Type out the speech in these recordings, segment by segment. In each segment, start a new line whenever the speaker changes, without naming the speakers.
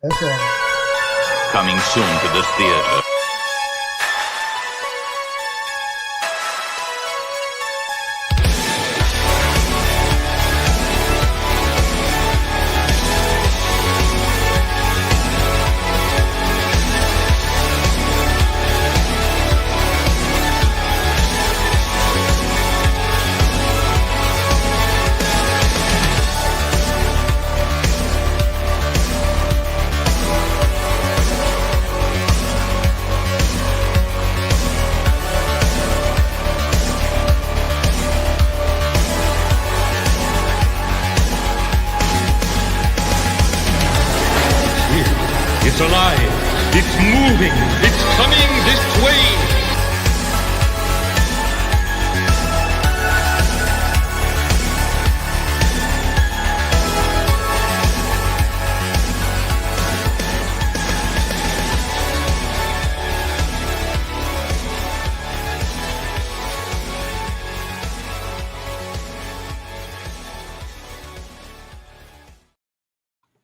That's all.
Coming soon to this theater.
It's alive. It's moving. It's coming this way.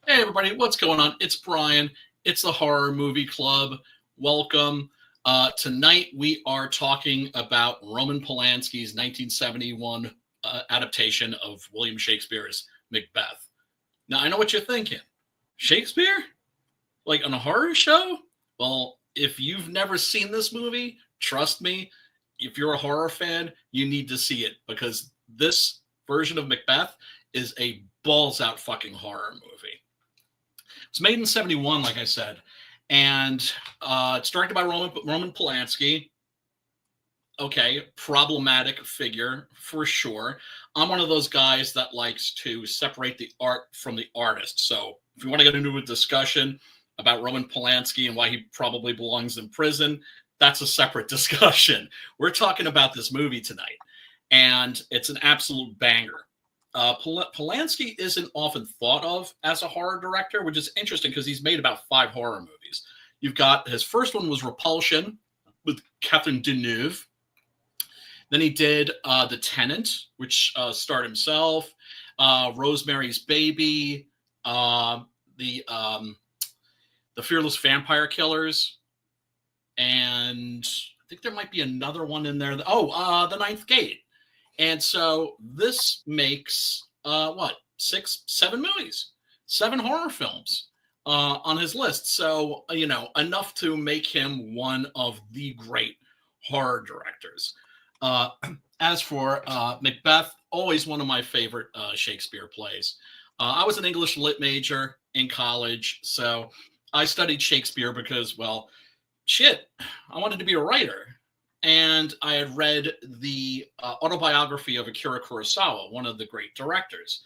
Hey everybody, what's going on? It's Brian. It's the Horror Movie Club. Welcome. Tonight we are talking about Roman Polanski's 1971 adaptation of William Shakespeare's Macbeth. Now, I know what you're thinking. Shakespeare? Like on a horror show? Well, if you've never seen this movie, trust me, if you're a horror fan, you need to see it because this version of Macbeth is a balls-out fucking horror movie. It's made in 71, like I said, and it's directed by Roman Polanski. Okay, problematic figure for sure. I'm one of those guys that likes to separate the art from the artist. So if you want to get into a discussion about Roman Polanski and why he probably belongs in prison, that's a separate discussion. We're talking about this movie tonight, and it's an absolute banger. Polanski isn't often thought of as a horror director, which is interesting because he's made about 5 horror movies. You've got his first one was Repulsion with Catherine Deneuve. Then he did The Tenant, which starred himself, Rosemary's Baby, the Fearless Vampire Killers, and I think there might be another one in there. The Ninth Gate. And so this makes, 7 movies, 7 horror films on his list. So, enough to make him one of the great horror directors. As for Macbeth, always one of my favorite Shakespeare plays. I was an English lit major in college, so I studied Shakespeare because, I wanted to be a writer. And I had read the autobiography of Akira Kurosawa, one of the great directors.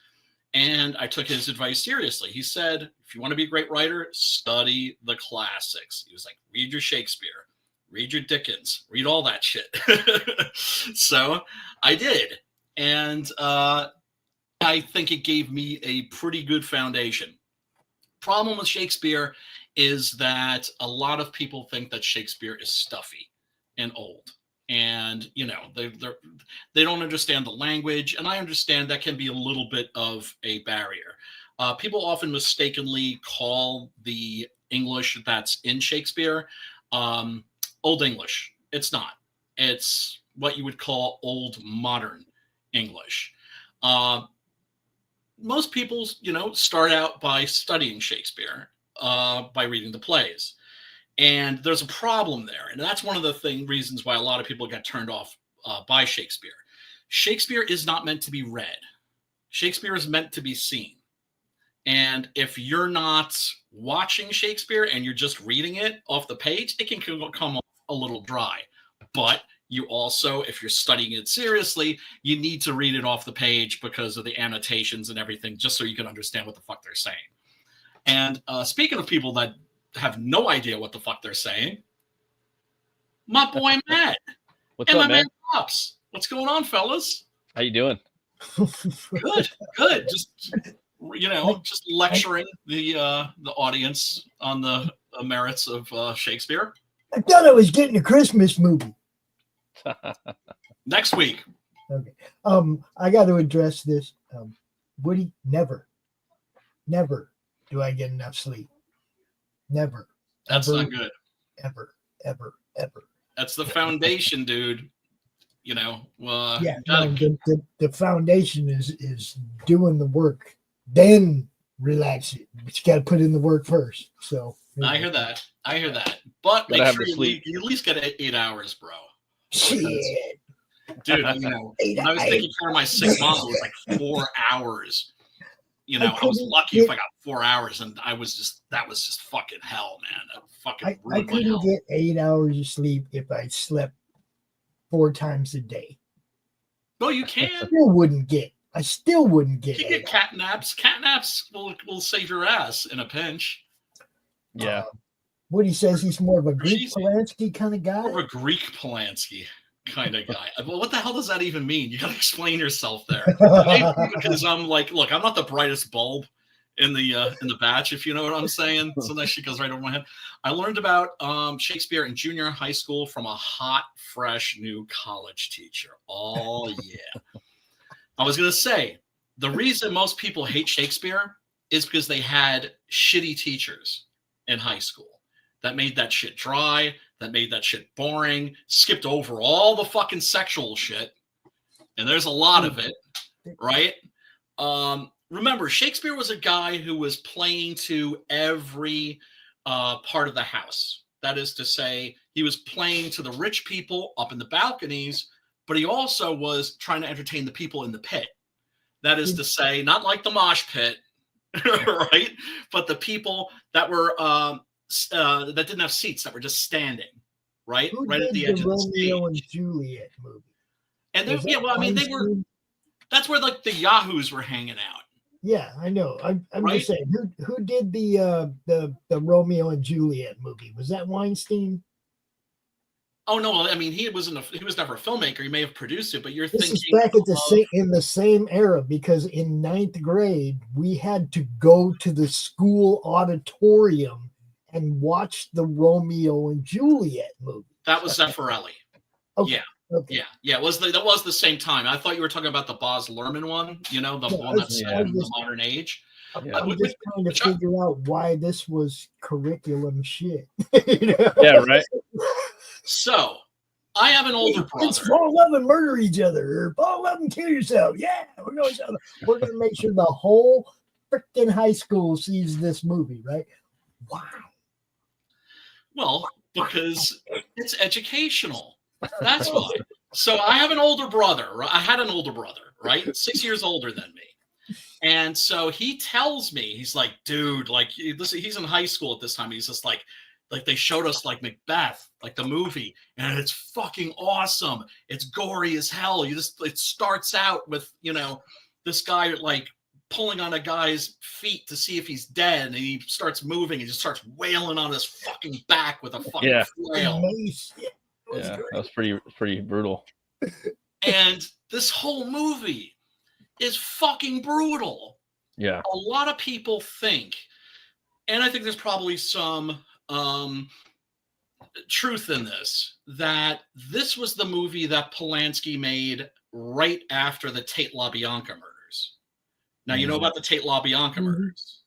And I took his advice seriously. He said, if you want to be a great writer, study the classics. He was like, read your Shakespeare, read your Dickens, read all that shit. So I did. And I think it gave me a pretty good foundation. Problem with Shakespeare is that a lot of people think that Shakespeare is stuffy and old, and they don't understand the language, and I understand that can be a little bit of a barrier. People often mistakenly call the English that's in Shakespeare Old English. It's not. It's what you would call Old Modern English. Most people, start out by studying Shakespeare, by reading the plays. And there's a problem there. And that's one of the reasons why a lot of people get turned off by Shakespeare. Shakespeare is not meant to be read. Shakespeare is meant to be seen. And if you're not watching Shakespeare and you're just reading it off the page, it can come off a little dry. But you also, if you're studying it seriously, you need to read it off the page because of the annotations and everything, just so you can understand what the fuck they're saying. And speaking of people that have no idea what the fuck they're saying, my boy Matt.
What's up, man?
Pops. What's going on, fellas?
How you doing?
Good. Just lecturing the audience on the merits of Shakespeare.
I thought I was getting a Christmas movie.
Next week.
Okay. I got to address this. Woody, never do I get enough sleep. Never.
That's
ever,
not good.
Ever.
That's the foundation, dude. You know,
Yeah,
you gotta,
no, the foundation is doing the work, then relax it. But you got to put in the work first. So
I hear that. But
Gotta
make
have
sure
the sleep.
you at least get 8 hours, bro.
shit.
Dude, when I was taking care of my sick mom, it was like 4 hours. You know, I was lucky if I got 4 hours, and that was just fucking hell, man. That fucking
I
ruined my
couldn't
health.
get 8 hours of sleep if I slept 4 times a day.
No, you can.
I still wouldn't get
You
8
get cat naps. Cat naps will save your ass in a pinch.
Yeah.
What he says, he's more of a Greek
She's-
Polanski kind of guy.
More of a Greek Polanski kind of guy. Well, what the hell does that even mean? You got to explain yourself there. Maybe because I'm like, look, I'm not the brightest bulb in the batch, if you know what I'm saying. So that shit goes right over my head. I learned about Shakespeare in junior high school from a hot, fresh new college teacher. Oh yeah. I was gonna say the reason most people hate Shakespeare is because they had shitty teachers in high school that made that shit dry, that made that shit boring, skipped over all the fucking sexual shit, and there's a lot of it, right? Remember, Shakespeare was a guy who was playing to every part of the house. That is to say, he was playing to the rich people up in the balconies, but he also was trying to entertain the people in the pit. That is to say, not like the mosh pit, right? But the people that were that didn't have seats, that were just standing, right?
Who
Right
did
at the edge of the
Romeo
stage.
and Juliet movie?
And
Was that
they were.
Weinstein?
That's where like the Yahoos were hanging out.
Yeah, I know. I'm
Right?
just saying. Who did the Romeo and Juliet movie? Was that Weinstein?
Oh no! I mean, he was never a filmmaker. He may have produced it, but you're
This
thinking
is back at in the same era, because in 9th grade we had to go to the school auditorium and watch the Romeo and Juliet movie.
that was Zeffirelli.
Okay.
Yeah.
Okay.
Yeah. That was the same time. I thought you were talking about the Baz Luhrmann one. You know, the
Yeah,
one that's set in the modern age.
Yeah.
I'm just trying to figure out why this was curriculum shit.
Yeah, right.
So, I have an older
Let's
brother.
fall in love and murder each other, or fall in love and kill yourself. Yeah, we're gonna make sure the whole freaking high school sees this movie, right? Why?
Well, because it's educational. That's why. So I have an older brother. I had an older brother, right? 6 years older than me. And so he tells me, he's like, dude, like, listen, he's in high school at this time. He's just like they showed us like Macbeth, like the movie, and it's fucking awesome. It's gory as hell. It starts out with, this guy like pulling on a guy's feet to see if he's dead, and he starts moving and just starts wailing on his fucking back with a fucking flail.
Yeah, that was pretty brutal.
And this whole movie is fucking brutal.
Yeah.
A lot of people think, and I think there's probably some truth in this, that this was the movie that Polanski made right after the Tate LaBianca murders. Now, you know about the Tate LaBianca murders.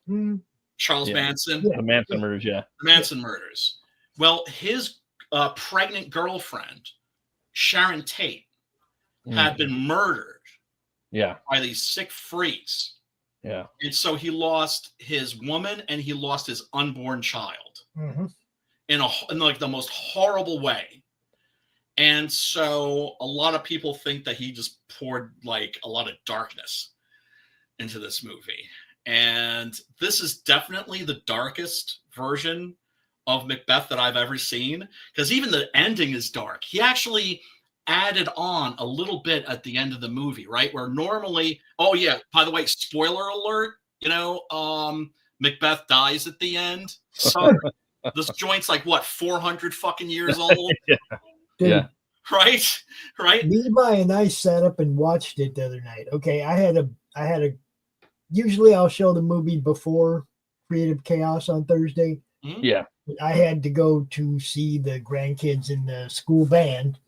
Charles Manson.
The Manson murders, yeah.
The Manson murders. Well, his pregnant girlfriend, Sharon Tate, had been murdered by these sick freaks.
Yeah.
And so he lost his woman and he lost his unborn child in like the most horrible way. And so a lot of people think that he just poured like a lot of darkness into this movie. And this is definitely the darkest version of Macbeth that I've ever seen, because even the ending is dark. He actually added on a little bit at the end of the movie, right? Where normally, oh yeah, by the way, spoiler alert, Macbeth dies at the end. So this joint's like what, 400 fucking years old?
Dude,
Right?
Levi and I sat up and watched it the other night. Okay, I had a usually I'll show the movie before Creative Chaos on Thursday.
Yeah.
I had to go to see the grandkids in the school band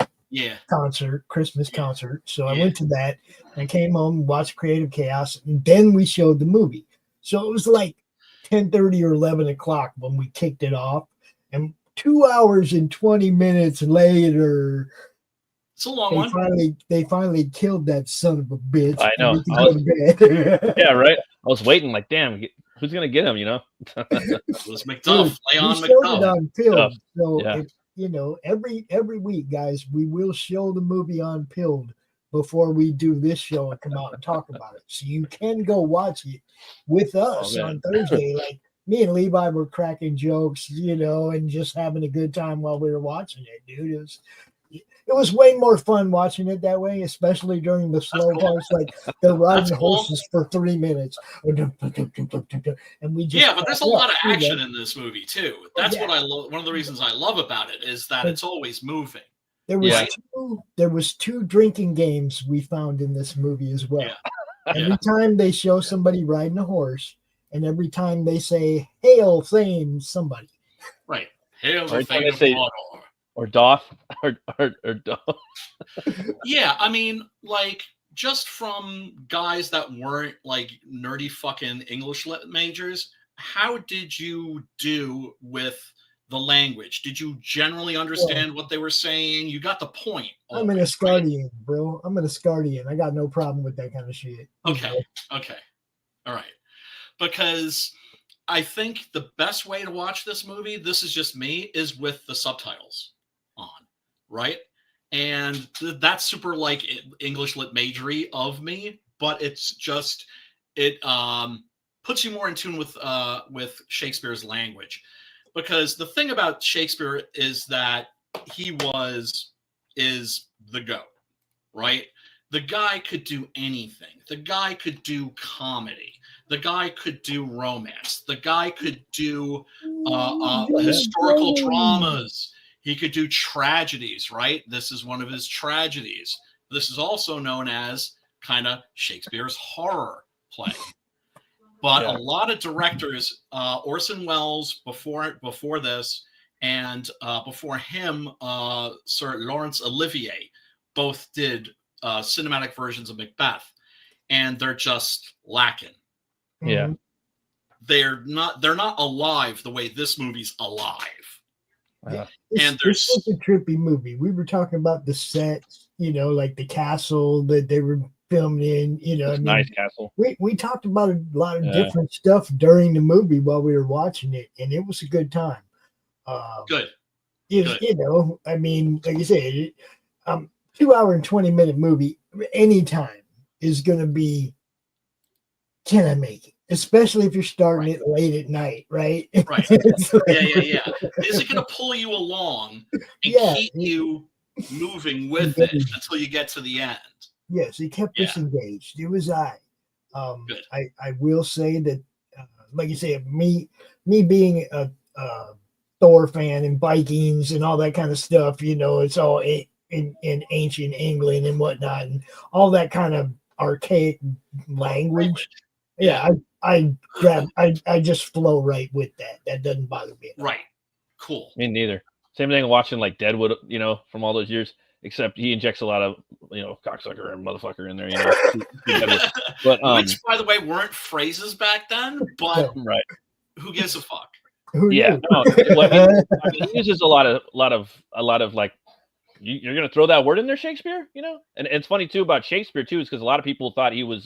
Christmas concert. So I went to that. I came home, watched Creative Chaos, and then we showed the movie. So it was like 10:30 or 11 o'clock when we kicked it off, and 2 hours and 20 minutes later,
It's a long one.
they finally killed that son of a bitch.
I know.
And we could go to bed.
Yeah, right. I was waiting, like, damn, who's gonna get him? You know.
It was McDuff, Leon
we showed it
McDuff.
on film, so
Yeah.
if, every week, guys, we will show the movie on Pilled before we do this show and come out and talk about it. So you can go watch it with us on Thursday. Like me and Levi were cracking jokes, and just having a good time while we were watching it, dude. It was way more fun watching it that way, especially during the slow parts, like they're riding horses for 3 minutes. And we just
but there's a lot of action in this movie too. That's what I love. One of the reasons I love about it is that it's always moving.
There was two drinking games we found in this movie as well. Every time they show somebody riding a horse, and every time they say "Hail Thame" somebody.
Right. Hail the Thame of Mordor.
Or Doth, or Doth.
Yeah, I mean, like, just from guys that weren't like nerdy fucking English lit majors, how did you do with the language? Did you generally understand what they were saying? You got the point.
I'm an Asgardian, bro. I'm an Asgardian. I got no problem with that kind of shit.
Okay. All right. Because I think the best way to watch this movie, this is just me, is with the subtitles on, right? And that's super like English lit majory of me, but it's just it puts you more in tune with Shakespeare's language, because the thing about Shakespeare is that he is the GOAT, right? The guy could do anything. The guy could do comedy. The guy could do romance. The guy could do historical dramas. He could do tragedies, right? This is one of his tragedies. This is also known as kind of Shakespeare's horror play. But a lot of directors, Orson Welles before this, and before him, Sir Laurence Olivier, both did cinematic versions of Macbeth, and they're just lacking.
Yeah.
They're not alive the way this movie's alive.
And there's such a trippy movie. We were talking about the sets, like the castle that they were filmed in,
nice castle.
We talked about a lot of different stuff during the movie while we were watching it, and it was a good time.
Good.
I mean, like I said, 2 hour and 20 minute movie anytime is going to be, can I make it? Especially if you're starting it late at night, right?
Right. Yeah. Is it going to pull you along and keep you moving with it until you get to the end?
Yes, it kept us engaged. It was I will say that, like you say, me being a Thor fan and Vikings and all that kind of stuff, it's all in ancient England and whatnot, and all that kind of archaic language. Yeah, I just flow right with that. That doesn't bother me.
Right. Cool.
Me neither. Same thing watching like Deadwood, from all those years, except he injects a lot of, cocksucker and motherfucker in there, But
which, by the way, weren't phrases back then, but
right.
Who gives a fuck?
Yeah. No, he uses a lot of like, you're gonna throw that word in there, Shakespeare, And it's funny too about Shakespeare too, is because a lot of people thought he was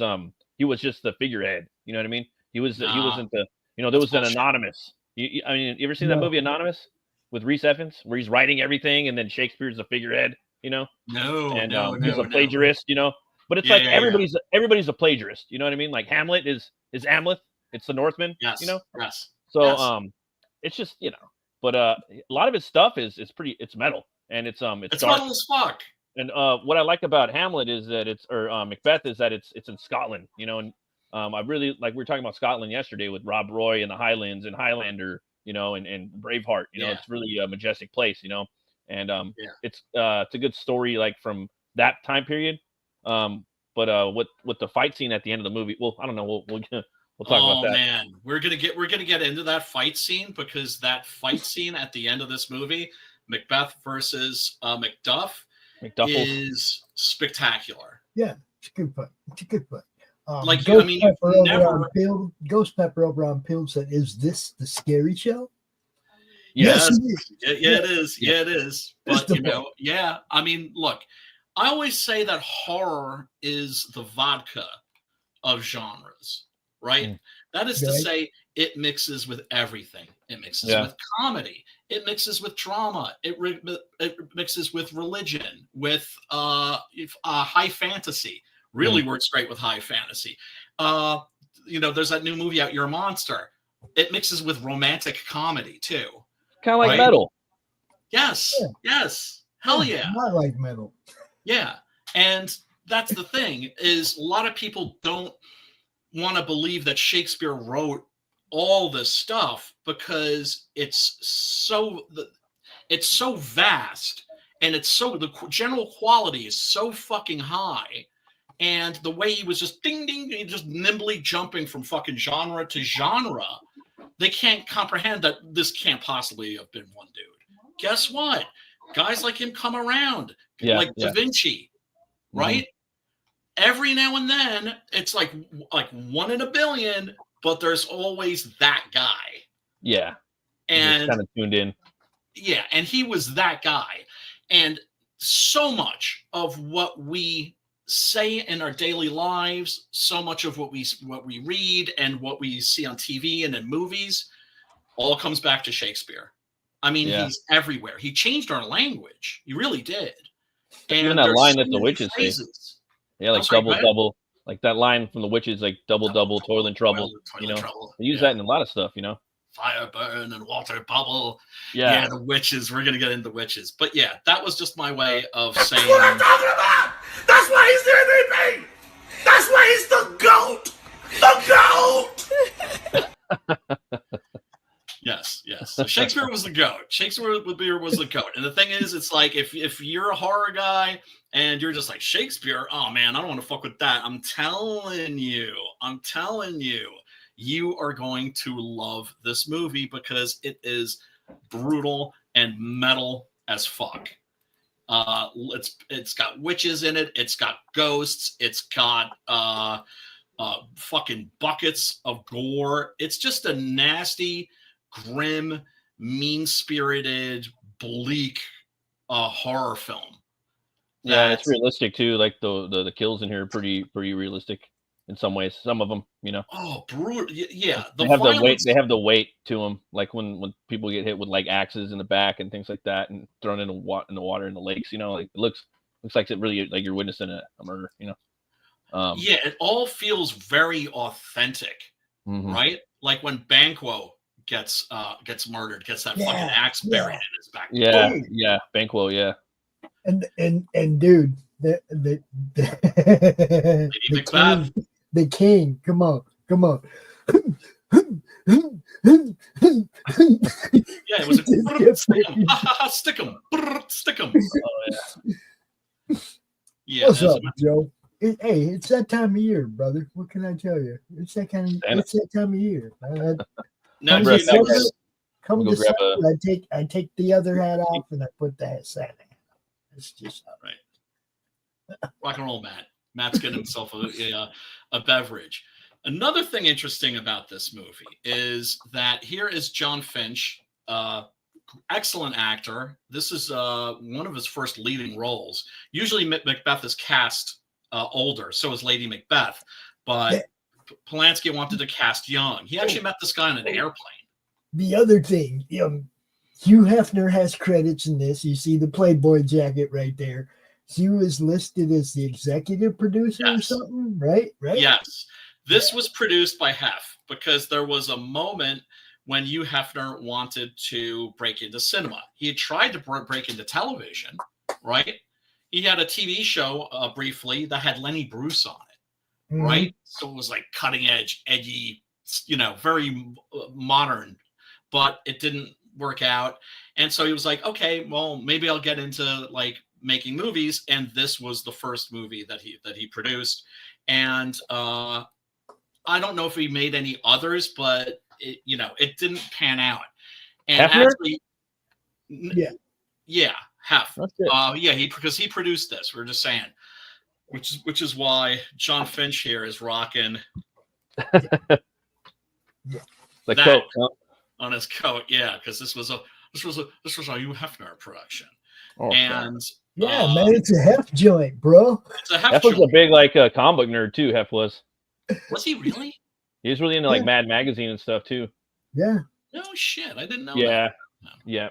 just the figurehead. You know what I mean? He wasn't the, there was an Anonymous. You ever seen that movie Anonymous with Rhys Ifans, where he's writing everything and then Shakespeare's the figurehead,
No.
He's a plagiarist, But it's everybody's a plagiarist. You know what I mean? Like Hamlet is Hamlet. It's the Northman.
Yes. Yes.
So it's just but a lot of his stuff is it's metal, and it's
metal as fuck.
And what I like about Hamlet is that Macbeth is that it's in Scotland, and I really like, we were talking about Scotland yesterday with Rob Roy and the Highlands and Highlander, and Braveheart, it's really a majestic place, and it's a good story like from that time period. But with the fight scene at the end of the movie, well, I don't know, we'll talk about that. Oh man,
we're gonna get into that fight scene, because that fight scene at the end of this movie, Macbeth versus Macduff, is spectacular.
Yeah, it's a good fight.
Like,
Ghost
I mean,
Pepper
you've
over on
never.
Pilled. Ghost Pepper over on Pilled said, "Is this the scary show?"
Yes.
Yes, it is.
Yeah, it is.
Yeah.
Yeah, it is.
It's
But
the
you know, yeah. I mean, look, I always say that horror is the vodka of genres, right?
Mm.
That is to
Right.
say, it mixes with everything. It mixes
Yeah.
with comedy. It mixes with drama. It mixes with religion, with high fantasy. Really works great with high fantasy. You know, there's that new movie out, You're a Monster. It mixes with romantic comedy too.
Kind of like
Right?
metal.
Yes.
Yeah.
Yes. Hell yeah.
I like metal.
Yeah. And that's the thing, is a lot of people don't want to believe that Shakespeare wrote all this stuff because it's so vast, and the general quality is so fucking high, and the way he was just ding ding, just nimbly jumping from fucking genre to genre, they can't comprehend that this can't possibly have been one dude. Guess what? Guys like him come around, like Da Vinci, right? Every now and then, it's like 1 in a billion, but there's always that guy.
Yeah.
And
kind of tuned in.
Yeah, and he was that guy. And so much of what we say in our daily lives, so much of what we read and what we see on TV and in movies, all comes back to Shakespeare. I mean, he's everywhere. He changed our language. He really did. And
even that
there's
line
so
that the
many
witches say.
phrases.
Yeah, like double, like that line from the witches, like double, toil and trouble.
Toil and trouble.
They use that in a lot of stuff, you know.
Fire burn and water bubble.
Yeah.
The witches. We're gonna get into witches, but yeah, that was just my way of saying.
That's what I'm talking about. That's why he's the MVP. That's why he's the GOAT. The GOAT.
Yes. So Shakespeare was the GOAT. Shakespeare was the GOAT. And the thing is, it's like if you're a horror guy and you're just like, Shakespeare, oh man, I don't want to fuck with that. I'm telling you, you are going to love this movie because it is brutal and metal as fuck. It's got witches in it. It's got ghosts. It's got fucking buckets of gore. It's just a nasty, grim, mean-spirited, bleak horror film.
Yeah, it's realistic too. Like the kills in here are pretty realistic in some ways. Some of them, you know.
Oh, brutal! Yeah,
they have the weight. They have the weight to them. Like when people get hit with like axes in the back and things like that, and thrown in the water in the lakes. You know, like it looks like it really like you're witnessing a murder. You know.
Yeah, it all feels very authentic, right? Like when Banquo gets murdered, gets that fucking axe buried in his back.
Yeah, Banquo, yeah.
And dude, the king, come on.
Yeah, it was a stick him.
Oh yeah.
Yeah.
What's up, Joe? Hey, it's that time of year, brother. What can I tell you? It's that time of year. Come December, I take the other hat off and I put that Santa hat. It's just
right. Rock and roll, Matt. Matt's getting himself a beverage. Another thing interesting about this movie is that here is John Finch, excellent actor. This is one of his first leading roles. Usually Macbeth is cast older, so is Lady Macbeth, but Polanski wanted to cast young. He actually met this guy on an airplane.
The other thing, Hugh Hefner has credits in this. You see the Playboy jacket right there. He was listed as the executive producer or something, right?
Yes. This was produced by Hef because there was a moment when Hugh Hefner wanted to break into cinema. He had tried to break into television, right? He had a TV show briefly that had Lenny Bruce on it, right? So it was like cutting edge, edgy, very modern, but it didn't work out. And so he was like, okay, well, maybe I'll get into like making movies. And this was the first movie that he produced. And I don't know if he made any others, but it didn't pan out. And
Hefner?
actually, Hef. Because he produced this. We're just saying. which is why John Finch here is rocking
The
that
coat. Huh?
on his coat. Yeah, because this was a Hugh Hefner production,
Oh,
and
Yeah, man, it's a heft joint, bro.
it's a Hef
Hef was a
joint.
big comic book nerd too. Hef was.
Was he really?
He was really into like Mad Magazine and stuff too.
Yeah.
No shit, I didn't know.
Yeah.
That.
Yeah.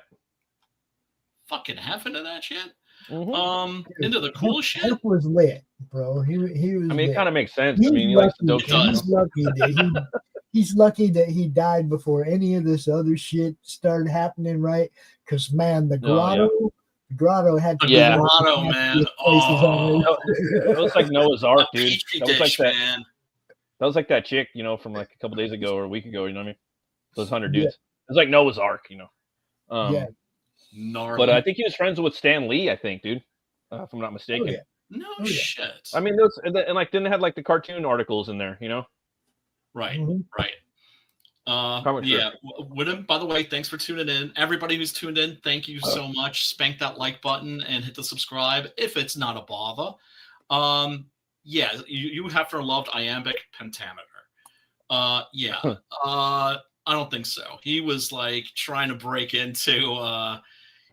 Fucking Hef into that shit.
Mhm.
Into the cool shit.
Hef was lit, bro. He was.
I mean,
lit.
it kind of makes sense.
He's
I mean, he likes the
lucky-
dope shit.
He's lucky that he's lucky that he died before any of this other shit started happening, right? Because man, the grotto, had to
Yeah.
be one of the
Grotto,
nastiest
man.
places on Earth.
That was like Noah's Ark,
A
dude.
petri
That was like
dish,
that.
man.
That was like that chick, from like a couple days ago or a week ago. You know what I mean? Those 100
Yeah.
dudes. It was like Noah's Ark,
Yeah.
Gnarly.
But I think he was friends with Stan Lee. I think, dude, if I'm not mistaken.
Oh, yeah.
No
yeah.
shit.
I mean, those and like then they had like the cartoon articles in there.
Right,
Mhm.
right.
Comic
Yeah. Woodham, by the way, thanks for tuning in. Everybody who's tuned in, thank you so much. Spank that like button and hit the subscribe if it's not a bother. Yeah, you have to loved iambic pentameter. Yeah. I don't think so. He was like trying to break into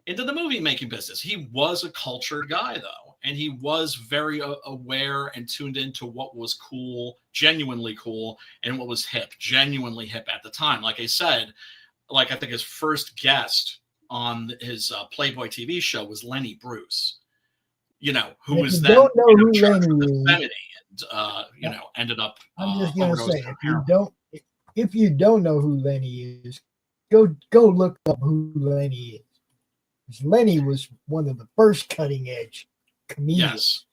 the movie making business. He was a cultured guy though, and he was very aware and tuned into what was cool, genuinely cool, and what was hip, genuinely hip at the time. Like I said, I think his first guest on his Playboy TV show was Lenny Bruce. Who was then
don't know who
Church
Lenny
of
is.
Femininity, and ended up.
I'm just gonna
overdosing
say,
on heroin.
if you don't know who Lenny is, go look up who Lenny is. 'Cause Lenny was one of the first cutting edge comedians,
Yes.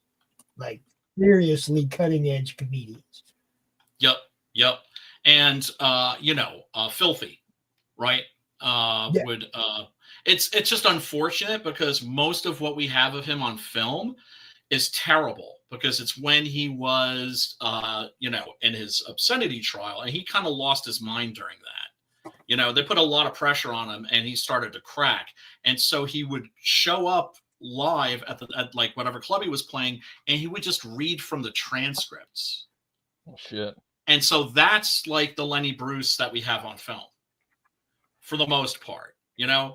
like seriously cutting edge comedians.
Yep. And Filthy, right?
Yeah.
It's just unfortunate because most of what we have of him on film is terrible because it's when he was in his obscenity trial, and he kind of lost his mind during that. They put a lot of pressure on him and he started to crack. And so he would show up live at like whatever club he was playing, and he would just read from the transcripts.
Oh shit.
And so that's like the Lenny Bruce that we have on film for the most part.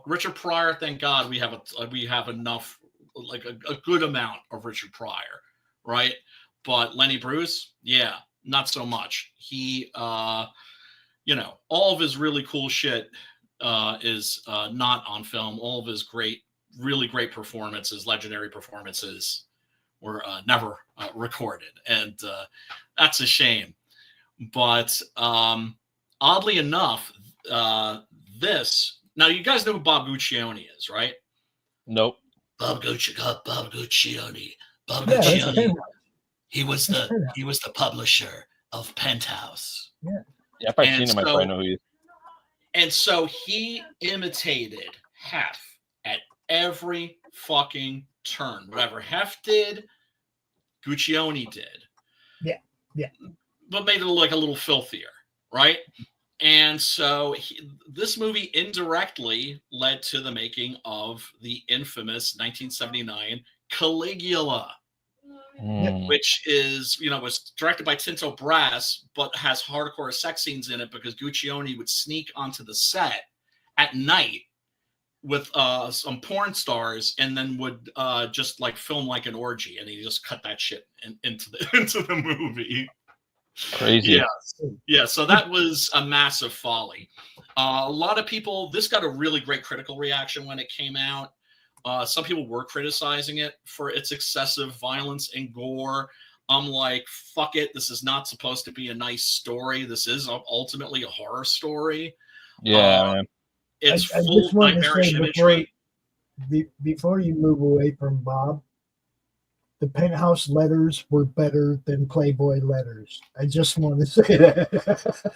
Richard Pryor, thank God we have enough, like a good amount of Richard Pryor, right? But Lenny Bruce, yeah, not so much. He all of his really cool shit is not on film. All of his really great performances, legendary performances, were never recorded, and that's a shame. But oddly enough, this now you guys know who Bob Guccione is, right?
Nope.
Bob Guccione. Bob
Yeah,
Guccione. He was the publisher of Penthouse.
Yeah.
Yeah, if I've
And
seen him, I probably know who he is.
And so he imitated Hef at every fucking turn. Whatever Hef did, Guccione did.
Yeah.
But made it like a little filthier, right? And so this movie indirectly led to the making of the infamous 1979 Caligula, which is, was directed by Tinto Brass, but has hardcore sex scenes in it because Guccione would sneak onto the set at night with some porn stars and then would just like film like an orgy, and he just cut that shit into the movie.
Crazy.
Yeah. So that was a massive folly. A lot of people, this got a really great critical reaction when it came out. Some people were criticizing it for its excessive violence and gore. I'm like, fuck it. This is not supposed to be a nice story. This is ultimately a horror story.
Yeah, man.
It's
I
full
just want to
nightmarish
say
imagery.
before you move away from Bob, the Penthouse letters were better than Playboy letters. I just want to say that.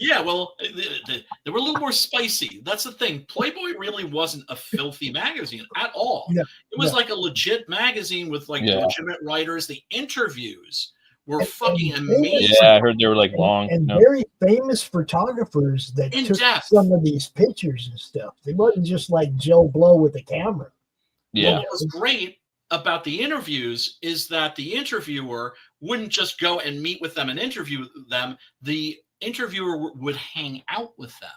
Yeah, well, they were a little more spicy. That's the thing. Playboy really wasn't a filthy magazine at all.
Yeah,
it was like a legit magazine with like legitimate writers. The interviews were fucking
and
amazing.
Yeah, I heard they were like long.
and very famous photographers that
In
took
depth.
some of these pictures and stuff. They wasn't just like Joe Blow with a camera.
Yeah.
What was great about the interviews is that the interviewer wouldn't just go and meet with them and interview them. The interviewer would hang out with them.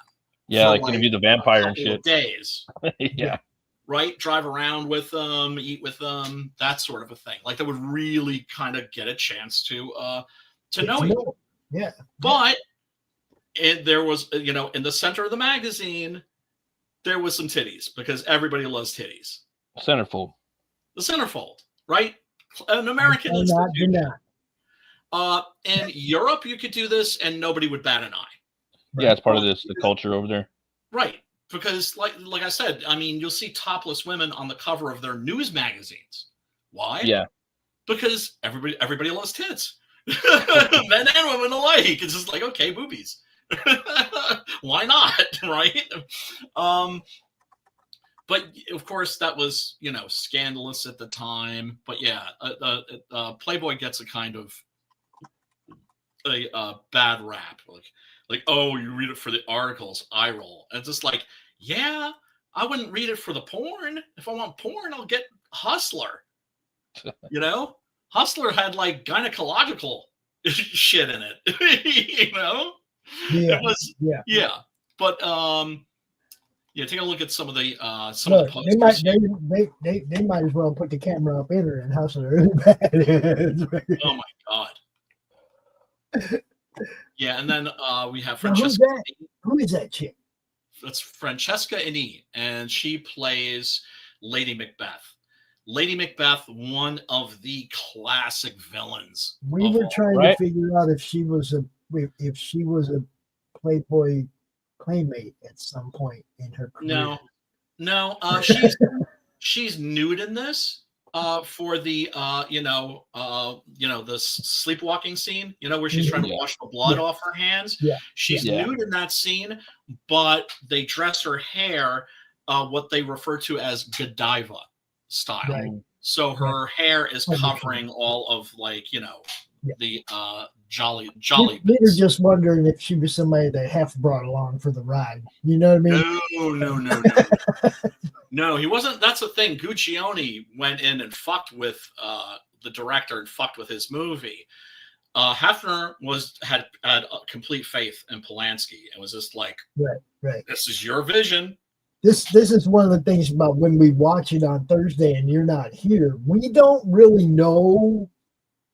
Yeah, like interview the vampire and shit.
Days.
Yeah.
Right? Drive around with them, eat with them, that sort of a thing. Like, they would really kind of get a chance to know you.
Yeah.
But there was, in the center of the magazine, there was some titties, because everybody loves titties.
Centerfold.
The centerfold, right? An American institution. In Europe, you could do this and nobody would bat an eye.
Yeah, it's part of the culture over there.
Right. Because like I said, I mean, you'll see topless women on the cover of their news magazines. Why?
Yeah.
Because everybody loves tits. Men and women alike. It's just like, okay, boobies. Why not? Right? But of course, that was, scandalous at the time. But yeah, Playboy gets a kind of a bad rap. Like, oh, you read it for the articles, eye roll. And it's just like, yeah, I wouldn't read it for the porn. If I want porn, I'll get Hustler. Hustler had like gynecological shit in it.
Yeah.
It was, yeah. But take a look at some of the
Look,
of the posters.
they might as well put the camera up in her and Hustler.
Oh my god. Yeah, and then we have
now,
Francesca.
Who is that chick?
That's Francesca Ini, and she plays Lady Macbeth. Lady Macbeth, one of the classic villains.
We were trying to figure out if she was a Playboy playmate at some point in her career.
No, she's nude in this. For the the sleepwalking scene, where she's trying to wash the blood off her hands. Yeah. She's nude in that scene, but they dress her hair what they refer to as Godiva style. Right. So her hair is covering all of the jolly
we were just wondering if she was somebody they half brought along for the ride. You know what I
mean? No. No, he wasn't. That's the thing. Guccione went in and fucked with the director and fucked with his movie. Hefner had complete faith in Polanski and was just like, right. This is your vision.
This is one of the things about when we watch it on Thursday and you're not here. We don't really know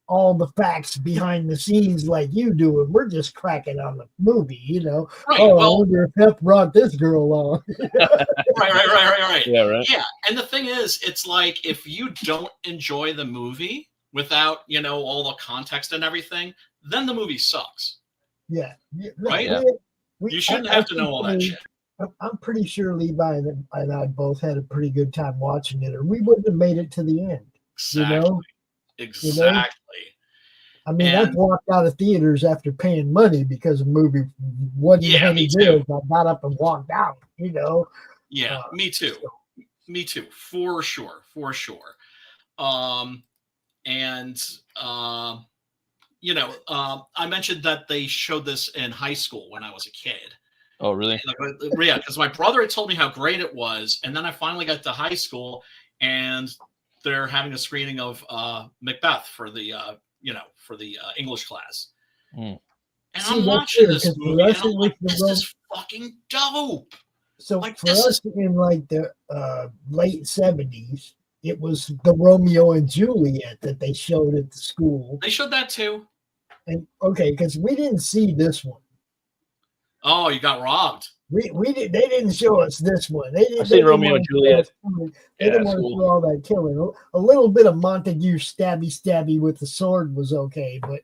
all the facts behind the scenes like you do, and we're just cracking on the movie, Right, I wonder if Pep brought this girl along.
Right.
Yeah, right.
Yeah, and the thing is, it's like if you don't enjoy the movie without, all the context and everything, then the movie sucks.
Yeah.
Right? Yeah. You shouldn't have to know all that shit.
I'm pretty sure Levi and I both had a pretty good time watching it, or we wouldn't have made it to the end.
Exactly.
I mean, I've walked out of theaters after paying money because the movie wasn't any good. I got up and walked out,
Yeah, me too. Me too, for sure. I mentioned that they showed this in high school when I was a kid.
Oh, really?
Yeah, because my brother had told me how great it was, and then I finally got to high school, and they're having a screening of Macbeth for the English class. And I'm watching this movie and I'm like, this is fucking dope.
So for us in the late 70s, it was the Romeo and Juliet that they showed at the school.
They showed that too.
And because we didn't see this one.
Oh, you got robbed.
They didn't show us this one.
I've seen Romeo and Juliet.
They didn't want to do all that killing. A little bit of Montague stabby with the sword was okay, but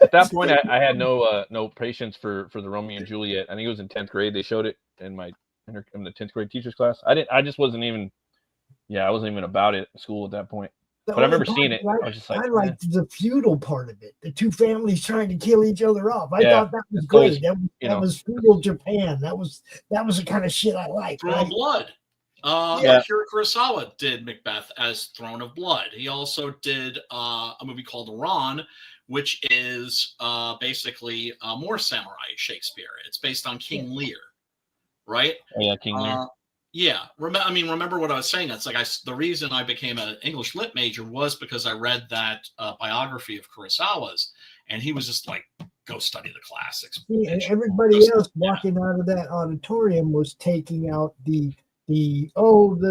at that point, I had no patience for the Romeo and Juliet. I think it was in 10th grade. They showed it in the 10th grade teacher's class. I just wasn't even. Yeah, I wasn't even about it at school at that point. But I remember seeing it. I was just like,
I liked the feudal part of it. The two families trying to kill each other off. I thought that was great. That was feudal Japan. That was the kind of shit I liked.
Throne of Blood. Akira Kurosawa did Macbeth as Throne of Blood. He also did a movie called Iran, which is basically more samurai Shakespeare. It's based on King Lear, right?
Oh, yeah, King Lear.
Yeah, remember what I was saying. It's like the reason I became an English lit major was because I read that biography of Kurosawa's, and he was just like, "Go study the classics."
See, and everybody else walking out of that auditorium was taking out the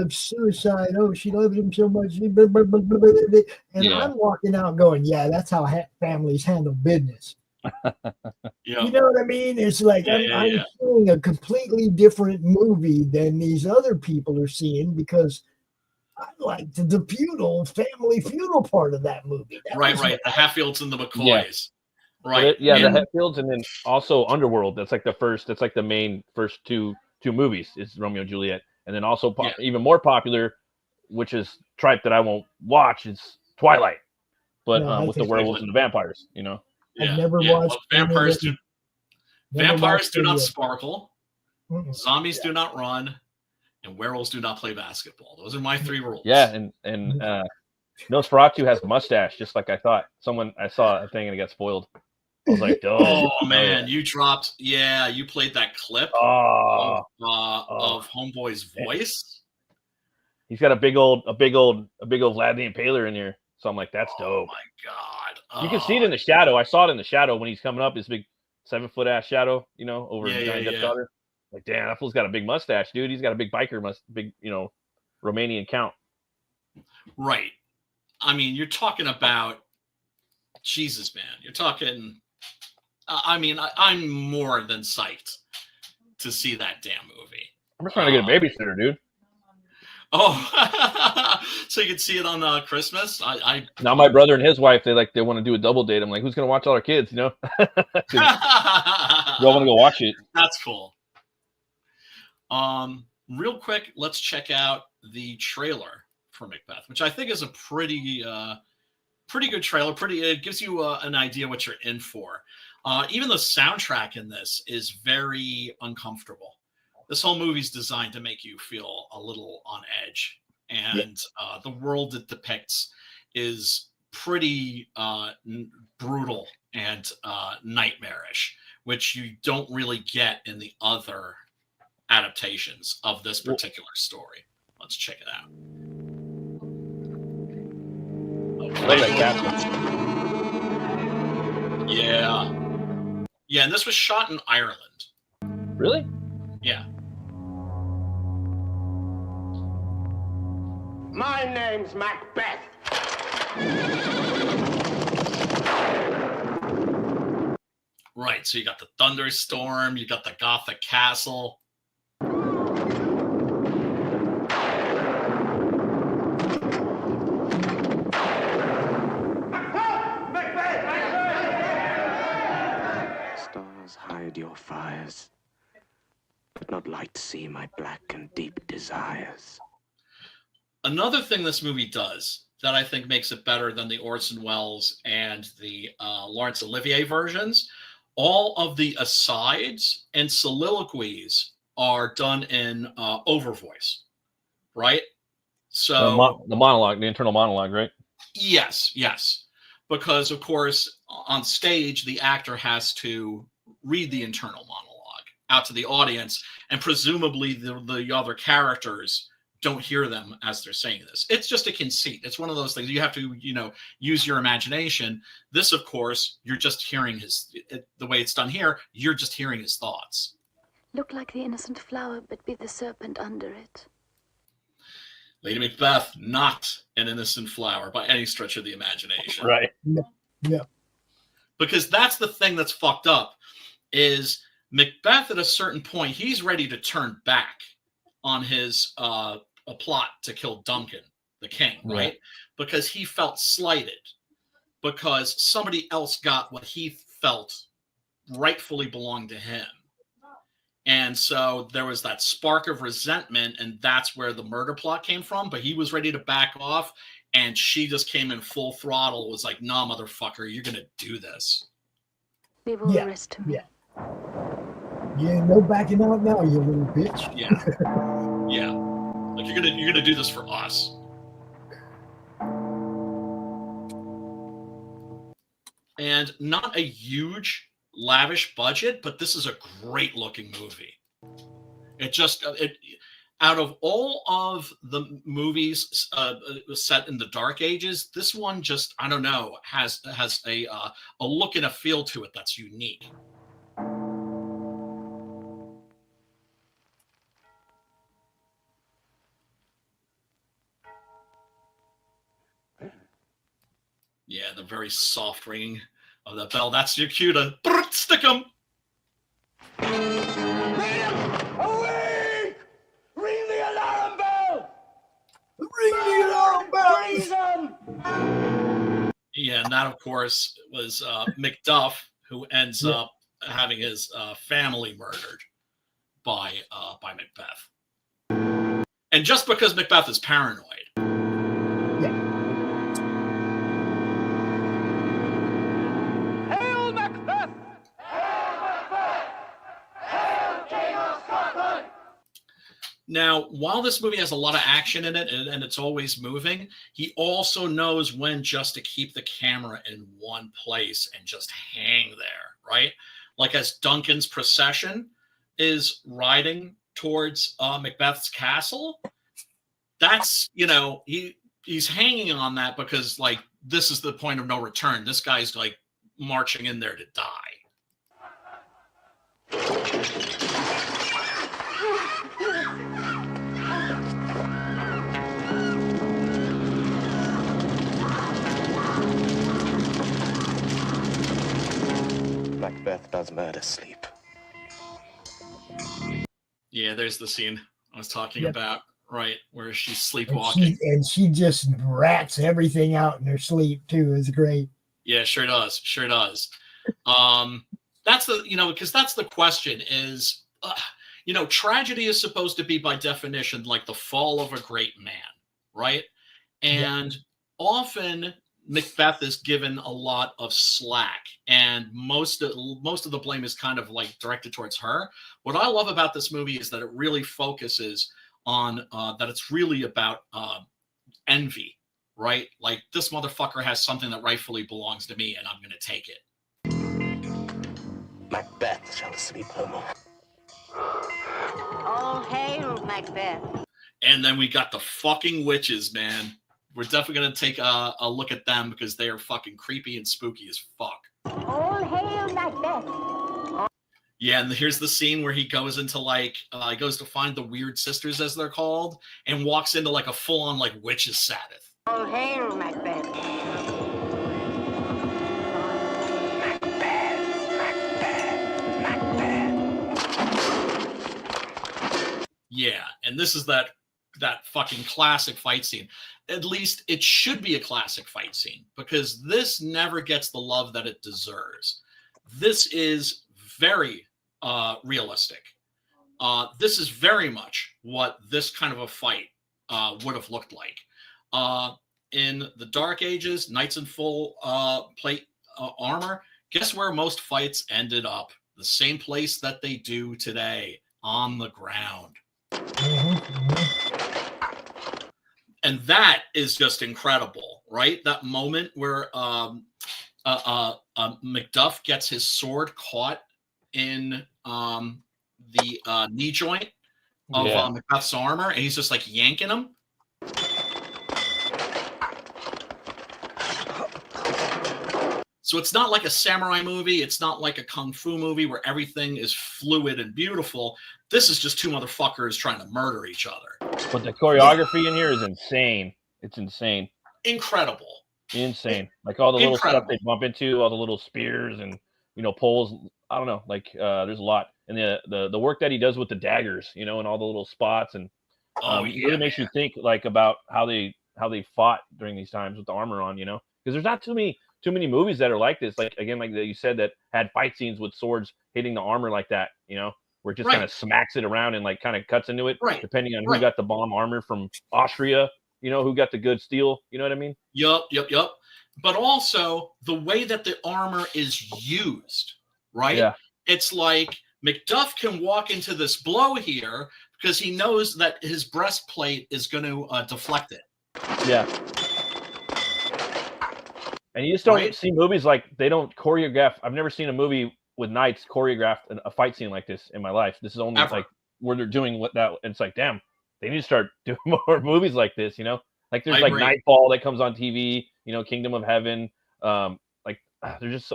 suicide. Oh, she loved him so much. And I'm walking out going, yeah, that's how families handle business. You know what I mean? It's like I'm seeing a completely different movie than these other people are seeing because I like the family feudal part of that movie.
Right. The Hatfields and the McCoys. Right.
The Hatfields, and then also Underworld. That's like the main first two movies is Romeo and Juliet, and then also even more popular, which is tripe that I won't watch, is Twilight, but with the werewolves and the vampires. You know.
I've never watched
vampires. Vampires do not sparkle. Zombies do not run, and werewolves do not play basketball. Those are my 3 rules.
Yeah, and Nosferatu has a mustache, just like I thought. I saw a thing and it got spoiled. I was like,
oh man, you played that clip of Homeboy's voice.
He's got a big old Vlad the Impaler in here. So I'm like, that's dope.
Oh my god.
You can see it in the shadow. I saw it in the shadow when he's coming up, his big 7-foot ass shadow, over Johnny Depp's daughter. Like, damn, that fool's got a big mustache, dude. He's got a big biker big, Romanian count.
Right. I mean, you're talking about Jesus, man. You're talking I'm more than psyched to see that damn movie.
I'm just trying to get a babysitter, dude.
Oh, so you can see it on Christmas.
Now my brother and his wife, they want to do a double date. I'm like, who's gonna watch all our kids? We all want to go watch it.
That's cool. Real quick, let's check out the trailer for Macbeth, which I think is a pretty good trailer. It gives you an idea what you're in for. Even the soundtrack in this is very uncomfortable. This whole movie's designed to make you feel a little on edge, and the world it depicts is pretty brutal and nightmarish, which you don't really get in the other adaptations of this particular story. Let's check it out. Yeah, and this was shot in Ireland.
Really?
Yeah.
My name's Macbeth.
Right, so you got the thunderstorm, you got the Gothic castle.
Stars hide your fires, but not light see my black and deep desires.
Another thing this movie does that I think makes it better than the Orson Welles and the Laurence Olivier versions, all of the asides and soliloquies are done in overvoice, right? So
the monologue, the internal monologue, right?
Yes. Because, of course, on stage, the actor has to read the internal monologue out to the audience, and presumably the other characters don't hear them as they're saying this. It's just a conceit. It's one of those things you have to, use your imagination. This, of course, you're just hearing the way it's done here, you're just hearing his thoughts.
Look like the innocent flower, but be the serpent under it.
Lady Macbeth, not an innocent flower by any stretch of the imagination.
Right.
Yeah.
Because that's the thing that's fucked up, is Macbeth at a certain point, he's ready to turn back on his a plot to kill Duncan, the king, right? Because he felt slighted, because somebody else got what he felt rightfully belonged to him. And so there was that spark of resentment, and that's where the murder plot came from. But he was ready to back off, and she just came in full throttle, was like, nah, motherfucker, you're going to do this.
Leave all the rest to me.
Yeah, no backing out now, you little bitch.
Yeah. Like, you're gonna do this for us. And not a huge, lavish budget, but this is a great looking movie. out of all of the movies set in the Dark Ages, this one just, I don't know, has a look and a feel to it that's unique. Yeah, the very soft ringing of the bell. That's your cue to stick 'em.
Awake! Ring the alarm bell!
Ring the alarm bell!
Treason!
Yeah, and that, of course, was MacDuff, who ends up having his family murdered by Macbeth. And just because Macbeth is paranoid.
Hail Macbeth! Hail Macbeth! Hail King of Scotland!
Now, while this movie has a lot of action in it and it's always moving, he also knows when just to keep the camera in one place and just hang there, right? Like as Duncan's procession is riding towards Macbeth's castle, that's, you know, he's hanging on that because, like, this is the point of no return. This guy's, like, marching in there to die.
Macbeth does murder sleep.
Yeah, there's the scene I was talking about, right, where she's sleepwalking.
And she just rats everything out in her sleep too. It's great.
Yeah, sure does. Sure does. That's the, you know, because that's the question is, you know, tragedy is supposed to be by definition like the fall of a great man, right? And often Macbeth is given a lot of slack, and most of the blame is kind of like directed towards her. What I love about this movie is that it really focuses on that it's really about envy, right? Like, this motherfucker has something that rightfully belongs to me, and I'm going to take it.
Macbeth shall sleep no more.
All hail Macbeth.
And then we got the fucking witches, man. We're definitely going to take a look at them because they are fucking creepy and spooky as fuck.
All hail Macbeth.
Yeah, and here's the scene where he goes into, like, he goes to find the Weird Sisters, as they're called, and walks into, like, a full-on, like, witches' Sabbath.
All hail Macbeth.
Yeah, and this is that fucking classic fight scene. At least it should be a classic fight scene, because this never gets the love that it deserves. This is very realistic. This is very much what this kind of a fight would have looked like. In the Dark Ages, knights in full plate armor, guess where most fights ended up? The same place that they do today, on the ground. And that is just incredible, right? That moment where Macduff gets his sword caught in the knee joint of Macbeth's armor, and he's just like yanking him. So it's not like a samurai movie. It's not like a kung fu movie where everything is fluid and beautiful. This is just two motherfuckers trying to murder each other.
But the choreography in here is insane. It's insane.
Incredible.
Insane. Like all the little stuff they bump into, all the little spears and, you know, poles. I don't know. Like there's a lot. And the work that he does with the daggers, you know, and all the little spots. And it really makes you think like about how they fought during these times with the armor on, you know, because there's not too many movies that are like this. Like, again, like you said, that had fight scenes with swords hitting the armor like that, you know, where it just kind of smacks it around and like kind of cuts into it, depending on who got the bomb armor from Austria, you know, who got the good steel. You know what I mean?
Yup. But also the way that the armor is used, right? Yeah. It's like Macduff can walk into this blow here because he knows that his breastplate is going to deflect it.
Yeah. And you just don't see movies like they don't choreograph. I've never seen a movie with knights choreograph a fight scene like this in my life. This is only like where they're doing what that. And it's like, damn, they need to start doing more movies like this. You know, like there's
I
like
agree.
Nightfall that comes on TV. You know, Kingdom of Heaven. There's just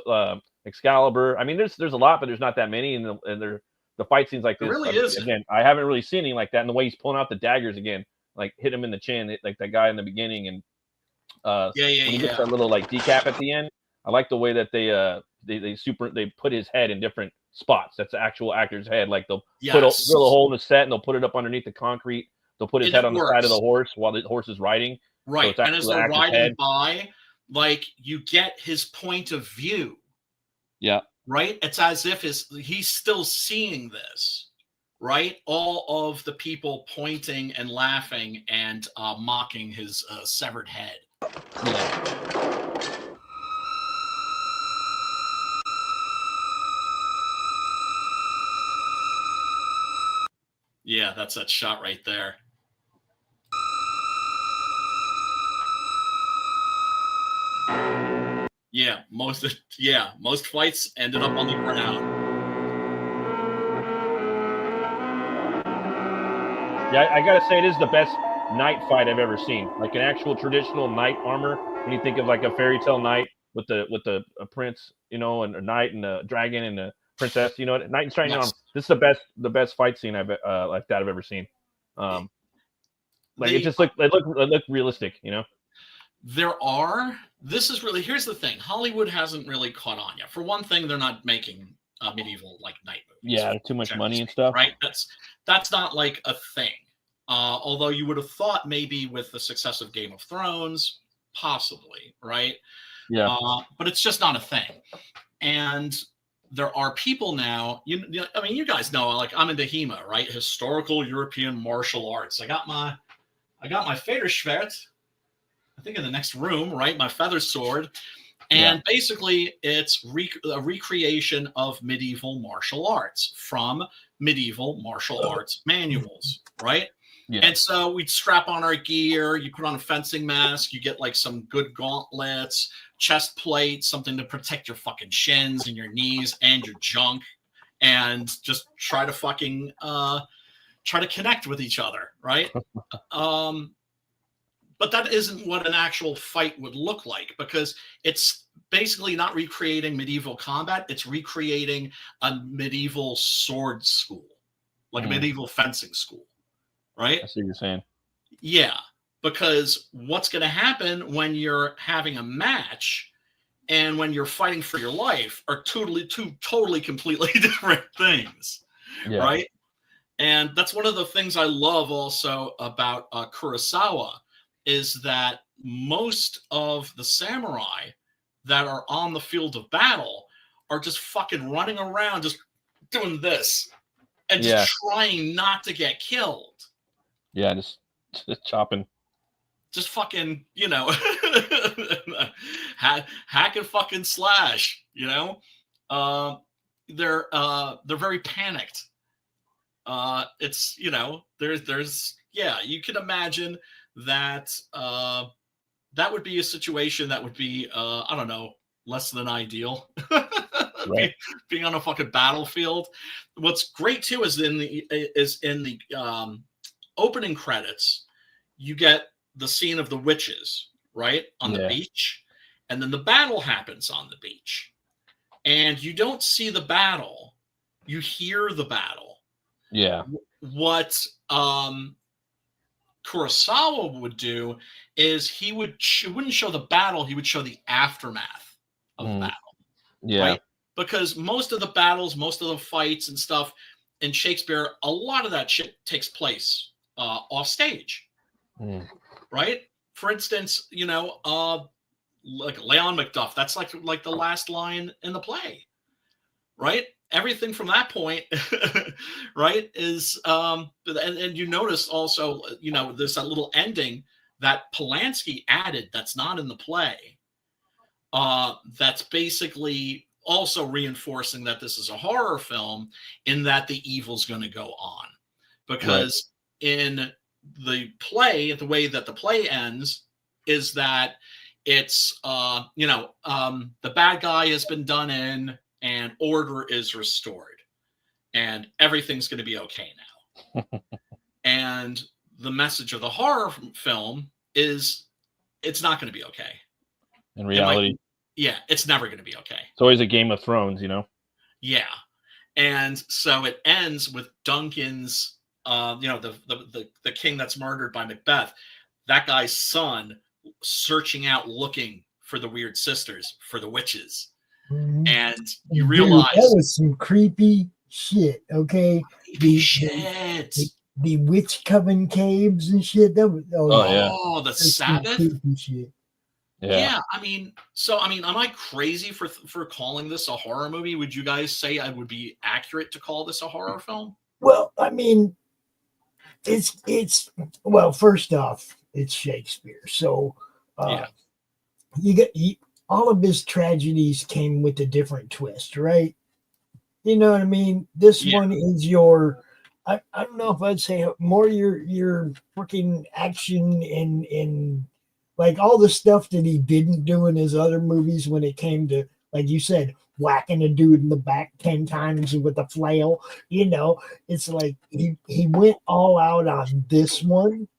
Excalibur. I mean, there's a lot, but there's not that many, and the fight scenes like
There
this.
really isn't.
Again, I haven't really seen anything like that. And the way he's pulling out the daggers again, like hit him in the chin, like that guy in the beginning, and when he gets that little like decap at the end. I like the way that they put his head in different spots. That's the actual actor's head. Like they'll drill a hole in the set and they'll put it up underneath the concrete. They'll put his head on the side of the horse while the horse is riding.
Right.
So
and as they're riding by, like you get his point of view.
Yeah.
Right. It's as if he's still seeing this. Right. All of the people pointing and laughing and mocking his severed head.
Yeah.
Yeah, that's that shot right there. Yeah, most fights ended up on the ground.
Yeah, I gotta say it is the best knight fight I've ever seen. Like an actual traditional knight armor. When you think of like a fairy tale knight with a prince, you know, and a knight and a dragon and a princess, you know, knight and shining armor. This is the best fight scene I've like that I've ever seen. It just looked realistic, you know.
Here's the thing. Hollywood hasn't really caught on yet. For one thing, they're not making medieval like knight movies.
Yeah, too much money and stuff.
Right? That's not like a thing. Although you would have thought maybe with the success of Game of Thrones, possibly, right?
Yeah.
But it's just not a thing. And there are people now, you guys know, like I'm into HEMA, right? Historical European martial arts. I got my Federschwert, I think in the next room, right? My feather sword. And basically it's a recreation of medieval martial arts from medieval martial arts manuals, right? Yeah. And so we'd strap on our gear, you put on a fencing mask, you get like some good gauntlets, chest plate, something to protect your fucking shins and your knees and your junk, and just try to fucking try to connect with each other, right? But that isn't what an actual fight would look like, because it's basically not recreating medieval combat. It's recreating a medieval sword school, like a medieval fencing school, right?
I see what you're saying.
Yeah, because what's going to happen when you're having a match and when you're fighting for your life are two totally completely different things, right? And that's one of the things I love also about Kurosawa, is that most of the samurai that are on the field of battle are just fucking running around, just doing this and just trying not to get killed. Yeah,
just chopping.
Just fucking, you know, hack and fucking slash, you know? They're very panicked. It's, you know, there's you can imagine that that would be a situation that would be I don't know, less than ideal. Right. Being on a fucking battlefield. What's great too is in the opening credits, you get the scene of the witches, right, on the beach, and then the battle happens on the beach, and you don't see the battle, you hear the battle.
Yeah.
What Kurosawa would do is he wouldn't show the battle, he would show the aftermath of the battle.
Yeah.
Right? Because most of the battles, most of the fights and stuff in Shakespeare, a lot of that shit takes place off stage. Right? For instance, you know, like Leon Macduff, that's like the last line in the play. Right? Everything from that point, right, is and you notice also, you know, there's that little ending that Polanski added that's not in the play. That's basically also reinforcing that this is a horror film, in that the evil's going to go on, because in the play, the way that the play ends is that it's you know, the bad guy has been done in, and order is restored, and everything's going to be okay now. And the message of the horror film is it's not going to be okay.
In reality,
it's never going to be okay.
It's always a Game of Thrones,
Yeah, and so it ends with Duncan's, the king that's murdered by Macbeth, that guy's son searching out, looking for the weird sisters, for the witches, and you realize
that was some creepy shit. Okay, the witch coven caves and shit. That was
the Sabbath
creepy shit.
Yeah, I mean, am I crazy for calling this a horror movie? Would you guys say I would be accurate to call this a horror film?
Well, I mean, it's well, first off, it's Shakespeare, so you get all of his tragedies came with a different twist, right? You know what I mean? This one is your, I don't know if I'd say more your freaking action and like all the stuff that he didn't do in his other movies when it came to, like you said, whacking a dude in the back 10 times with a flail. It's like he went all out on this one.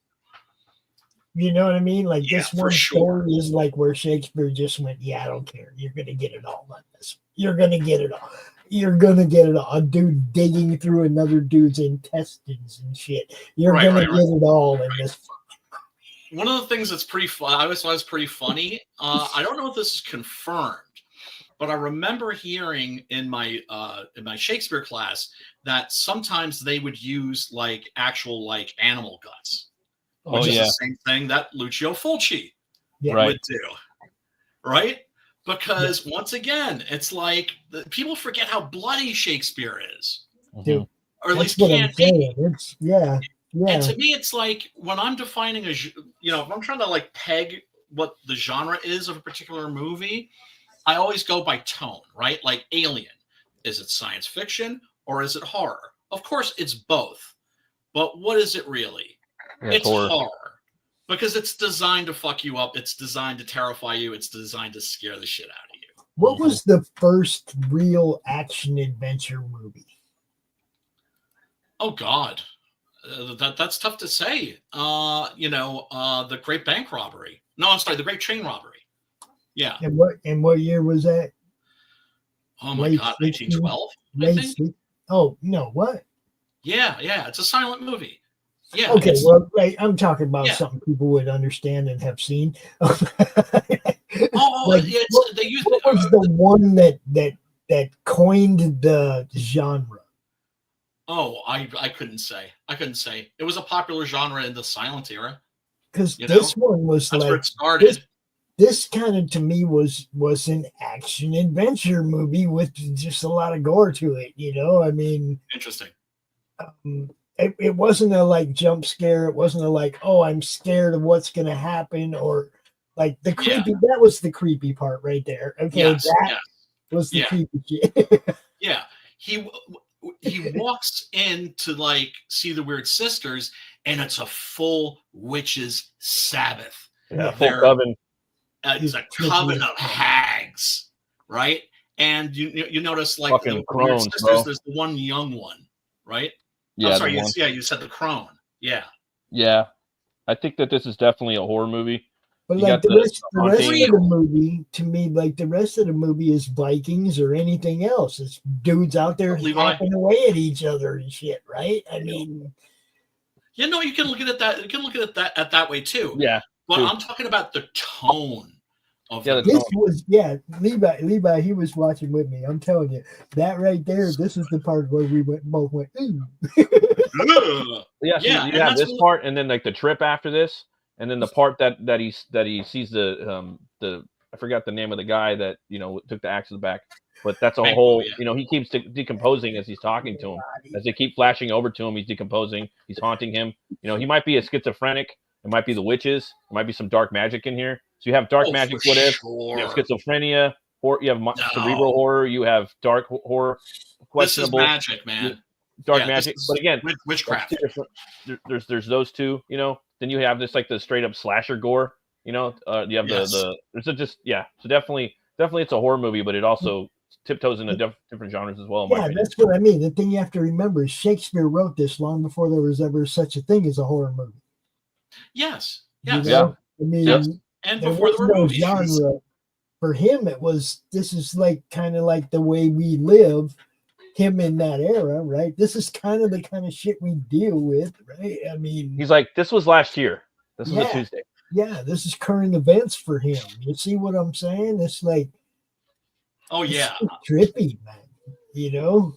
You know what I mean? Like this one story is like where Shakespeare just went, I don't care. You're going to get it all on this. You're going to get it all. You're going to get it all. A dude digging through another dude's intestines and shit. You're going to get it all in this.
One of the things that's pretty fun, I always thought was pretty funny. I don't know if this is confirmed, but I remember hearing in my Shakespeare class that sometimes they would use like actual like animal guts, which is the same thing that Lucio Fulci would do, right? Because once again, it's like people forget how bloody Shakespeare is,
Dude,
or at least can be.
Yeah.
And to me, it's like when I'm defining if I'm trying to like peg what the genre is of a particular movie, I always go by tone, right? Like Alien, is it science fiction or is it horror? Of course, it's both. But what is it really? It's horror. Because it's designed to fuck you up. It's designed to terrify you. It's designed to scare the shit out of you.
What was the first real action adventure movie?
Oh, God. That's tough to say. The Great Bank Robbery. No, I'm sorry, the Great Train Robbery. Yeah.
And what year was that?
Oh my God, 1912. I think.
Oh no, what?
Yeah, it's a silent movie. Yeah.
Okay, I'm talking about something people would understand and have seen.
They used.
What was the one that coined the genre?
Oh, I couldn't say. It was a popular genre in the silent era.
Because this one was
that's
like
where it started.
This kind of to me was an action adventure movie with just a lot of gore to it. I mean,
interesting.
It wasn't a like jump scare. It wasn't a like, oh, I'm scared of what's going to happen, or like the creepy. That was the creepy part right there. Okay, was the creepy shit.
Yeah, he walks in to like see the weird sisters, and it's a full witches' Sabbath.
Yeah, full coven.
It's a coven of hags, right? And you notice like
fucking
the
crones,
weird sisters.
bro.
There's the one young one, right?
Yeah,
I'm sorry. You said the crone. Yeah.
Yeah, I think that this is definitely a horror movie.
But like the rest of the movie, to me, like the rest of the movie is Vikings or anything else. It's dudes out there hacking away at each other and shit, right? I mean,
you can look at it that that way too.
Yeah,
but I'm talking about the tone of
Levi. He was watching with me. I'm telling you that right there. This is the part where we both went. Ooh.
You have this part, and then like the trip after this. And then the part that he sees the I forgot the name of the guy that took the axe to the back, but that's a whole he keeps decomposing as he's talking to him. As they keep flashing over to him, he's decomposing. He's haunting him. He might be a schizophrenic. It might be the witches. It might be some dark magic in here. So you have dark magic. What if you have schizophrenia? Or you have cerebral horror. You have dark horror. Questionable.
This is magic, man.
Dark magic. But again,
witchcraft.
There's those two. Then you have this like the straight up slasher gore. You have So definitely it's a horror movie, but it also tiptoes into different genres as well.
Yeah, that's what I mean. The thing you have to remember is Shakespeare wrote this long before there was ever such a thing as a horror movie.
Yes.
You
Yes.
know? I mean,
Yes.
And
there
before
was
there were
no
movies.
genre. For him, this is like kind of like the way we live, him in that era, right? This is kind of the kind of shit we deal with, right? I mean,
He's like, this was last year. This was a Tuesday.
Yeah, this is current events for him. You see what I'm saying? It's like,
Oh yeah,
it's trippy, man. You know?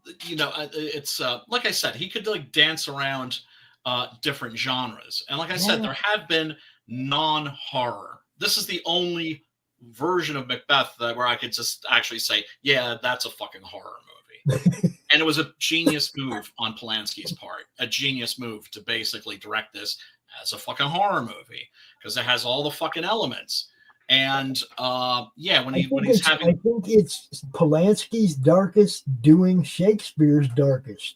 It's like I said, he could like dance around different genres, and like I said, there have been non-horror. This is the only version of Macbeth where I could just actually say, yeah, that's a fucking horror movie. And it was a genius move on Polanski's part, a genius move to basically direct this as a fucking horror movie because it has all the fucking elements. And when he's having,
I think it's Polanski's darkest doing Shakespeare's darkest.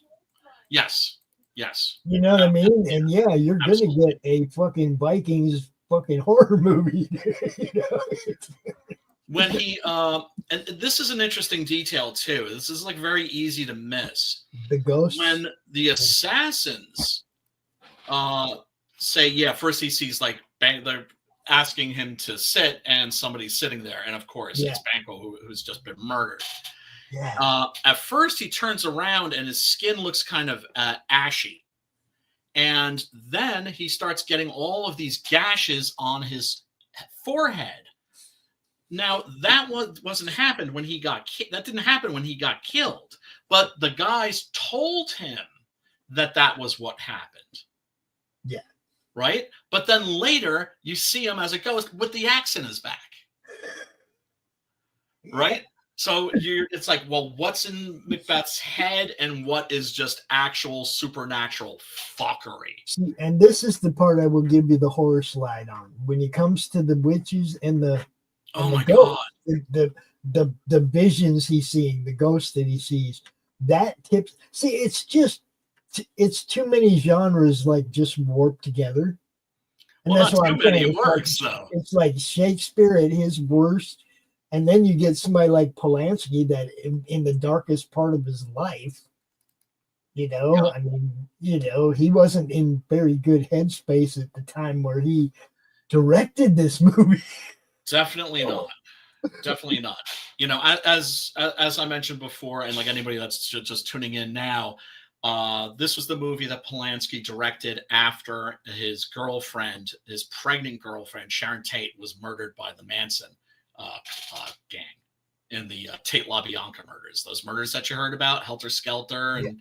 Yes.
You know what I mean? And yeah, you're gonna get a fucking Vikings fucking horror movie. You know?
When he and this is an interesting detail too. This is like very easy to miss.
The ghosts.
When the assassins say, yeah, first he sees like they're asking him to sit, and somebody's sitting there, and of course it's Banquo who's just been murdered.
Yeah.
At first he turns around and his skin looks kind of ashy, and then he starts getting all of these gashes on his forehead. Now that wasn't happened when he got that didn't happen when he got killed, but the guys told him that was what happened.
Yeah.
Right? But then later you see him as a ghost with the axe in his back. Right? So it's like, well, what's in Macbeth's head and what is just actual supernatural fuckery?
See, and this is the part I will give you the horror slide on. When it comes to the witches and the
God.
The visions he's seeing, the ghosts that he sees, that tips. See, it's too many genres like just warped together. And
well,
that's why
too many works, though.
It's like Shakespeare at his worst. And then you get somebody like Polanski that in the darkest part of his life, I mean, he wasn't in very good headspace at the time where he directed this movie.
Definitely not. Definitely not. As I mentioned before, and like anybody that's just tuning in now, this was the movie that Polanski directed after his pregnant girlfriend, Sharon Tate, was murdered by the Manson gang in the Tate LaBianca murders. Those murders that you heard about, Helter Skelter and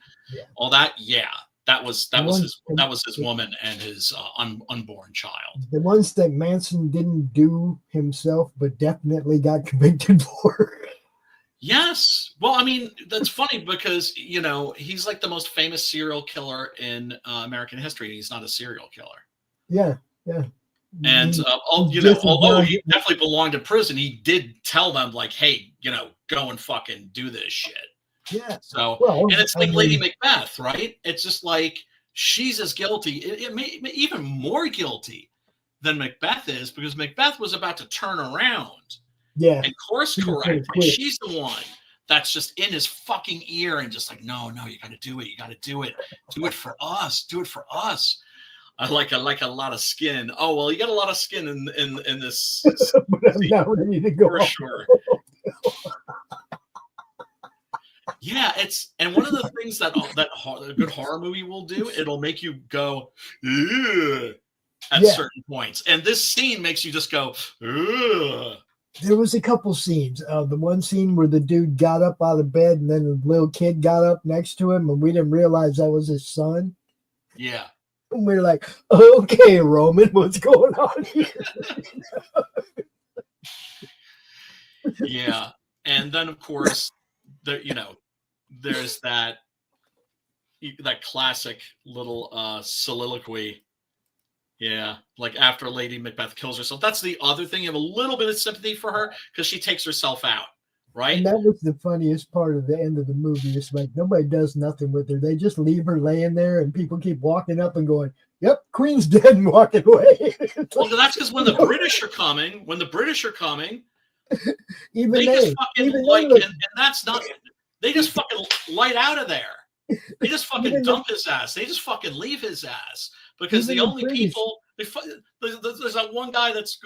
all that. Yeah, that was his woman and his unborn child.
The ones that Manson didn't do himself, but definitely got convicted for.
Yes. Well, I mean, that's funny because, he's like the most famous serial killer in American history. He's not a serial killer.
Yeah.
And although he definitely belonged in prison, he did tell them like, "Hey, go and fucking do this shit."
Yeah.
So, and it's like Lady Macbeth, right? It's just like she's as guilty, it may even more guilty than Macbeth is, because Macbeth was about to turn around, and course correct. And she's the one that's just in his fucking ear and just like, no, you got to do it. You got to do it. Do it for us. Do it for us. I like a lot of skin. Oh well, you got a lot of skin in this.
But I'm not ready to go
for sure. Yeah, and one of the things that a good horror movie will do, it'll make you go ugh, at certain points, and this scene makes you just go ugh.
There was a couple scenes. The one scene where the dude got up out of bed and then the little kid got up next to him and we didn't realize that was his son.
Yeah.
And we were like, okay, Roman, what's going on here?
Yeah. And then, of course, there's that classic little soliloquy. Yeah, like after Lady Macbeth kills herself. That's the other thing. You have a little bit of sympathy for her because she takes herself out, right?
And that was the funniest part of the end of the movie. It's like nobody does nothing with her. They just leave her laying there, and people keep walking up and going, "Yep, Queen's dead," and walking away.
Well, that's because when the British are coming,
even
they just fucking and that's not. They just fucking light out of there. They just fucking dump his ass. They just fucking leave his ass. because
Even
the
the
only
British.
people there's that one guy that's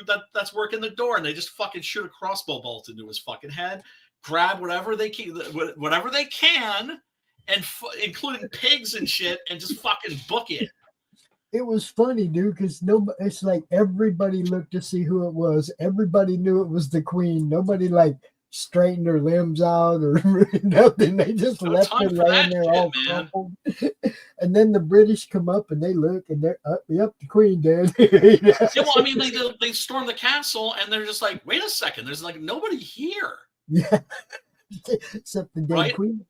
working the door, and they just fucking shoot a crossbow bolt into his fucking head, grab whatever they can, and including pigs and shit, and just fucking book it.
It was funny, dude, because it's like everybody looked to see who it was. Everybody knew it was the Queen. Nobody like straightened her limbs out or nothing. They just left her laying there all crumpled. And then the British come up and they look and they're up, yep, the Queen dead.
Yeah, well, I mean, they storm the castle and they're just like, wait a second, there's like nobody here.
Yeah, except the dead Queen.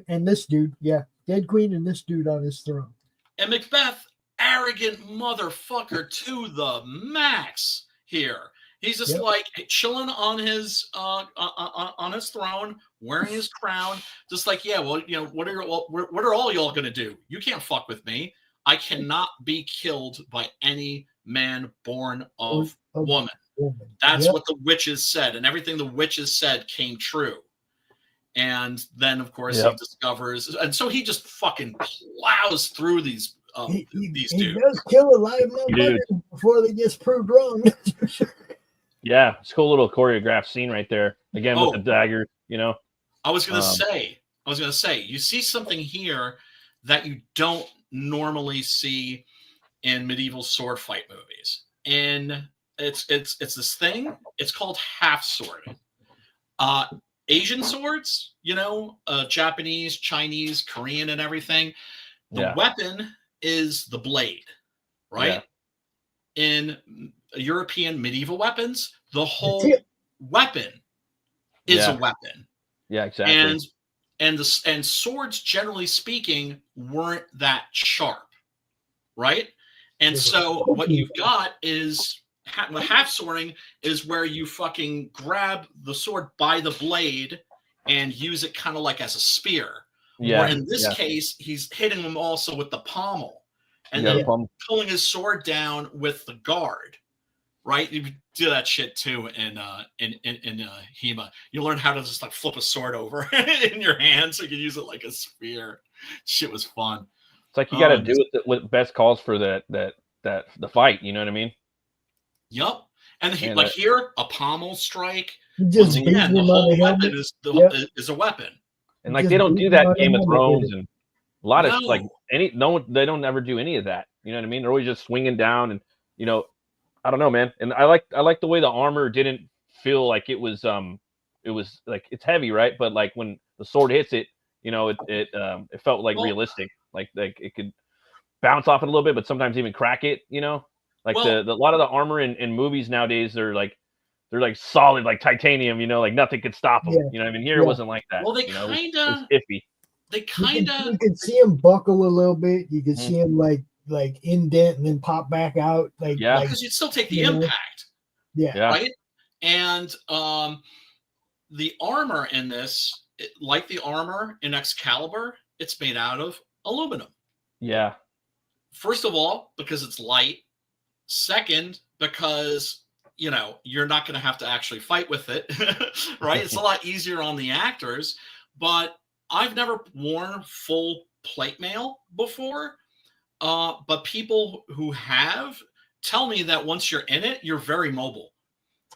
And this dude, dead Queen and this dude on his throne.
And Macbeth, arrogant motherfucker to the max here. He's just like chilling on his throne, wearing his crown, just like, yeah, well, you know, what are all y'all gonna do? You can't fuck with me. I cannot be killed by any man born of woman. That's what the witches said, and everything the witches said came true. And then, of course, he discovers, and so he just fucking plows through these dudes.
He does kill a live motherfucker before they get proved wrong.
Yeah, it's a cool little choreographed scene right there. Again, with the dagger, you know.
I was gonna say, you see something here that you don't normally see in medieval sword fight movies, and it's this thing. It's called half swording. Asian swords, you know, Japanese, Chinese, Korean, and everything. The weapon is the blade, right? Yeah. In European medieval weapons, the whole weapon is a weapon.
Yeah, exactly.
And swords, generally speaking, weren't that sharp, right? And so what you've got is half swording is where you fucking grab the sword by the blade and use it kind of like as a spear.
Yeah.
Or in this case, he's hitting him also with the pommel and then pulling his sword down with the guard. Right? You do that shit too in HEMA. You learn how to just like flip a sword over in your hand so you can use it like a spear. Shit was fun.
It's like you got to do it what best calls for the fight. You know what I mean?
Yep. And here, a pommel strike.
Just
again, the whole weapon is a weapon.
And like they don't do that in Game of Thrones and a lot of like they don't ever do any of that. You know what I mean? They're always just swinging down and you know. I don't know, man. And I like the way the armor didn't feel like it was like it's heavy, right? But like when the sword hits it, you know, it felt like realistic. Like it could bounce off it a little bit, but sometimes even crack it, you know? Like the lot of the armor in movies nowadays, they're like solid, like titanium, you know, like nothing could stop them. You know what I mean? Here it wasn't like that.
Well, they
iffy.
You can see him buckle a little bit. You can see him like indent and then pop back out.
Because you'd still take the impact. Right? And the armor in this, like the armor in Excalibur, it's made out of aluminum.
Yeah.
First of all, because it's light. Second, because you know you're not going to have to actually fight with it, right? It's a lot easier on the actors. But I've never worn full plate mail before. But people who have tell me that once you're in it, you're very mobile.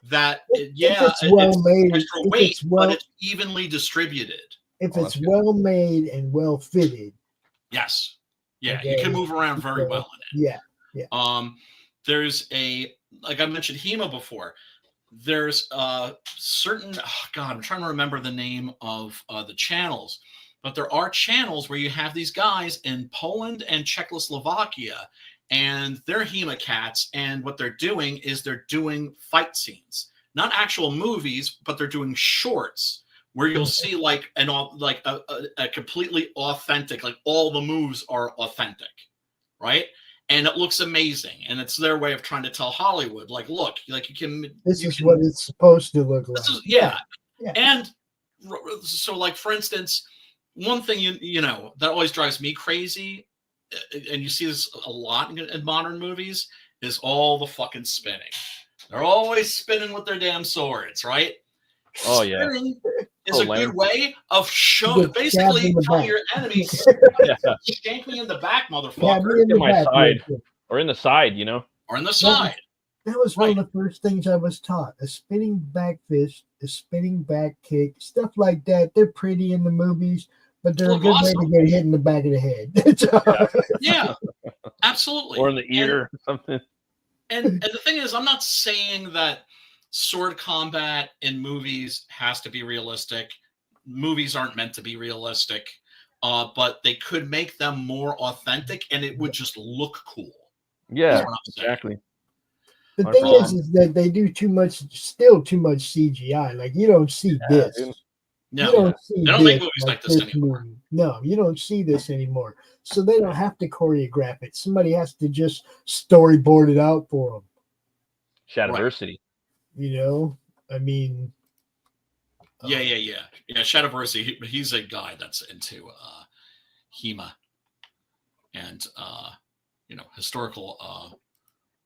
That
it's well made,
extra weight, but it's evenly distributed.
If it's well made and well fitted,
yes, you can move around very well in it.
Yeah.
There's like I mentioned HEMA before. There's certain I'm trying to remember the name of the channels. But there are channels where you have these guys in Poland and Czechoslovakia, and they're HEMA cats. And what they're doing is they're doing fight scenes, not actual movies, but they're doing shorts where you'll see like a completely authentic, like all the moves are authentic, right? And it looks amazing. And it's their way of trying to tell Hollywood, like, look, like you can.
This is what it's supposed to look like.
Yeah. And so, like for instance. One thing you know that always drives me crazy, and you see this a lot in modern movies, is all the fucking spinning. They're always spinning with their damn swords, right?
Oh yeah.
Spinning is a
lame.
good way of
Get
basically
stabbed in the
telling
back.
your enemies,
Yeah.
shank me in the back,
Stab
motherfucker,
me in
In
the
my
back.
side.
real quick.
Or in the side, you know.
or in the side.
That was one
Right.
of the first things I was taught. A spinning back fist, a spinning back kick, stuff like that. They're pretty in the movies, but they're a
Look
good
awesome.
way to get hit in the back of the head.
Yeah, absolutely.
Or in the ear or something.
And the thing is, I'm not saying that sword combat in movies has to be realistic. Movies aren't meant to be realistic, but they could make them more authentic, and it would just look cool.
Yeah,
That's what I'm saying.
exactly.
The
Our
thing
problem.
is that they do still too much CGI. Like you don't see this.
dude.
No,
You don't see
they don't make
this
movies like this anymore.
movie. No, you don't see this anymore. So they don't have to choreograph it. Somebody has to just storyboard it out for them.
Shadiversity.
You know, I mean,
Yeah. Shadowversity, he's a guy that's into HEMA and historical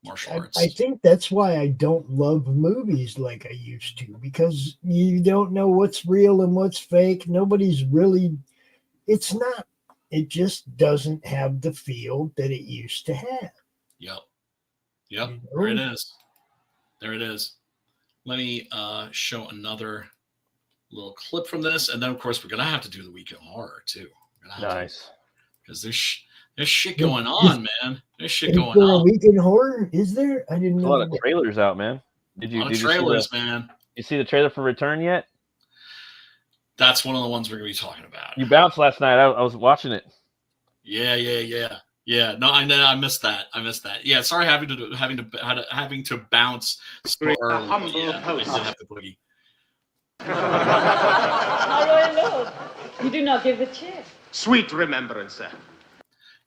martial arts.
I think that's why I don't love movies like I used to, because you don't know what's real and what's fake. Nobody's really, it just doesn't have the feel that it used to have.
Yep.
You know?
There it is. There it is. Let me show another little clip from this, and then of course we're gonna have to do the week of horror too.
Nice.
Because there's shit going on, man. There's shit
Is
going
there a
on.
week in horror? Is there? I didn't
There's a
know.
lot of trailers out, man. Did you see
trailers, man?
You see the trailer for Return yet?
That's one of the ones we're gonna be talking about.
You bounced last night. I was watching it.
Yeah. No, I missed that. Yeah, sorry having to bounce so early. I did have to boogie.
My royal lord, you do not give the cheer.
Sweet remembrance, sir.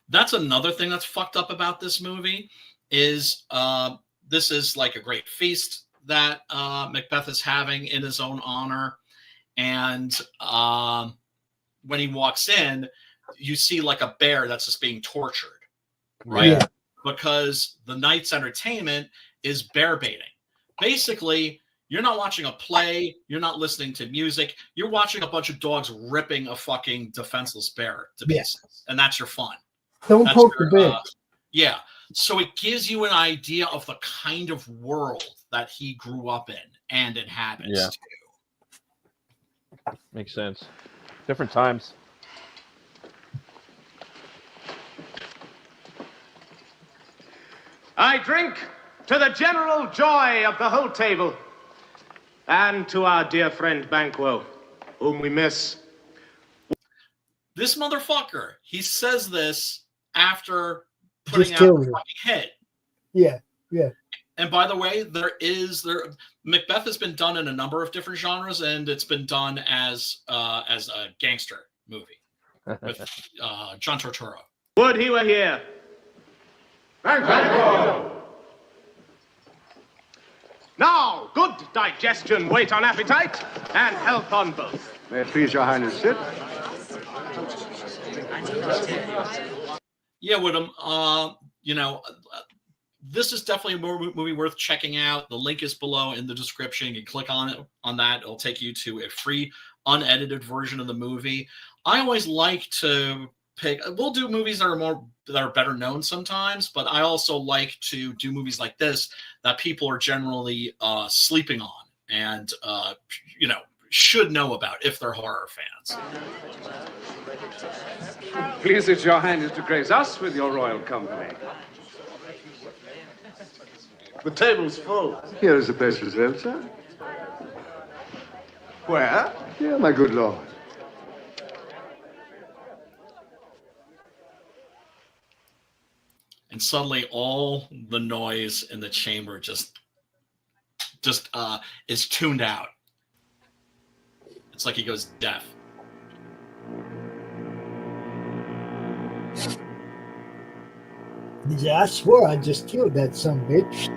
That's another thing that's fucked up about this movie is this is like a great feast that Macbeth is having in his own honor. And when he walks in, you see like a bear that's just being tortured, right?
Yeah.
Because the night's entertainment is bear baiting. Basically, you're not watching a play, you're not listening to music, you're watching a bunch of dogs ripping a fucking defenseless bear to pieces, and that's your fun.
Don't poke the bear.
Yeah. So it gives you an idea of the kind of world that he grew up in and inhabits.
Yeah. Makes sense. Different times.
I drink to the general joy of the whole table, and to our dear friend Banquo, whom we miss.
This motherfucker, he says this after putting
Just
out
killed
a
her.
fucking hit.
Yeah.
And by the way, Macbeth has been done in a number of different genres, and it's been done as a gangster movie with John Turturro.
Would he were here. Banquo! Now, good digestion, wait on appetite, and health on both.
May it please your highness sit.
Yeah, Woodham. This is definitely a movie worth checking out. The link is below in the description. You can click on it. On that, it'll take you to a free, unedited version of the movie. I always like to pick. We'll do movies that are better known sometimes, but I also like to do movies like this that people are generally sleeping on and should know about if they're horror fans.
Please it your highness to grace us with your royal company.
The table's full.
Here is the place reserved, sir.
Where?
Here, my good lord.
And suddenly all the noise in the chamber just is tuned out. It's like he goes deaf.
I swore I just killed that son of a bitch.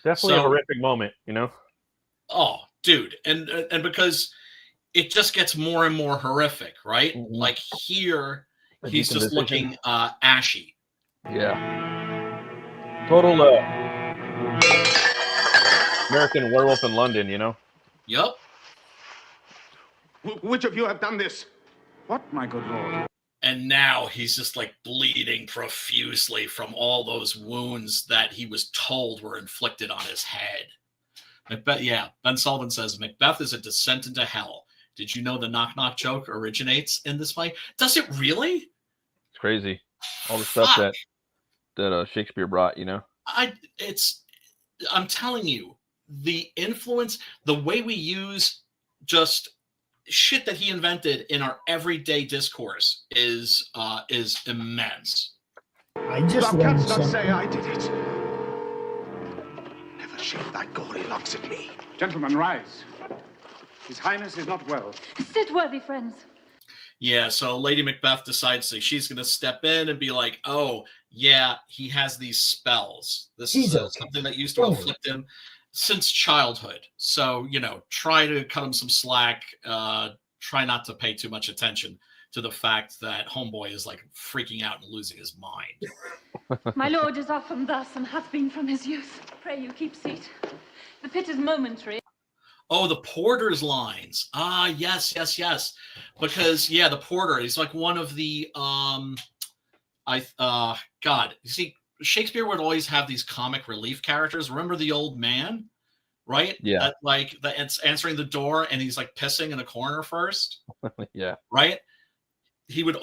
Definitely a horrific moment, you know?
Oh, dude. And because it just gets more and more horrific, right?
Mm-hmm.
Like here, he's just looking ashy.
Yeah. Total American Werewolf in London, you know?
Yep.
Which of you have done this?
What, my good lord?
And now he's just like bleeding profusely from all those wounds that he was told were inflicted on his head. Macbeth, yeah, Ben Sullivan says Macbeth is a descent into hell. Did you know the knock knock joke originates in this play? Does it really?
It's crazy. All the stuff that Shakespeare brought, you know?
I'm telling you, the influence, the way we use just shit that he invented in our everyday discourse is immense.
I just
Thou
learned
canst not
something.
say I did it. Never shake thy gory locks at me.
Gentlemen, rise. His Highness is not well.
Sit, worthy friends.
Yeah, so Lady Macbeth decides that she's going to step in and be like, oh, yeah, he has these spells. This is something that used to afflict him since childhood. So, you know, try to cut him some slack. Try not to pay too much attention to the fact that Homeboy is like freaking out and losing his mind.
My lord is often thus and hath been from his youth. Pray you keep seat. The pit is momentary.
Oh, the porter's lines. Ah, yes. Because yeah, the porter, he's like one of the God, you see, Shakespeare would always have these comic relief characters. Remember the old man, right?
Yeah.
That's answering the door and he's like pissing in a corner first.
Yeah.
Right? He would,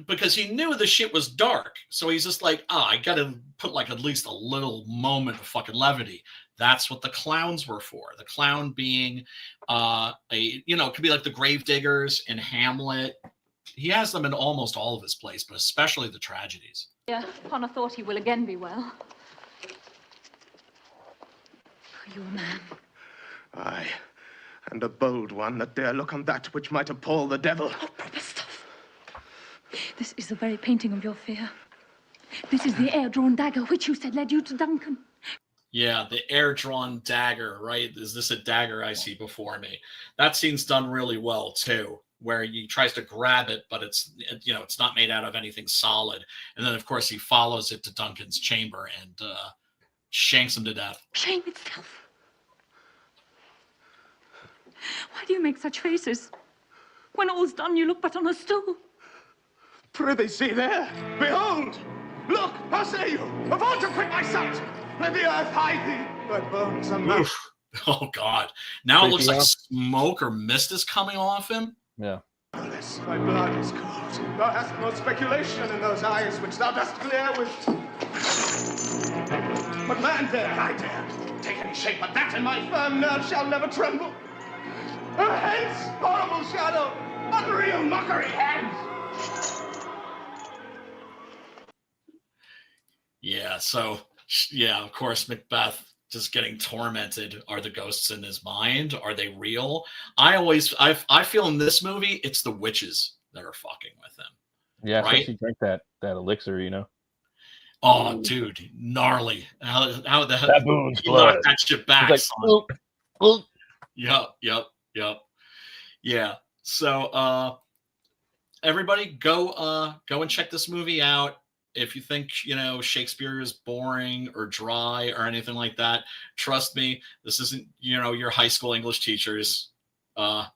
because he knew the shit was dark. So he's just like, I got to put like at least a little moment of fucking levity. That's what the clowns were for. The clown being it could be like the gravediggers in Hamlet. He has them in almost all of his plays, but especially the tragedies.
Yeah, upon a thought he will again be well. Are you a man?
Aye, and a bold one that dare look on that which might appall the devil.
Oh, proper stuff. This is the very painting of your fear. This is the air-drawn dagger which you said led you to Duncan.
Yeah, the air-drawn dagger, right? Is this a dagger I see before me? That scene's done really well, too, where he tries to grab it, but it's not made out of anything solid. And then, of course, he follows it to Duncan's chamber and shanks him to death.
Shame itself. Why do you make such faces? When all's done, you look but on a stool.
Prithee, see there. Behold! Look, how say you? Avaunt to quit my sight! Let the earth hide thee, thy bones unmouth.
Oh, God. Now it looks
Creepy,
like
huh?
smoke or mist is coming off him.
Yeah.
Unless thy blood is cold, thou hast no speculation in those eyes which thou dost glare with. But man dare, I dare, take any shape but that, and my firm nerve shall never tremble. Hence, horrible shadow, unreal mockery, hence!
Yeah, so, yeah, of course, Macbeth just getting tormented. Are the ghosts in his mind? Are they real? I feel in this movie, it's the witches that are fucking with him.
Yeah,
right?
especially drink that elixir, you know?
Oh, dude, gnarly. How the hell
Baboon's
he
blood.
knocked that shit back,
It's
son.
like,
Yep. Yeah. So everybody go and check this movie out. If you think, Shakespeare is boring or dry or anything like that, trust me, this isn't, your high school English teacher's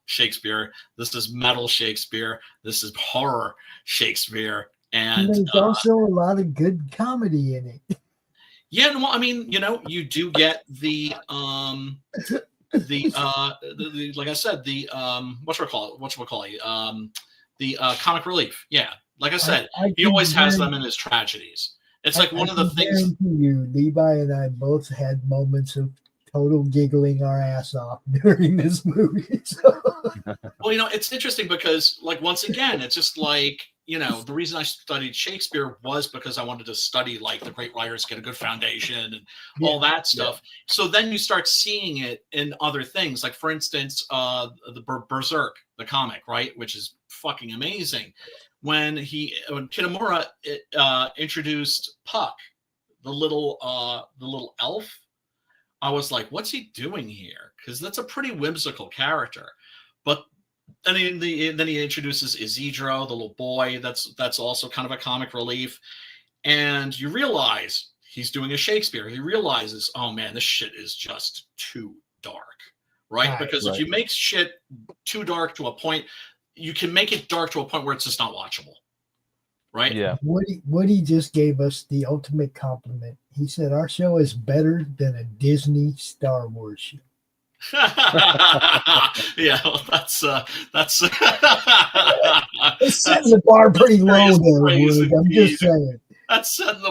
Shakespeare. This is metal Shakespeare. This is horror Shakespeare. And
there's also a lot of good comedy in it.
Yeah, well, I mean, you do get the like I said, the the comic relief. Yeah, like I said, he always has them in his tragedies. It's like one of the things.
You, Levi and I both had moments of total giggling our ass off during this movie. So.
Well, it's interesting because, like, once again, it's just like, the reason I studied Shakespeare was because I wanted to study, like, the great writers, get a good foundation and all that stuff. Yeah. So then you start seeing it in other things. Like, for instance, the Berserk, the comic, right? Which is fucking amazing. When Kitamura introduced Puck, the little elf, I was like, what's he doing here? Because that's a pretty whimsical character. But then he introduces Isidro, the little boy. That's also kind of a comic relief. And you realize he's doing a Shakespeare. He realizes, oh man, this shit is just too dark, right? Because if you make shit too dark to a point, you can make it dark to a point where it's just not watchable, right?
Yeah.
Woody just gave us the ultimate compliment. He said our show is better than a Disney Star Wars show.
Yeah, well, that's
it's setting the bar pretty low there, Woody. I'm just saying.
That's setting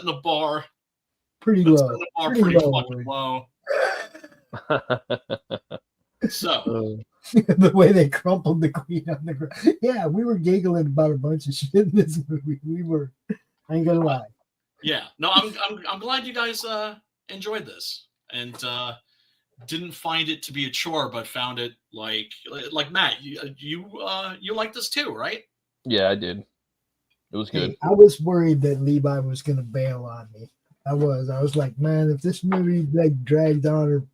the bar
pretty low.
Pretty fucking low. So
the way they crumpled the queen on the ground. Yeah, we were giggling about a bunch of shit in this movie. We were. I ain't gonna lie.
Yeah, no, I'm glad you guys enjoyed this and didn't find it to be a chore, but found it like Matt. You liked this too, right?
Yeah, I did. It was good.
Hey, I was worried that Levi was gonna bail on me. I was like, man, if this movie like drags on or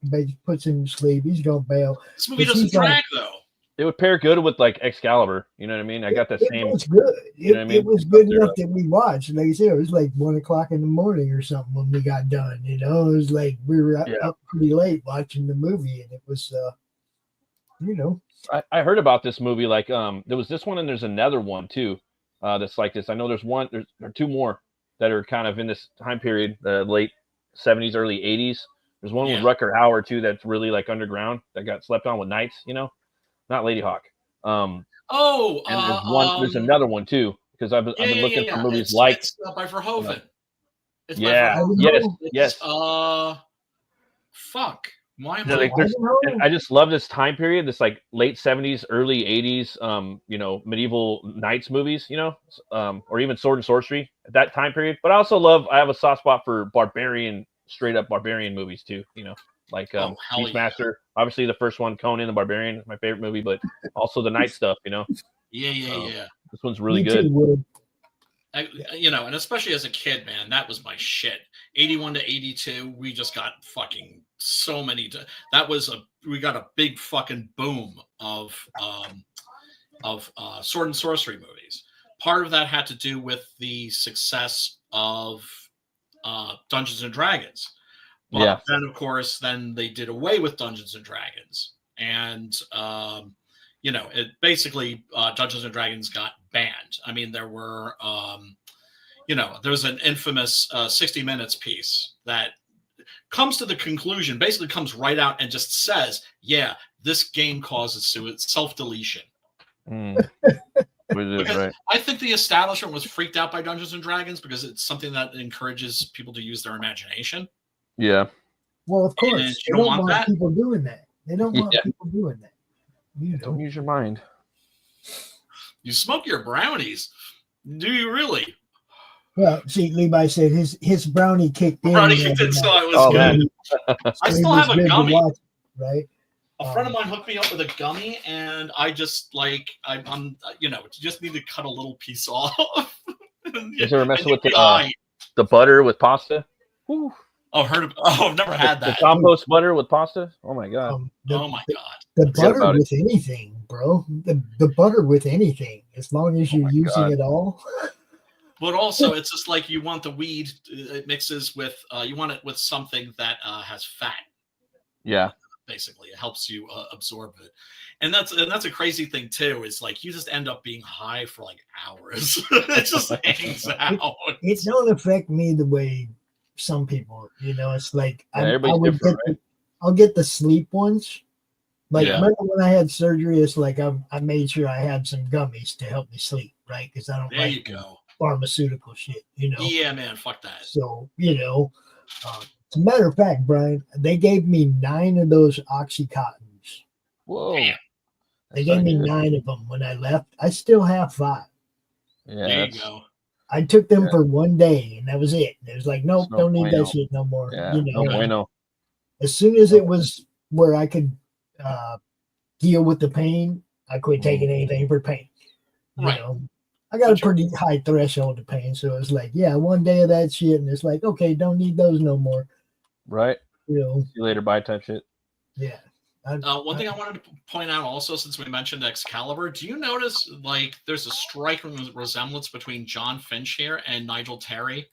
puts him to sleep, he's gonna bail.
This movie doesn't drag though.
It would pair good with like Excalibur. You know what I mean? I got the same.
It was good. It was good enough that we watched. Like I said, it was like 1 o'clock in the morning or something when we got done. You know, it was like we were up pretty late watching the movie, and it was, you know.
I heard about this movie. Like, there was this one, and there's another one too. That's like this. I know there are two more that are kind of in this time period, late 70s, early 80s. There's one with Rutger Hauer too that's really like underground that got slept on with Knights, you know, not Lady Hawk. And there's another one too because I've been looking for movies
it's by Verhoeven. It's
by Verhoeven. Yes.
Fuck. Why am
I just love this time period, this like late 70s, early 80s, you know, medieval knights movies, you know, or even sword and sorcery at that time period. But I have a soft spot for straight up barbarian movies too, you know, like Beastmaster. Obviously the first one, Conan the Barbarian, is my favorite movie, but also the knight stuff, you know.
Yeah.
This one's really good.
You know, and especially as a kid, man, that was my shit. 81 to 82, we just got fucking so many. We got a big fucking boom of sword and sorcery movies. Part of that had to do with the success of Dungeons and Dragons. But then, of course, they did away with Dungeons and Dragons, and you know, it basically Dungeons and Dragons got banned. I mean, there were, you know, there was an infamous 60 Minutes piece that comes to the conclusion, basically comes right out and just says, yeah, this game causes self-deletion.
Right.
I think the establishment was freaked out by Dungeons and Dragons because it's something that encourages people to use their imagination.
Yeah.
Well, of course.
And you don't want
people doing that. They don't want people doing that. You know.
Don't use your mind.
You smoke your brownies. Do you really?
Well, see, Levi said his brownie kicked in.
Brownie kicked in, so it was good. I still have a gummy.
Right?
A friend of mine hooked me up with a gummy, and I just I'm you know, just need to cut a little piece off.
Is there a messing with the butter with pasta? Whew.
I've never had that.
The compost butter with pasta? Oh my god.
Oh my god.
The butter with anything, bro. The butter with anything, as long as you're using it all.
But also, it's just like you want the weed. It mixes with you want it with something that has fat.
Yeah.
Basically, it helps you absorb it, and that's a crazy thing too. Is like you just end up being high for like hours. It just hangs out.
It don't affect me the way some people, you know. It's like I'll get the sleep ones. Like remember when I had surgery, it's like I made sure I had some gummies to help me sleep, right? Because I don't like pharmaceutical shit, you know.
Yeah, man, fuck that.
So you know, as a matter of fact, Brian, they gave me 9 of those Oxycontins.
Whoa!
Damn.
They gave me 9 of them when I left. I still have 5.
Yeah,
there you go.
I took them for 1 day, and that was it. It was like, nope, don't need that shit no more.
Yeah,
you know,
no bueno.
As soon as it was where I could deal with the pain, I quit taking anything for pain. You know, I got a pretty high threshold of pain, so it's like, 1 day of that shit, and it's like, okay, don't need those no more.
Right.
You know,
see you later, bye type shit.
Yeah.
One thing I wanted to point out also, since we mentioned Excalibur, do you notice like there's a striking resemblance between John Finch here and Nigel Terry?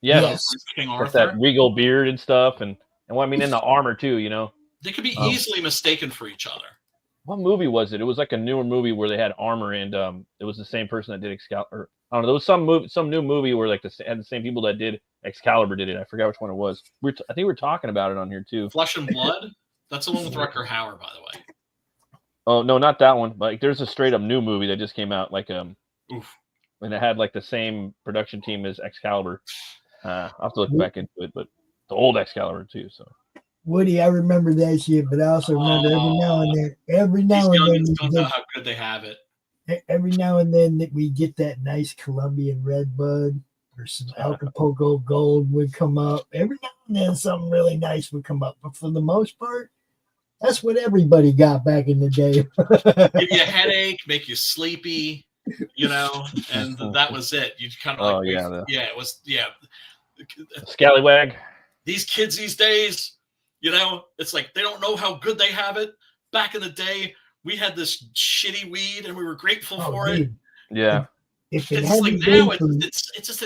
Yes.
King
With
Arthur.
that regal beard and stuff, and I mean in the armor too, you know.
They could be easily mistaken for each other.
What movie was it? It was like a newer movie where they had armor, and it was the same person that did Excalibur. I don't know. There was some new movie where like had the same people that did Excalibur did it. I forgot which one it was. I think we're talking about it on here too.
Flesh and Blood. That's the one with Rutger Hauer, by the way.
Oh no, not that one. But like, there's a straight up new movie that just came out. Like and it had like the same production team as Excalibur. I'll have to look back into it, but the old Excalibur too. So.
Woody, I remember that shit, but I also remember every now and then,
don't know how good they have it.
Every now and then that we get that nice Colombian Red Bud or some Acapulco Gold would come up. Every now and then something really nice would come up, but for the most part, that's what everybody got back in the day.
Give you a headache, make you sleepy, you know, and that was it. You kind of it was
Scallywag.
These kids these days. You know, it's like they don't know how good they have it. Back in the day, we had this shitty weed, and we were grateful for it.
Yeah,
it's
like now it's just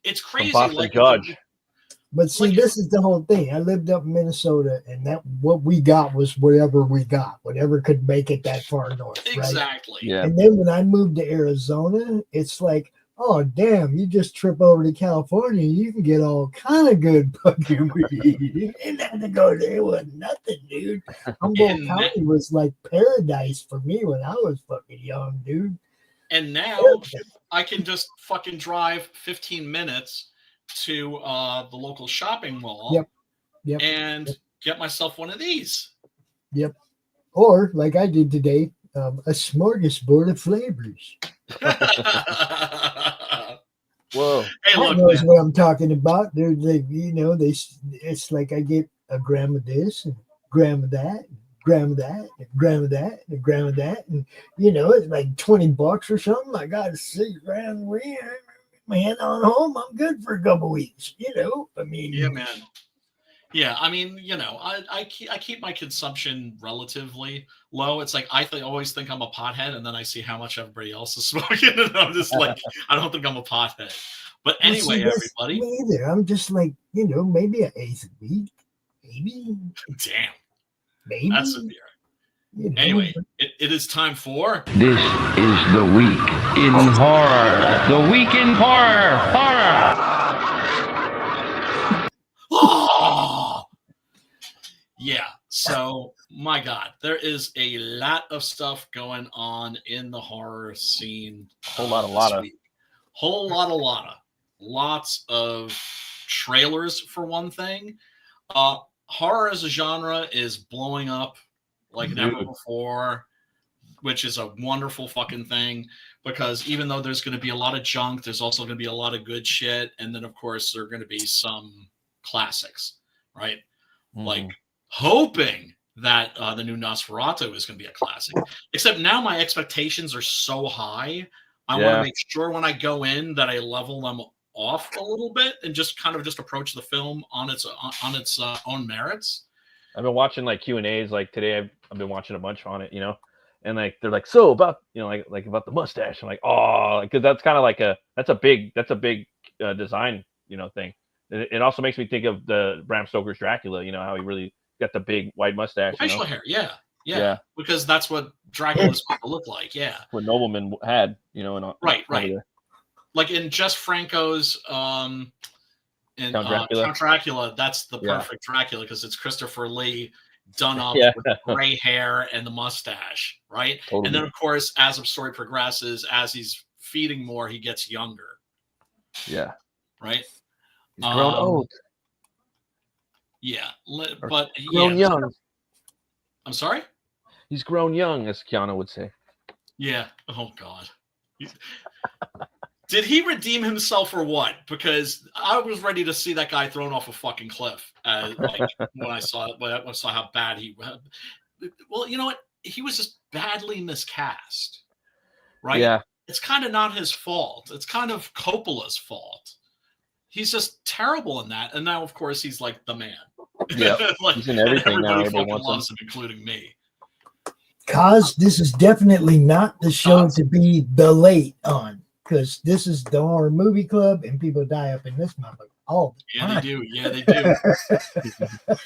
it's crazy. Like
Judge.
But see, this is the whole thing. I lived up in Minnesota, and that what we got was whatever we got, whatever could make it that far north.
Exactly.
Right?
Yeah.
And then when I moved to Arizona, it's like, oh damn! You just trip over to California, you can get all kind of good fucking weed. You didn't have to go there. It was nothing, dude. Humboldt County was like paradise for me when I was fucking young, dude.
And now I can just fucking drive 15 minutes to the local shopping mall.
Yep.
And get myself one of these.
Yep. Or like I did today, a smorgasbord of flavors.
Whoa!
Hey, look,
knows what I'm talking about. They're like, you know, it's like I get a gram of this, and gram of that, gram of that, and gram of that, and gram of that, and you know, it's like $20 or something. I got 6 grams of weed. Man, on home, I'm good for a couple weeks. You know, I mean,
yeah, man. Yeah, I mean, you know, I keep my consumption relatively low. It's like I always think I'm a pothead, and then I see how much everybody else is smoking, and I'm just like, I don't think I'm a pothead. But anyway, everybody,
me either. I'm just like, you know, maybe an eighth a week, maybe.
Damn,
maybe
that's severe. You know, anyway, it is time for
This is the week in horror. The week in horror.
Oh! Yeah, so my God, there is a lot of stuff going on in the horror scene. Lots of trailers for one thing. Horror as a genre is blowing up like never before, which is a wonderful fucking thing, because even though there's going to be a lot of junk, there's also going to be a lot of good shit, and then of course there are going to be some classics, right? Like hoping that the new Nosferatu is going to be a classic. Except now my expectations are so high. I want to make sure when I go in that I level them off a little bit and just kind of just approach the film on its own merits.
I've been watching like Q&As like today. I've been watching a bunch on it, you know, and like they're like, so about, you know, like about the mustache. I'm like, oh, because that's kind of like that's a big design, you know, thing. It also makes me think of the Bram Stoker's Dracula, you know, how he really got the big white mustache.
Facial hair, yeah. Because that's what Dracula's supposed to look like,
what noblemen had, you know, and
right. Like in Jess Franco's Count Dracula, that's the perfect Dracula because it's Christopher Lee done up with the gray hair and the mustache, right? Totally. And then, of course, as the story progresses, as he's feeding more, he gets younger.
Yeah.
Right?
He's grown old.
Yeah. But
grown young.
I'm sorry?
He's grown young, as Keanu would say.
Yeah. Oh, God. Did he redeem himself or what? Because I was ready to see that guy thrown off a fucking cliff. When I saw how bad he was. Well, you know what? He was just badly miscast, right?
Yeah.
It's kind of not his fault. It's kind of Coppola's fault. He's just terrible in that. And now, of course, he's like the man.
Yeah, he's in everything now.
Everybody fucking loves him, including me.
Cause this is definitely not the show to be the late on. because this is the horror movie club, and people die up in this motherfucker all the time.
They do. Yeah, they do.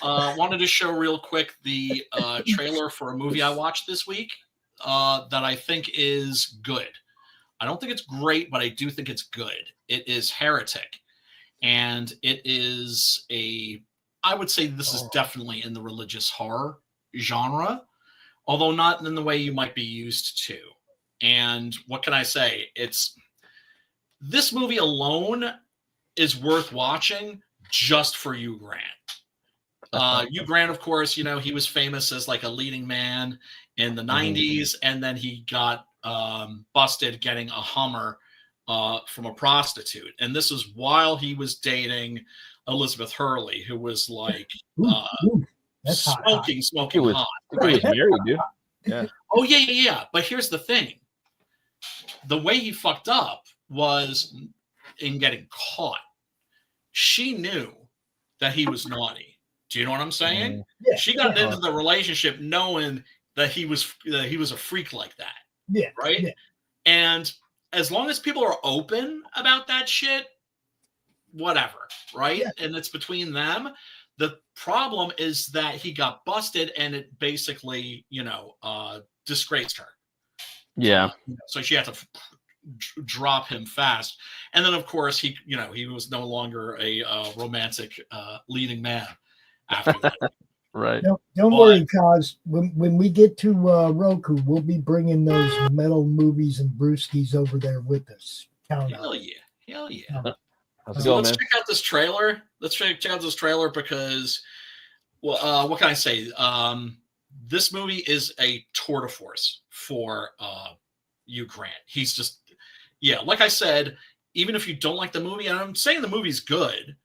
Wanted to show real quick the trailer for a movie I watched this week that I think is good. I don't think it's great, but I do think it's good. It is Heretic, and it is I would say this is definitely in the religious horror genre, although not in the way you might be used to. And what can I say? This movie alone is worth watching just for Hugh Grant. Hugh Grant, of course, he was famous as like a leading man in the 90s, and then he got busted getting a Hummer from a prostitute. And this is while he was dating Elizabeth Hurley, who was like smoking hot.
He was married, dude. Yeah.
Oh, yeah. But here's the thing. The way he fucked up was in getting caught. She knew that he was naughty. Do you know what I'm saying?
Yeah,
she got into the relationship knowing that he was a freak like that.
Yeah.
Right?
Yeah.
And as long as people are open about that shit, whatever, right? Yeah. And it's between them. The problem is that he got busted and it basically, disgraced her.
Yeah.
So she had to drop him fast. And then, of course, he was no longer a romantic leading man after that.
Right.
Don't worry, cause when we get to Roku, we'll be bringing those metal movies and brewskis over there with us.
Hell yeah.
Let's
check out this trailer. Let's check out this trailer because, well, what can I say? This movie is a tour de force for Hugh Grant. He's just, like I said, even if you don't like the movie, and I'm saying the movie's good,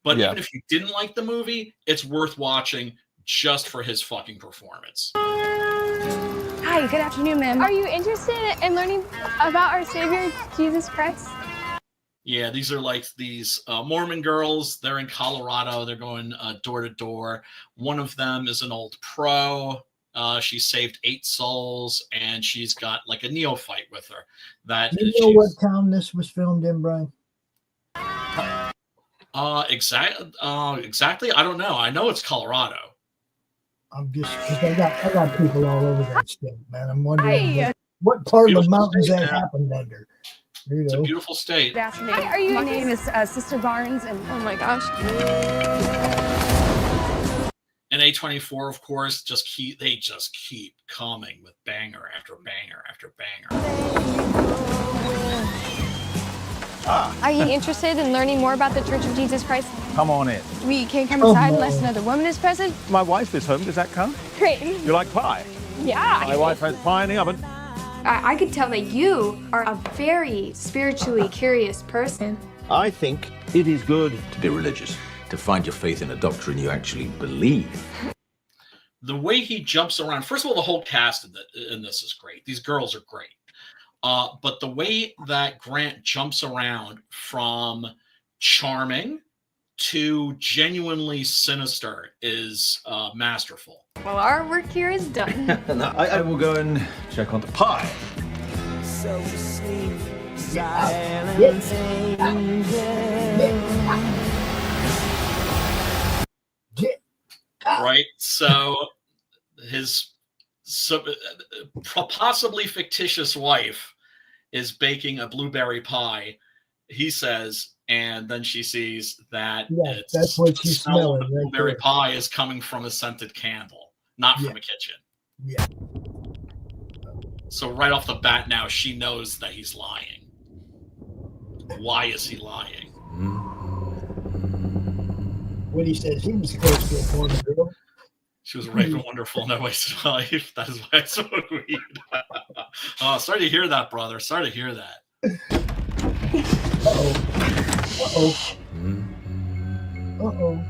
but even if you didn't like the movie, it's worth watching just for his fucking performance.
Hi, good afternoon, ma'am. Are you interested in learning about our Savior, Jesus Christ?
Yeah, these are like these Mormon girls. They're in Colorado. They're going door to door. One of them is an old pro. She saved 8 souls, and she's got like a neophyte with her.
Do you know what town this was filmed in, Brian?
Exactly. I don't know. I know it's Colorado.
I'm just because I got people all over that state, man. I'm wondering what part of the mountains that happened under.
It's a beautiful state.
Hi, my name is Sister Barnes, and oh my gosh.
And A24, of course, just keep coming with banger after banger after banger.
Are you interested in learning more about the Church of Jesus Christ?
Come on in.
We can't come inside unless another woman is present.
My wife is home. Does that count?
Great.
You like pie?
Yeah.
My wife has pie in the oven.
I could tell that you are a very spiritually curious person.
I think it is good to be religious, to find your faith in a doctrine you actually believe.
The way he jumps around, first of all, the whole cast in this is great. These girls are great. But the way that Grant jumps around from charming to genuinely sinister is masterful.
Well, our work here is done.
Now, I will go and check on the pie.
Right? So his possibly fictitious wife is baking a blueberry pie, he says, and then she sees that
that's what she's smelling.
The blueberry pie is coming from a scented candle, not from a kitchen.
Yeah.
So right off the bat now, she knows that he's lying. Why is he lying?
When he says he was supposed to be a porn girl.
She was raped and wonderful in that way's life. That is why I smoke weed. Sorry to hear that, brother. Sorry to hear that.
Uh-oh.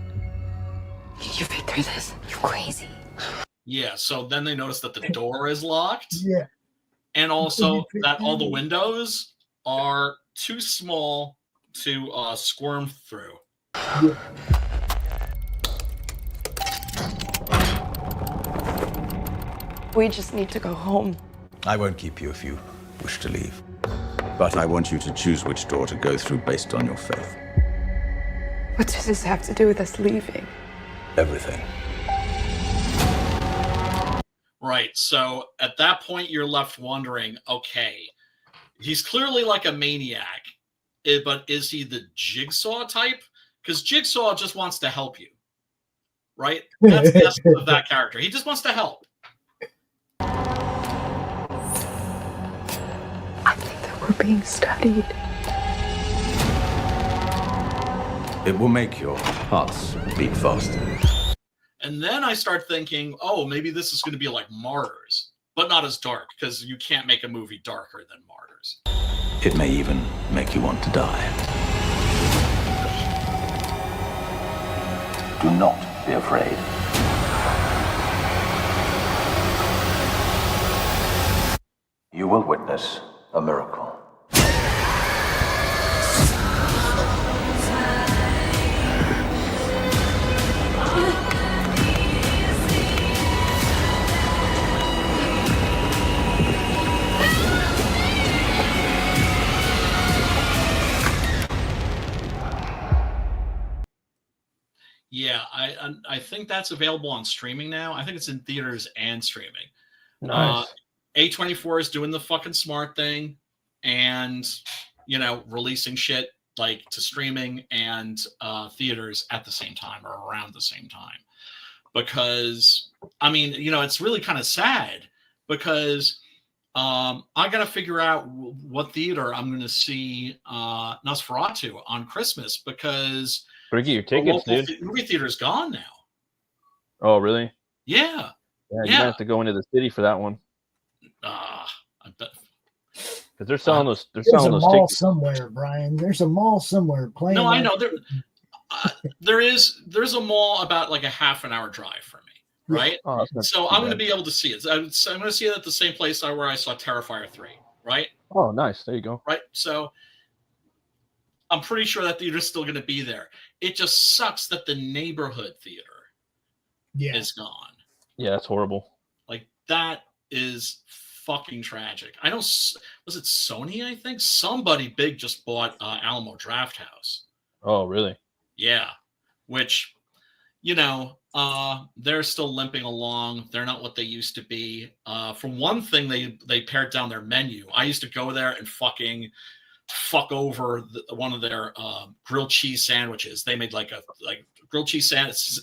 Did you fit through this? You're crazy.
Yeah, so then they notice that the door is locked.
Yeah.
And also that all the windows are too small to squirm through.
Yeah.
We just need to go home.
I won't keep you if you wish to leave. But I want you to choose which door to go through based on your faith.
What does this have to do with us leaving?
Everything.
Right. So at that point, you're left wondering, okay, he's clearly like a maniac, but is he the Jigsaw type? Because Jigsaw just wants to help you, right? That's the essence of that character. He just wants to help.
I think that we're being studied.
It will make your hearts beat faster.
And then I start thinking, oh, maybe this is going to be like Martyrs, but not as dark, because you can't make a movie darker than Martyrs.
It may even make you want to die. Do not be afraid. You will witness a miracle.
Yeah, I think that's available on streaming now. I think it's in theaters and streaming.
Nice.
A24 is doing the fucking smart thing and, you know, releasing shit like to streaming and theaters at the same time or around the same time. Because, I mean, you know, it's really kind of sad because I got to figure out what theater I'm going to see Nosferatu on Christmas because
Better get your tickets, dude.
Movie theater's gone now.
Oh, really?
Yeah.
Yeah, you might have to go into the city for that one.
I bet.
Because they're selling those. They're
There's
selling
a
those
mall
tickets.
somewhere, Brian. There's a mall somewhere playing.
No, I know there's a mall about like a half an hour drive from me, right?
Oh, that's not
So
too
I'm going to
bad.
be able to see it. I'm going to see it at the same place where I saw Terrifier 3, right?
Oh, nice. There you go.
Right. So I'm pretty sure that theater's still going to be there. It just sucks that the neighborhood theater is gone.
Yeah, that's horrible.
Like that is fucking tragic. I know. Was it Sony? I think somebody big just bought Alamo Drafthouse.
Oh, really?
Yeah, which, you know, they're still limping along. They're not what they used to be. For one thing, they pared down their menu. I used to go there and fucking fuck over one of their grilled cheese sandwiches. They made like a grilled cheese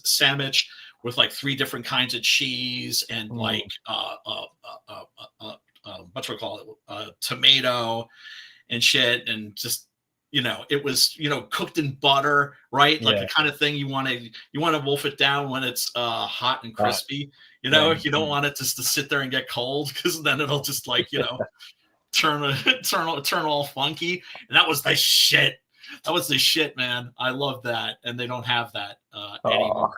sandwich with like 3 different kinds of cheese and like what do we call it? Tomato and shit, and just, you know, it was, you know, cooked in butter, right? Like the kind of thing you want to wolf it down when it's hot and crispy. You know, you don't want it just to sit there and get cold because then it'll just like, you know, turn all funky. And that was the shit. That was the shit, man. I love that, and they don't have that anymore.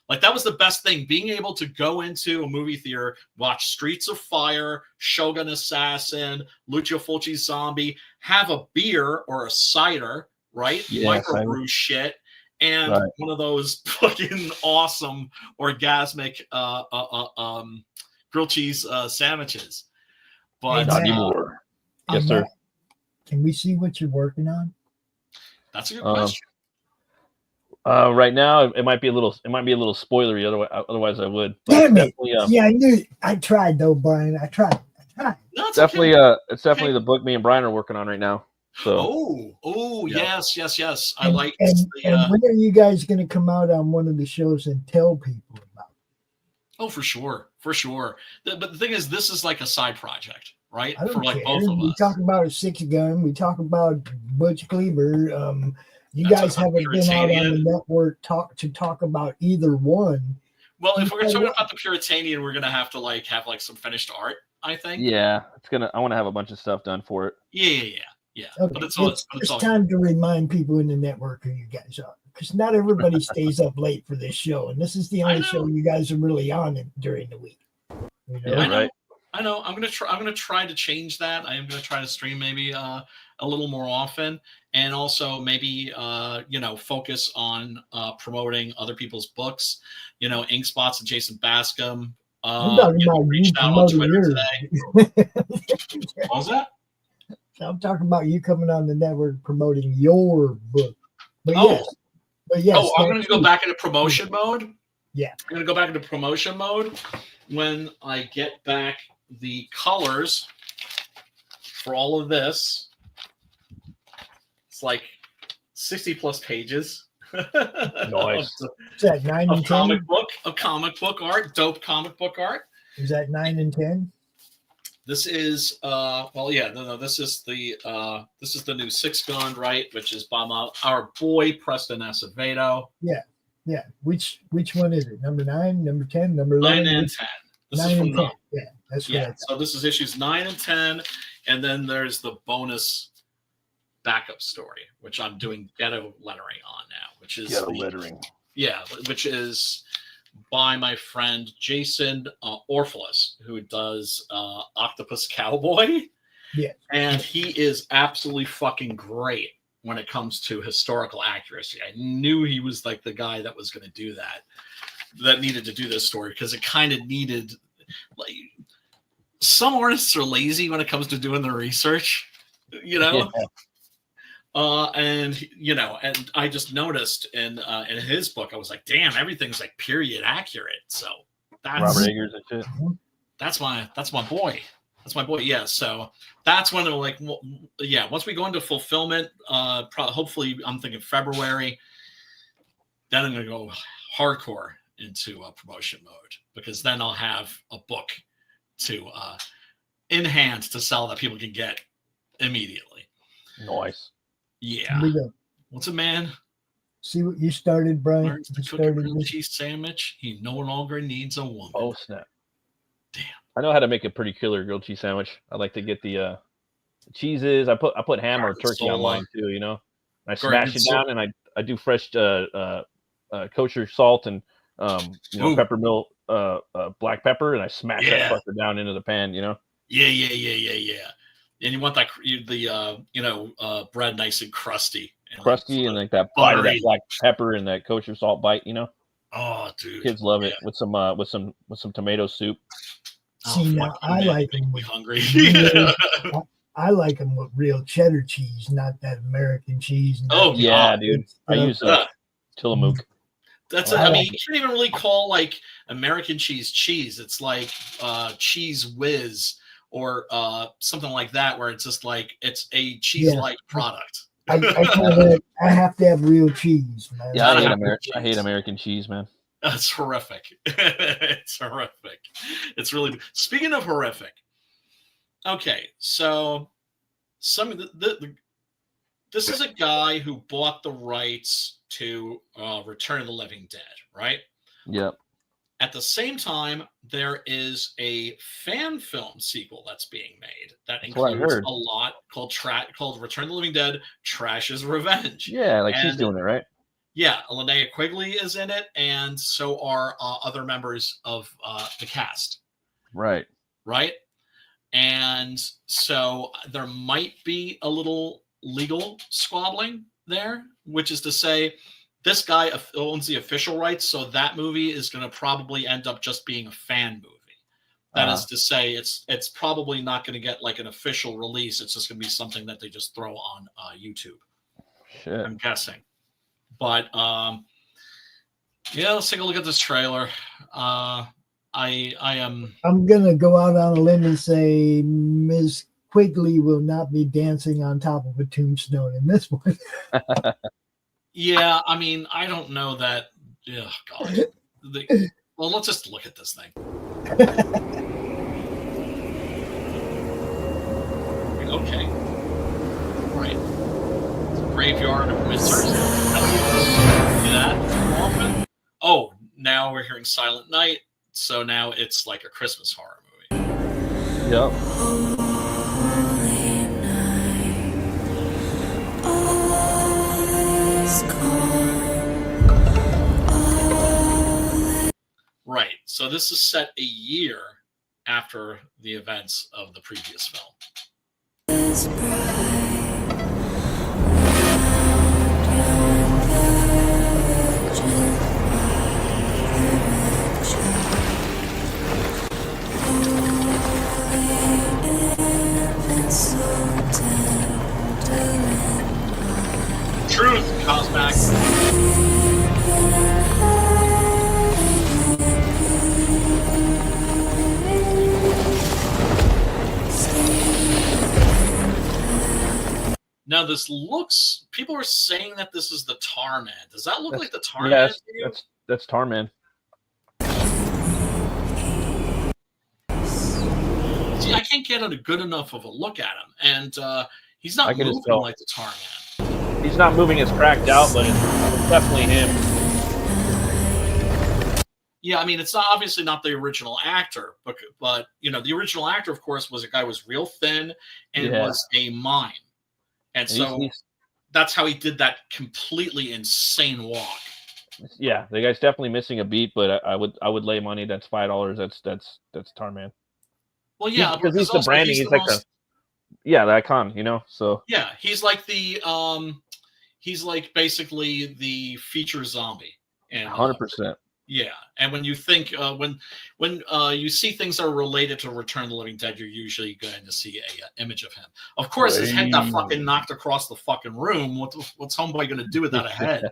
Like that was the best thing, being able to go into a movie theater, watch Streets of Fire, Shogun Assassin, Lucio Fulci Zombie, have a beer or a cider, right?
Yes,
Microbrew shit, and one of those fucking awesome orgasmic grilled cheese sandwiches. But
not anymore. Yes, sir.
Can we see what you're working on?
That's a good question.
Right
now, it might be a little spoilery. Otherwise, I would.
Damn it! Yeah, I knew. I tried though, Brian. I tried.
It's definitely the book me and Brian are working on right now. So.
Yes. I
And,
like.
and when are you guys going to come out on one of the shows and tell people about it?
Oh, for sure. But the thing is, this is like a side project, right?
I don't
For like
care.
both of
We
us.
talk about a 6-gun. We talk about Butch Cleaver. You
That's
guys haven't been out on
Puritanian.
the network to talk about either one.
Well, if we're talking about the Puritanian, we're gonna have to like have like some finished art, I think.
Yeah, I want to have a bunch of stuff done for it.
Yeah.
Okay.
But it's all.
It's time to remind people in the network who you guys are, because not everybody stays up late for this show, and this is the only show you guys are really on during the week. You know?
Yeah,
I know. I'm gonna try to change that. I am gonna try to stream maybe a little more often, and also maybe focus on promoting other people's books. You know, Ink Spots and Jason Bascom.
I'm talking about
Reached
you
out on
promoting
Twitter
yours.
today. What was that?
I'm talking about you coming on the network promoting your book. But yes.
Oh, I'm going to go back into promotion mode.
Yeah.
I'm going to go back into promotion mode when I get back the colors for all of this. It's like 60 plus pages.
Nice.
Is that 9 and 10?
Comic book art, dope comic book art.
Is that 9 and 10?
This is this is the new Six Gun, right? Which is by our boy Preston Acevedo.
Yeah. Which one is it? Number 9, number 10, number 11?
9 and 10. This
9
is from
and 10. Yeah, that's right.
So this is issues 9 and 10, and then there's the bonus backup story, which I'm doing ghetto lettering on now, which is
lettering.
Yeah, which is by my friend Jason Orpheus, who does Octopus Cowboy.
Yeah.
And he is absolutely fucking great when it comes to historical accuracy. I knew he was like the guy that was going to do that needed to do this story, because it kind of needed, like, some artists are lazy when it comes to doing the research, you know? Yeah. And I just noticed in his book, I was like, damn, everything's like period accurate. So that's
Robert Eggers and shit.
That's my boy. That's my boy. Yeah. So that's when they're like, well, yeah. Once we go into fulfillment, hopefully, I'm thinking February. Then I'm gonna go hardcore into promotion mode, because then I'll have a book to in hand to sell that people can get immediately.
Nice.
Yeah. What's a man?
See what you started, Brian?
Learns to cook a grilled cheese sandwich. He no longer needs a woman.
Oh, snap.
Damn.
I know how to make a pretty killer grilled cheese sandwich. I like to get the cheeses. I put ham or turkey on mine too, you know. I smash it down, and I do fresh kosher salt and peppermint black pepper, and I smash that fucker down into the pan, you know.
Yeah. And you want that bread nice and crusty.
And like that bite of that black pepper and that kosher salt bite, you know.
Oh, dude,
kids love it with some tomato soup.
See, now I like them with
hungry.
I like them with real cheddar cheese, not that American cheese.
Yeah, dude. I use Tillamook.
That's I mean, you can't even really call like American cheese. It's like Cheese Whiz or something like that, where it's just like it's a cheese-like product.
I have to have real cheese, man.
Yeah, I hate American cheese, man.
That's horrific. It's horrific. It's really. Speaking of horrific, okay, so this is a guy who bought the rights to Return of the Living Dead, right?
Yep.
At the same time, there is a fan film sequel that's being made that includes a lot called Return of the Living Dead: Trash's Revenge.
Yeah, like she's doing it, right?
Yeah, Linnea Quigley is in it, and so are other members of the cast.
Right.
And so there might be a little legal squabbling there, which is to say, this guy owns the official rights, so that movie is going to probably end up just being a fan movie. That is to say, it's probably not going to get like an official release. It's just going to be something that they just throw on YouTube.
Shit.
I'm guessing. But let's take a look at this trailer. I am. I'm
gonna go out on a limb and say Ms. Quigley will not be dancing on top of a tombstone in this one.
Yeah, I mean, I don't know that. Oh, God. Well, let's just look at this thing. Okay. Right. It's a graveyard of wizards. See that often? Oh, now we're hearing Silent Night. So now it's like a Christmas horror movie.
Yep.
Right. So this is set a year after the events of the previous film.
So
Cosmac. Now this looks. People are saying that this is the Tar Man. Does that look like the Tar Man?
Yes, that's Tar Man.
See, I can't get a good enough of a look at him, and he's not moving like the Tar Man.
He's not moving as cracked out, but it's definitely him.
Yeah, I mean, it's not, obviously not the original actor, but you know, the original actor, of course, was a guy who was real thin and was a mime, and so that's how he did that completely insane walk.
Yeah, the guy's definitely missing a beat, but I would lay money that's $5. That's Tar Man.
Well, yeah,
because he's the branding. He's like the icon, you know. So
yeah, he's like the he's like basically the feature zombie. And
100%.
Yeah, and when you think when you see things that are related to Return of the Living Dead, you're usually going to see a image of him. Of course, his head got fucking knocked across the fucking room. What's Homeboy going to do without a head?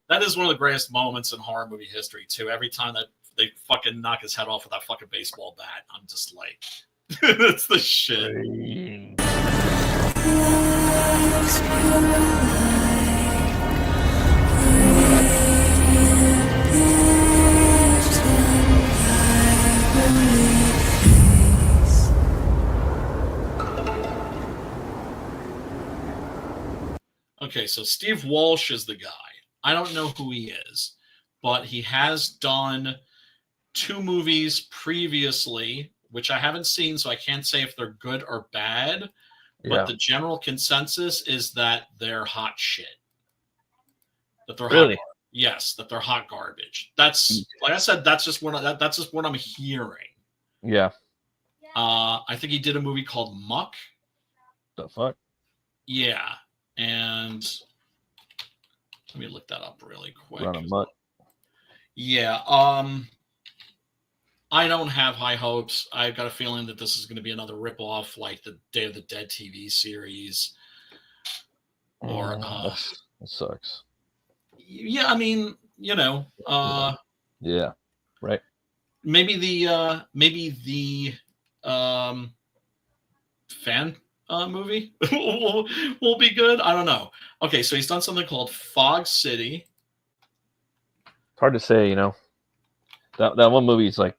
That is one of the greatest moments in horror movie history, too. Every time that they fucking knock his head off with that fucking baseball bat, I'm just like, that's the shit. Okay, so Steve Walsh is the guy. I don't know who he is, but he has done 2 movies previously, which I haven't seen, so I can't say if they're good or bad. But the general consensus is that they're hot shit. That they're
really
hot. Yes, that they're hot garbage. That's like I said. That's just what I'm hearing.
Yeah.
I think he did a movie called Muck.
The fuck?
Yeah, and let me look that up really quick.
Run a Muck.
Yeah. I don't have high hopes. I've got a feeling that this is going to be another ripoff like the Day of the Dead TV series. Or
that sucks.
Yeah, I mean, you know,
yeah, right.
Maybe the fan movie will be good. I don't know. Okay, so he's done something called Fog City.
It's hard to say, you know. That one movie is like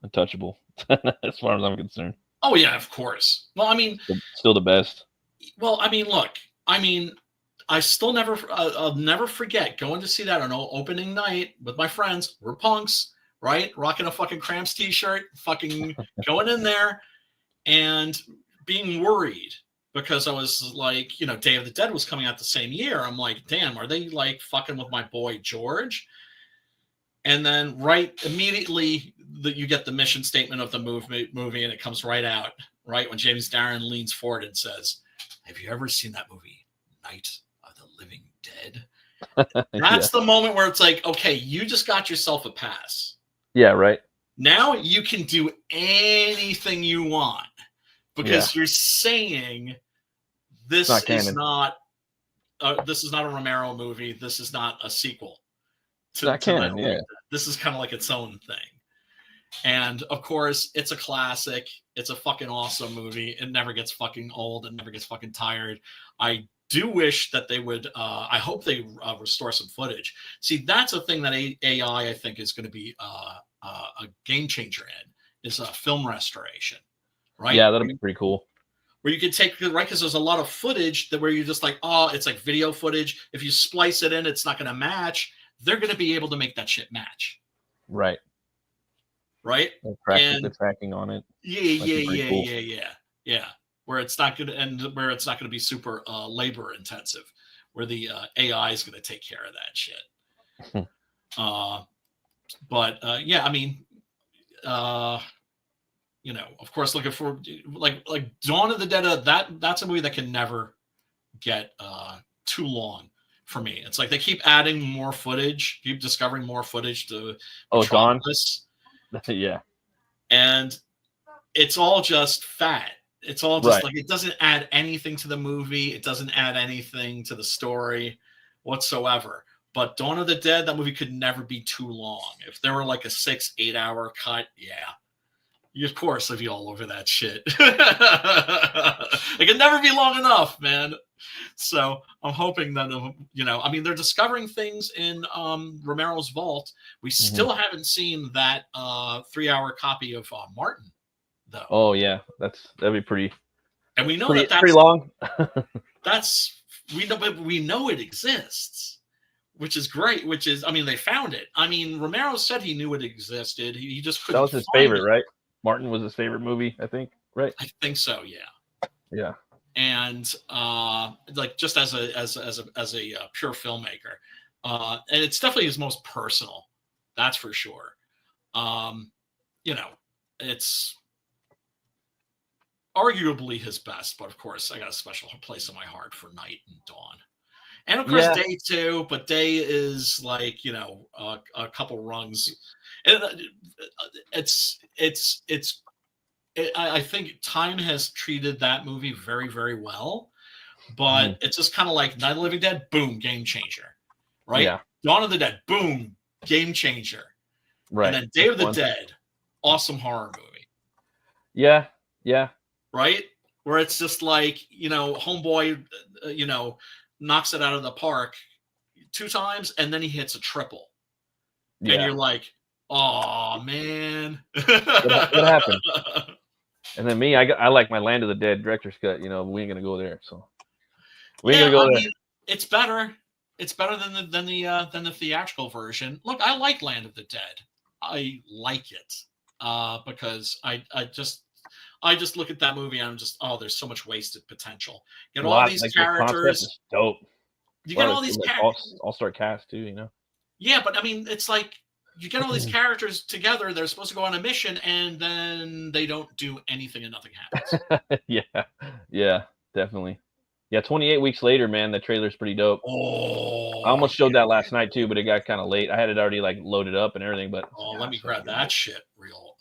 untouchable as far as I'm concerned.
Oh yeah, of course. Well, I mean,
still the best.
Well, I mean, look, I still I'll never forget going to see that on opening night with my friends. We're punks, right? Rocking a fucking Cramps t-shirt, fucking going in there and being worried because I was like, you know, Day of the Dead was coming out the same year. I'm like, damn, are they like fucking with my boy George? And then right immediately you get the mission statement of the movie and it comes right out, right? When James Darren leans forward and says, have you ever seen that movie, Night of the Living Dead? That's the moment where it's like, okay, you just got yourself a pass.
Yeah, right.
Now you can do anything you want because you're saying this is not a Romero movie. This is not a sequel.
Not canon, yeah.
This is kind of like its own thing. And of course, it's a classic. It's a fucking awesome movie. It never gets fucking old. It never gets fucking tired. I do wish that they would, I hope they restore some footage. See, that's a thing that AI, I think, is going to be a game changer in, is film restoration, right?
Yeah, that'll be pretty cool.
Where you could take, right, because there's a lot of footage that where you're just like, oh, it's like video footage. If you splice it in, it's not going to match. They're going to be able to make that shit match.
Right.
Right?
The tracking on it.
Yeah. Where it's not going to, and where it's not going to be super labor intensive, where the AI is going to take care of that shit. Yeah, I mean, you know, of course, looking for like Dawn of the Dead. That's a movie that can never get too long for me. It's like they keep adding more footage, keep discovering more footage to
Dawn.
this.
Yeah.
and it's all just fat. It's all just like, it doesn't add anything to the movie. It doesn't add anything to the story whatsoever. But Dawn of the Dead, that movie could never be too long. If there were like a 6-8 hour cut, of course I'd be all over that shit. It could never be long enough, man. So I'm hoping that, I mean, they're discovering things in Romero's vault. We still haven't seen that 3-hour copy of Martin, though.
Oh yeah, that'd be pretty.
And we know that's
pretty long.
we know it exists, which is great. I mean, they found it. I mean, Romero said he knew it existed. He just couldn't.
That was his favorite, right? Martin was his favorite movie, I think. Right?
I think so. Yeah.
Yeah.
And like, just as a pure filmmaker, and it's definitely his most personal. That's for sure. It's arguably his best, but of course, I got a special place in my heart for Night and Dawn, and of course, Day too. But Day is like, a couple rungs. I think time has treated that movie very, very well, but it's just kind of like Night of the Living Dead, boom, game changer, right?
Yeah.
Dawn of the Dead, boom, game changer,
right?
And then Day of the Dead, awesome horror movie.
Yeah, yeah.
Right? Where it's just like, homeboy, knocks it out of the park 2 times, and then he hits a triple. Yeah. And you're like, oh, man.
What happened? And then me, I like my Land of the Dead director's cut. We ain't going to go there. So we ain't going to go there.
Mean, it's better. It's better than the theatrical version. Look, I like Land of the Dead. I like it because I just look at that movie and I'm just, there's so much wasted potential. Get all these characters.
Dope.
You get all these characters.
All-star cast too,
Yeah, but I mean, it's like you get all these characters together. They're supposed to go on a mission, and then they don't do anything, and nothing happens.
Yeah, definitely. Yeah, 28 weeks later, man, the trailer's pretty dope.
Oh,
I almost showed that last night too, but it got kind of late. I had it already like loaded up and everything, but
let me grab that shit real.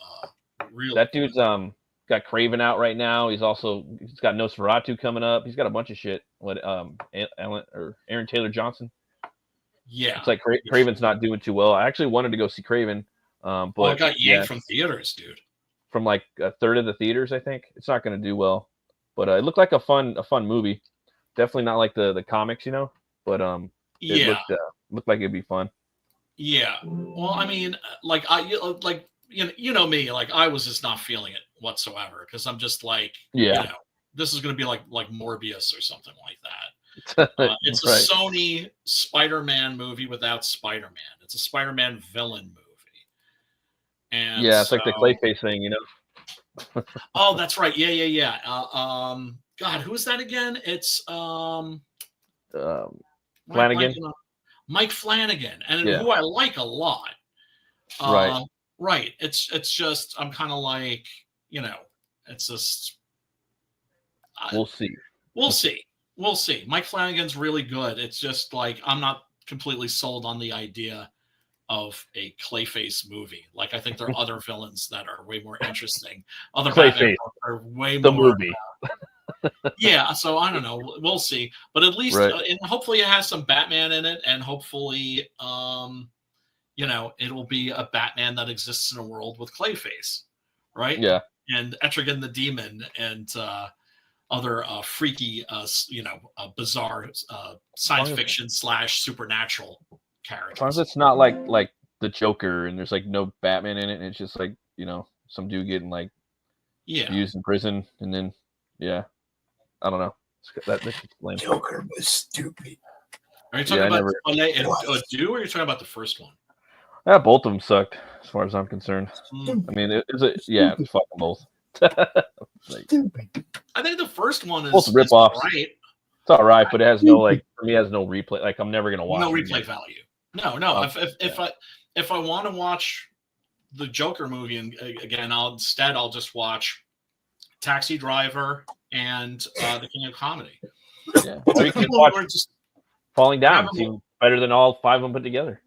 That dude's got Craven out right now. He's got Nosferatu coming up. He's got a bunch of shit. What Aaron Taylor Johnson?
Yeah,
it's like Craven's not doing too well. I actually wanted to go see Craven, but
I got yanked from theaters, dude.
From like a third of the theaters, I think. It's not going to do well, but it looked like a fun movie. Definitely not like the comics, but it looked like it'd be fun.
Yeah. Well, I mean, like you know me, like I was just not feeling it whatsoever because I'm just like, this is going to be like Morbius or something like that. It's a Sony Spider-Man movie without Spider-Man. It's a Spider-Man villain movie. And
it's like the Clayface thing,
Oh, that's right. Yeah. God, who is that again? It's
Flanagan.
Mike Flanagan, and who I like a lot. Right. It's just I'm kind of like, it's just
we'll see.
We'll see. Mike Flanagan's really good. It's just like I'm not completely sold on the idea of a Clayface movie. Like I think there are other villains that are way more interesting. Other Batman are way
the
more.
Movie.
Yeah, so I don't know. We'll see. But at least, and hopefully, it has some Batman in it, and hopefully, it'll be a Batman that exists in a world with Clayface, right?
Yeah.
And Etrigan the Demon and other freaky, bizarre science fiction / supernatural characters.
As long as it's not like the Joker and there's like no Batman in it, and it's just like some dude getting like used in prison, and then I don't know. That's lame.
Joker was stupid.
Are you talking about Monet and Do, or are you talking about the first one?
Yeah, both of them sucked, as far as I'm concerned. I mean, it's fucking both.
Stupid.
I think the first one is
both rip-offs.
Right.
It's all right, but it has no for me, it has no replay. Like I'm never gonna watch.
No replay value. No. If I want to watch the Joker movie again, I'll just watch Taxi Driver and The King of Comedy.
Yeah, or you can watch Falling Down. Seems better than all 5 of them put together.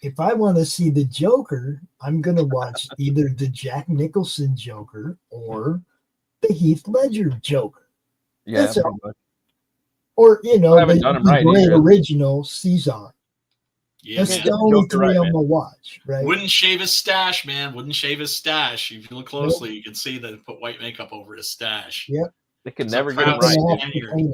if I want to see the Joker, I'm going to watch either the Jack Nicholson Joker or the Heath Ledger Joker.
Yeah,
That's
pretty
all.
much.
Or, you know,
I haven't done 'em right
great
either.
original Caesar.
Yeah,
That's
man.
the only
Joker
three
right,
I'm
man.
going to watch, right?
Wouldn't shave his stash, man. Wouldn't shave his stash. If you look closely, you can see that he put white makeup over his stash.
Yep.
They could
It's
never
a
get him
proud
right.
Spaniard.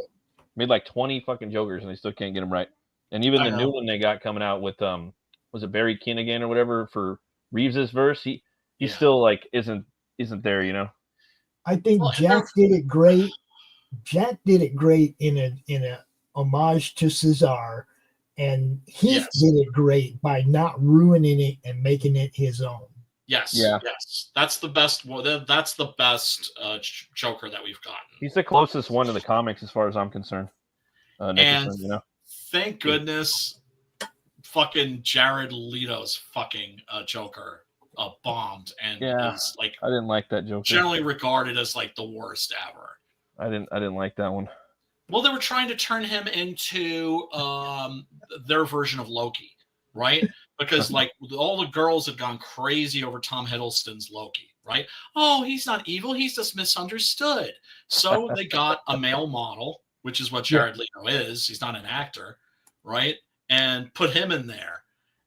Made like 20 fucking Jokers and they still can't get him right. And even
I
the
know.
new one they got coming out with was it Barry Keoghan or whatever for Reeves's verse? He still like isn't there, you know.
I think Jack did it great. Jack did it great in a homage to Cesar, and Heath did it great by not ruining it and making it his own.
Yes,
Yeah.
yes, that's the best. That's the best Joker that we've gotten.
He's the closest one to the comics as far as I'm concerned. Nicholson,
And
you know.
thank goodness, fucking Jared Leto's fucking Joker bombed and is like
I didn't like that Joker.
generally regarded as like the worst ever.
I didn't like that one.
Well, they were trying to turn him into their version of Loki, right? Because like all the girls had gone crazy over Tom Hiddleston's Loki, right? Oh, he's not evil; he's just misunderstood. So they got a male model, which is what Jared Leto is. He's not an actor, right? And put him in there,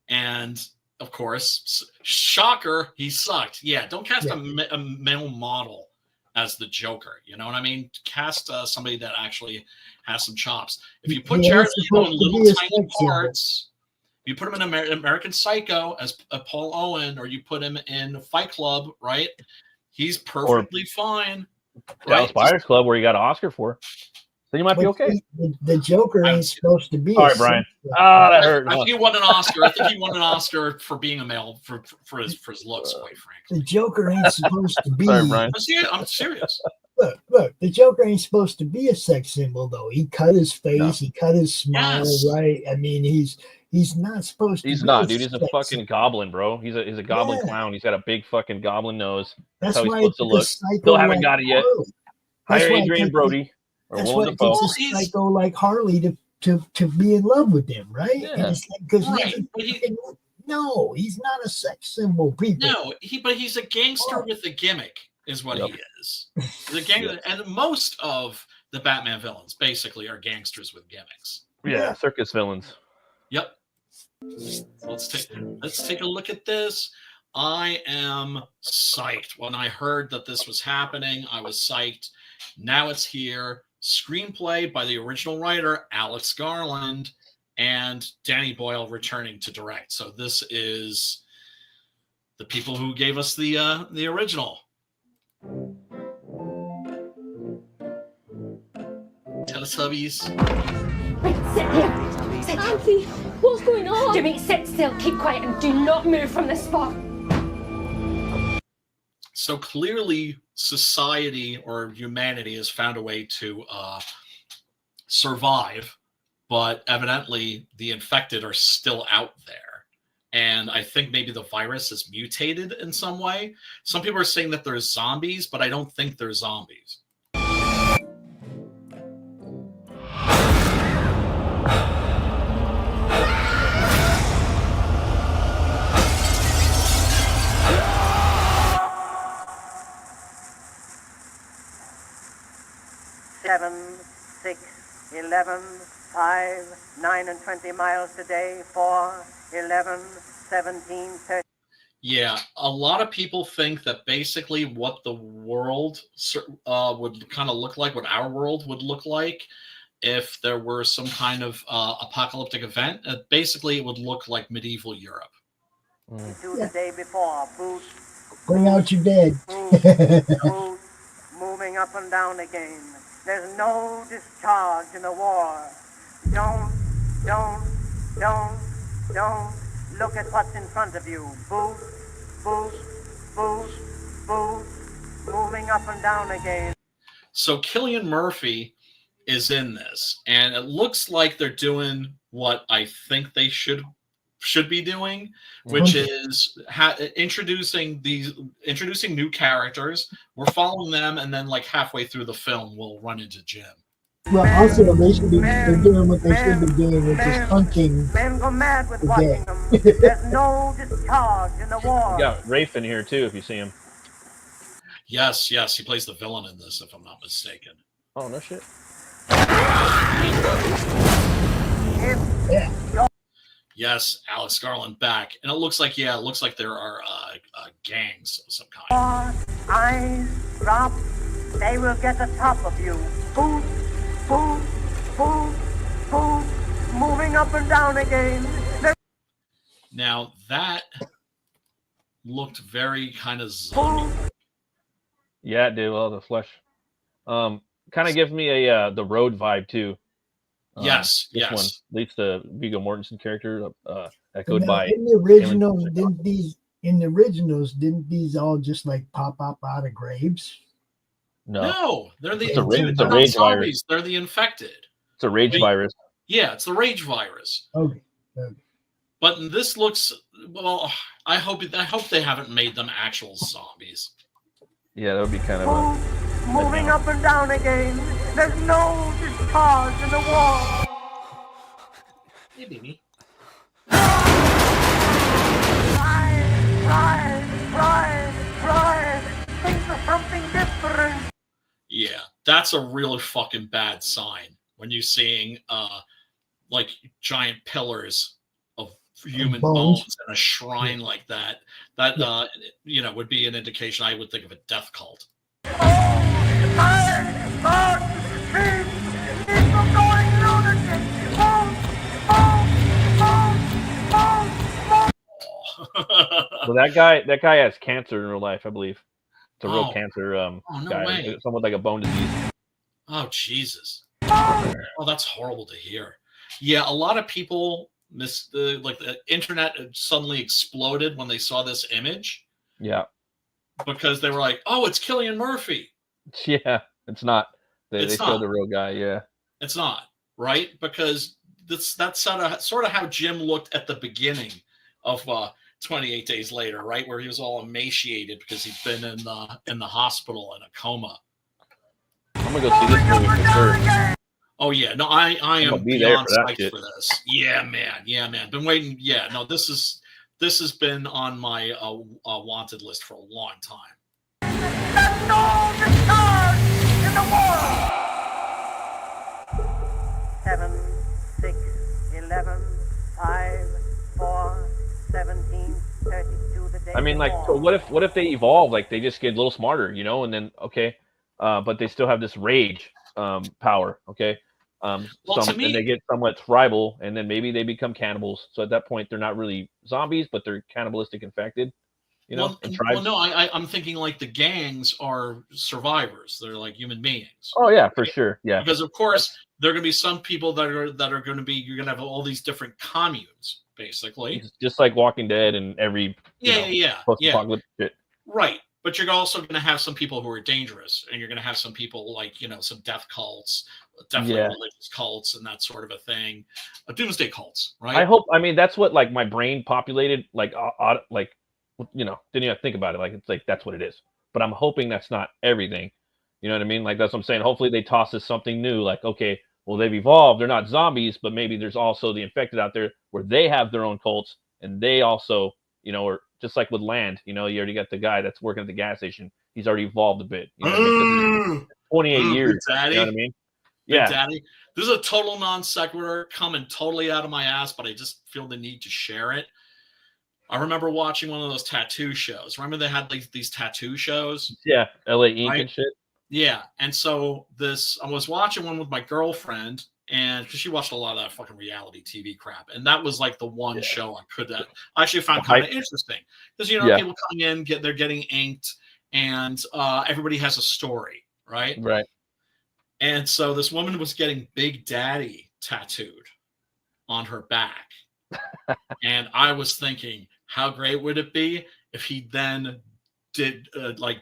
and of course, shocker, he sucked. Yeah, don't cast a male model as the Joker. You know what I mean? Cast somebody that actually has some chops. If you put Jared Leto in little tiny parts, you put him in American Psycho as Paul Owen, or you put him in Fight Club, right? He's perfectly fine.
Dallas Buyers Club, where he got an Oscar for. Then you might be okay.
The Joker ain't supposed to be.
All right, Brian. That hurt.
I think he won an Oscar. I think he won an Oscar for being a male for his looks, quite frankly.
The Joker ain't supposed to be.
Sorry, Brian.
I'm serious.
Look, the Joker ain't supposed to be a sex symbol, though. He cut his face, he cut his smile, right? I mean, he's not supposed to.
He's not, dude. He's a fucking goblin, bro. He's a goblin clown. He's got a big fucking goblin nose. That's how he's supposed to look. Still haven't got it yet. Hire Adrian Brody.
That's why it takes a psycho like Harley to be in love with him, right?
Yeah.
Because no, he's not a sex symbol, people.
No, but he's a gangster with a gimmick, is what he is. The gangster, and most of the Batman villains basically are gangsters with gimmicks.
Yeah, circus villains.
Yep. Let's take a look at this. I am psyched. When I heard that this was happening, I was psyched. Now it's here. Screenplay by the original writer, Alex Garland, and Danny Boyle returning to direct. So this is the people who gave us the original. Teletubbies.
Wait, sit here. Auntie, what's going on? Jimmy, sit still, keep quiet, and do not move from this spot.
So clearly, society or humanity has found a way to survive, but evidently the infected are still out there. And I think maybe the virus is mutated in some way. Some people are saying that there's zombies, but I don't think they're zombies.
Seven, 6, 11, 5, 9 and 20 miles today, 4, 11, 17, 30.
Yeah, a lot of people think that basically what the world would kind of look like, what our world would look like if there were some kind of apocalyptic event, basically it would look like medieval Europe.
The day before, boots.
Bring out your dead.
Boots, moving up and down again. There's no discharge in the war. Don't look at what's in front of you. Boots, moving up and down again.
So Cillian Murphy is in this, and it looks like they're doing what I think they should be doing, which is introducing new characters. We're following them, and then like halfway through the film, we'll run into Jim.
Well, also they're doing what they should be doing, which is hunting
Men go mad with
the
watching
dead.
them. There's no discharge in the war.
You got Rafe in here too, if you see him.
Yes, he plays the villain in this, if I'm not mistaken.
Oh no shit.
Yeah.
Yes, Alex Garland back, and it looks like there are gangs of some kind.
Eyes drop, they will get the top of you. Boom, boom, boom, boom, moving up and down again.
Now that looked very kind of zombie.
Yeah, it did. Well, the flesh. Kind of gives me a the Road vibe too.
Yes.
One, at least the Viggo Mortensen character, echoed
Now,
by.
in the originals, didn't these all just like pop up out of graves?
No, they're the
It's a rage
zombies.
virus.
They're the infected.
It's a rage virus.
Yeah, it's the rage virus.
Okay.
But this looks well. I hope they haven't made them actual zombies.
Yeah, that would be kind of a.
Moving up and down again. There's no discharge in the war.
Hey, baby.
Right. Think of something different.
Yeah, that's a really fucking bad sign when you're seeing like giant pillars of human bones in a shrine like that. That would be an indication. I would think of a death cult.
Well, that guy has cancer in real life, I believe. It's a real cancer
no
guy.
way.
Someone with like a bone disease.
Oh Jesus! Oh, that's horrible to hear. Yeah, a lot of people the internet suddenly exploded when they saw this image.
Yeah.
Because they were like, "Oh, it's Cillian Murphy."
Yeah, it's not. They showed the real guy. Yeah,
it's not right because that's sort of how Jim looked at the beginning of 28 Days Later, right, where he was all emaciated because he'd been in the hospital in a coma.
I'm gonna go see this movie for sure.
Oh yeah, no, I am beyond psyched for this. Yeah, man. Been waiting. Yeah, no, this has been on my wanted list for a long time.
There's no discharge in the war. 7, 6, 11, 5, 4, 17, 32. The day.
I mean, like, so what if they evolve? Like, they just get a little smarter, and then but they still have this rage power. Okay. And they get somewhat tribal, and then maybe they become cannibals. So at that point, they're not really zombies, but they're cannibalistic infected.
I'm thinking like the gangs are survivors. They're like human beings.
Oh yeah, for sure. Yeah.
Because of course there are going to be some people that are going to be. You're going to have all these different communes, basically.
It's just like Walking Dead and every post-apocalyptic shit.
Right. But you're also going to have some people who are dangerous, and you're going to have some people like some death cults, definitely religious cults, and that sort of a thing, doomsday cults, right?
I hope. I mean, that's what like my brain populated. Didn't even think about it. Like it's like that's what it is. But I'm hoping that's not everything. You know what I mean? Like that's what I'm saying. Hopefully they toss us something new. Like okay, well they've evolved. They're not zombies, but maybe there's also the infected out there where they have their own cults, and they also or just like with Land, you already got the guy that's working at the gas station. He's already evolved a bit. 28 years.
Daddy.
You know what I mean?
Yeah. Daddy. This is a total non sequitur coming totally out of my ass, but I just feel the need to share it. I remember watching one of those tattoo shows. Remember they had these tattoo shows?
Yeah, LA Ink and shit.
Yeah, and so I was watching one with my girlfriend, and because she watched a lot of that fucking reality TV crap, and that was like the one show I actually found kind of interesting because people coming in, they're getting inked, and everybody has a story, right?
Right.
And so this woman was getting Big Daddy tattooed on her back, and I was thinking, how great would it be if he then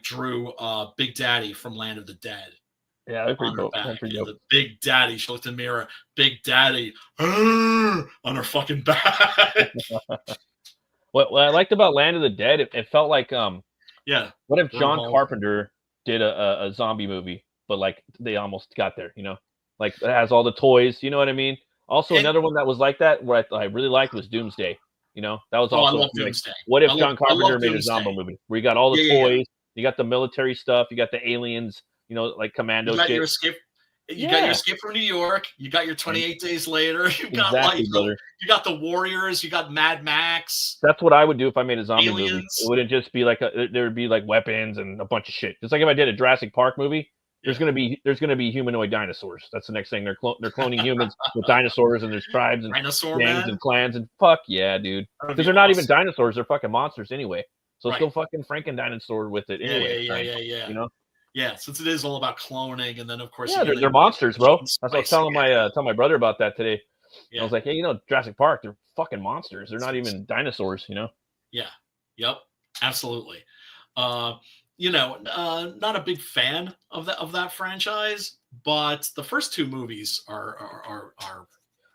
drew Big Daddy from Land of the Dead.
Yeah, that'd be cool.
The Big Daddy. She looked in the mirror. Big Daddy on her fucking back.
What I liked about Land of the Dead, it felt like what if John Carpenter did a zombie movie, but like they almost got there, Like it has all the toys. You know what I mean? Also, another one that was like that, what I really liked was Doomsday. You know, that was also
I love
like,
Doomsday.
what if
I
John
love
Carpenter made a
Doomsday.
zombie movie where you got all the
Yeah,
toys, you got the military stuff, you got the aliens, you know, like commando
You got
shit.
your escape. You got your Escape from New York. You got your 28 Days Later. You got
brother.
you got the Warriors. You got Mad Max.
That's what I would do if I made a zombie movie.
Aliens.
It wouldn't just be like there would be like weapons and a bunch of shit. Just like if I did a Jurassic Park movie, there's gonna be humanoid dinosaurs. That's the next thing. They're cloning humans with dinosaurs, and there's tribes and gangs and clans and fuck yeah, dude. Because they're not even dinosaurs. They're fucking monsters anyway. So let's go fucking Franken dinosaur with it anyway.
Yeah.
You know.
Yeah, since it is all about cloning, and then of course,
they're monsters, bro. That's what I was telling my brother about that today. I was like, hey, you know, Jurassic Park, they're fucking monsters. They're not even dinosaurs, you know.
Yeah. Yep. Absolutely. You know, not a big fan of that franchise, but the first two movies are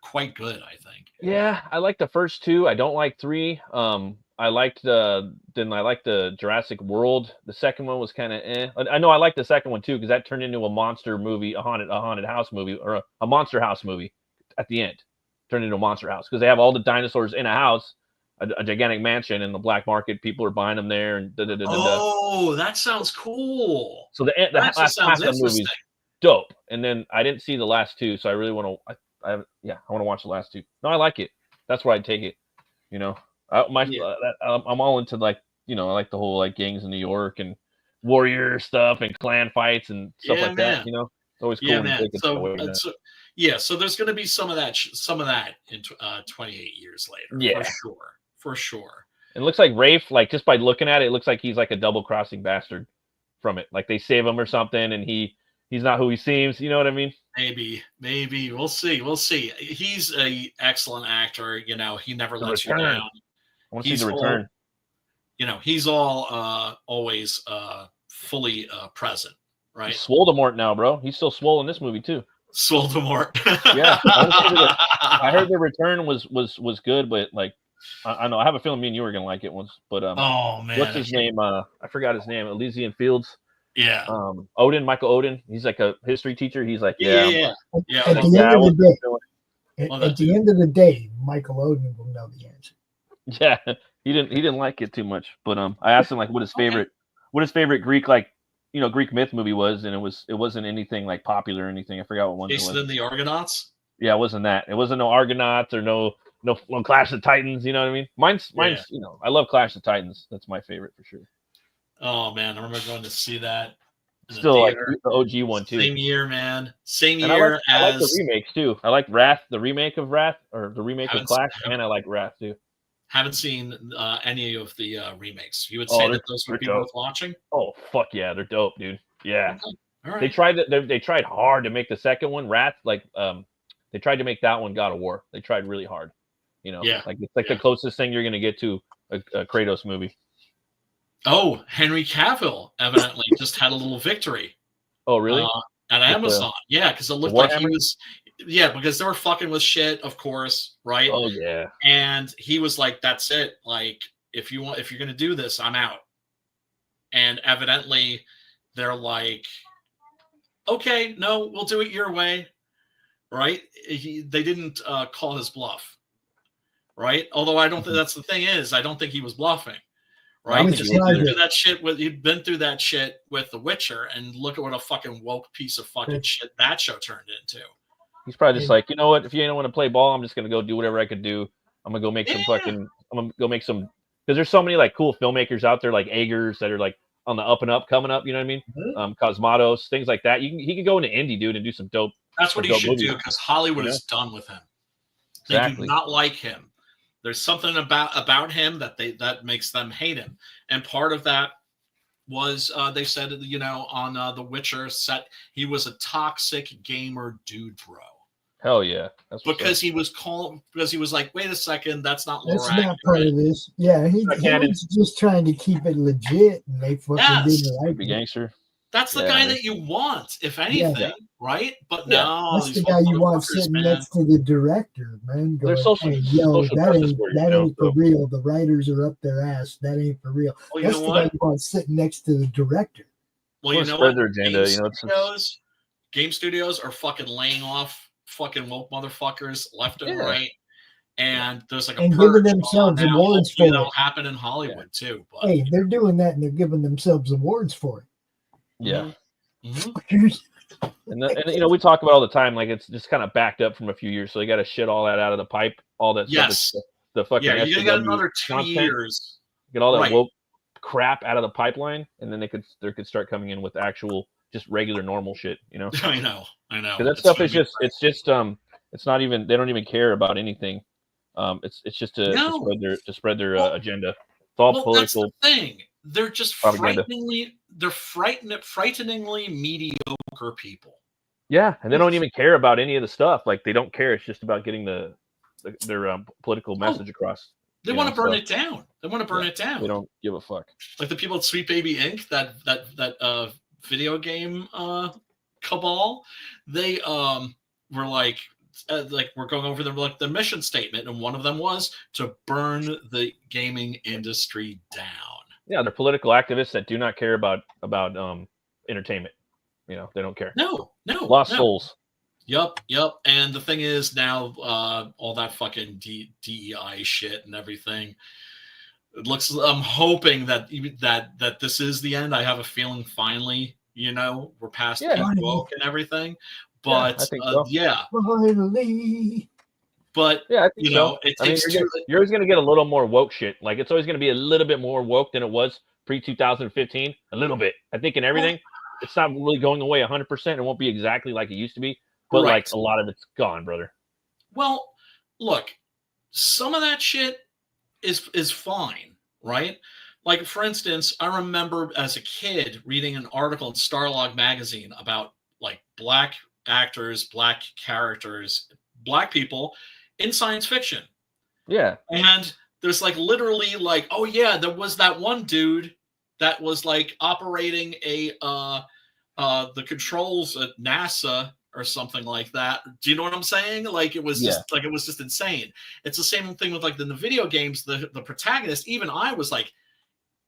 quite good, I think.
Yeah, I like the first two. I don't like 3. I liked the Jurassic World. The second one was kind of I know I liked the second one too because that turned into a monster movie, a haunted house movie, or a monster house movie at the end. Turned into a monster house because they have all the dinosaurs in a house, a gigantic mansion, in the black market. People are buying them there, and
Oh, that sounds cool.
So the last half of the movie's dope. And then I didn't see the last 2, so I really want to. I want to watch the last 2. No, I like it. That's where I'd take it. You know. I'm all into like, you know, I like the whole like gangs in New York and warrior stuff and clan fights and stuff like that. You know, it's always cool.
Yeah, man. So there's going to be some of that in 28 years later.
Yeah,
for sure.
It looks like Rafe, like just by looking at it looks like he's like a double crossing bastard from it. Like they save him or something, and he's not who he seems. You know what I mean?
Maybe we'll see. He's a excellent actor. You know, he never lets you down.
I want to see the return.
You know, he's always fully present, right?
He's Swoldemort now, bro. He's still swole in this movie too.
Swoldemort.
Yeah, I heard the return was good, but like I know I have a feeling me and you were gonna like it once. But
oh man,
what's his name? I forgot his name. Elysian Fields.
Yeah.
Michael Odin. He's like a history teacher. He's like,
At the end of the day, Michael Odin will know the answer.
Yeah, he didn't like it too much, but I asked him like what his favorite Greek Greek myth movie was, and it wasn't anything like popular or anything. I forgot what one it was.
Jason and the Argonauts?
Yeah, it wasn't that. It wasn't no Argonauts or no Clash of Titans. You know what I mean? Mine's you know, I love Clash of Titans. That's my favorite for sure.
Oh man, I remember going to see that.
Still like the OG one too.
Same year, man. Same year as
I like the remakes too. I like Wrath, the remake of Wrath, or the remake of Clash, and I like Wrath too.
Haven't seen any of the remakes. You would say that those would be worth watching?
Oh fuck yeah, they're dope, dude. Yeah.
Okay. All right.
They tried hard to make the second one, Wrath, like they tried to make that one God of War. They tried really hard. You know, like it's like the closest thing you're gonna get to a Kratos movie.
Oh, Henry Cavill evidently just had a little victory.
Oh, really?
At Amazon. Yeah, because it looked like he was. Yeah, because they were fucking with shit, of course, right?
Oh yeah.
And he was like, "That's it. Like, if you're gonna do this, I'm out." And evidently, they're like, "Okay, no, we'll do it your way." Right? They didn't call his bluff. Right? Although I don't think that's the thing is, I don't think he was bluffing. Right? Because he'd been through that shit with The Witcher, and look at what a fucking woke piece of fucking shit that show turned into.
He's probably just like, you know what? If you don't want to play ball, I'm just gonna go do whatever I could do. I'm gonna go make some fucking. I'm gonna go make some because there's so many like cool filmmakers out there like Eggers that are like on the up and up coming up. You know what I mean?
Mm-hmm.
Cosmatos, things like that. He could go into indie, dude, and do some dope.
That's what he should do because Hollywood is done with him. They do not like him. There's something about him that makes them hate him, and part of that was they said, you know, on the Witcher set, he was a toxic gamer dude, bro.
Hell yeah!
Because he was like, wait a second, that's not
That's not part of this. Yeah, he was just trying to keep it legit, and they fucking didn't like it.
Gangster.
That's the guy that you want, if anything, right? But no,
that's the guy you want sitting next to the director, man. Going, that ain't for real. The writers are up their ass. That ain't for real.
Well,
that's the guy you want sitting next to the director.
Well, you know what?
Their agenda, you know,
game studios are fucking laying off fucking woke motherfuckers left and right. And there's like a
and
purge
giving themselves
going on now.
awards
Hopefully
for
that'll
it.
happen in Hollywood too. But
Hey, they're doing that and they're giving themselves awards for it.
Yeah.
Mm-hmm.
And we talk about all the time, like it's just kind of backed up from a few years, so they got to shit all that out of the pipe, all that stuff. The fucking
you're gonna get another 2
content,
years.
Get all that woke crap out of the pipeline, and then they could start coming in with actual, just regular normal shit.
I know.
Because that stuff is just, it's not even, they don't even care about anything. It's just to spread their agenda. It's all political.
That's the thing. They're just
propaganda.
frighteningly mediocre people.
Yeah, and they don't even care about any of the stuff. Like they don't care. It's just about getting their political message across.
They want to burn it down. They want to burn it down.
They don't give a fuck.
Like the people at Sweet Baby Inc. That video game cabal. They were like we're going over the mission statement, and one of them was to burn the gaming industry down.
Yeah, they're political activists that do not care about entertainment. They don't care.
No.
Lost souls.
Yep. And the thing is now, all that fucking DEI shit and everything. It looks. I'm hoping that this is the end. I have a feeling finally, we're past peak woke and everything. But
I think so.
Finally.
But
yeah, I think so.
It takes
you're always going to get a little more woke shit. Like it's always going to be a little bit more woke than it was pre-2015. A little bit. I think in everything, it's not really going away 100%. It won't be exactly like it used to be, but like a lot of it's gone, brother.
Well, look, some of that shit is fine, right? Like for instance, I remember as a kid reading an article in Starlog magazine about like black actors, black characters, black people in science fiction.
Yeah.
And there's like literally like, oh yeah, there was that one dude that was like operating the controls at NASA or something like that. Do you know what I'm saying? Like it was just insane. It's the same thing with like in the video games, the protagonist, even I was like,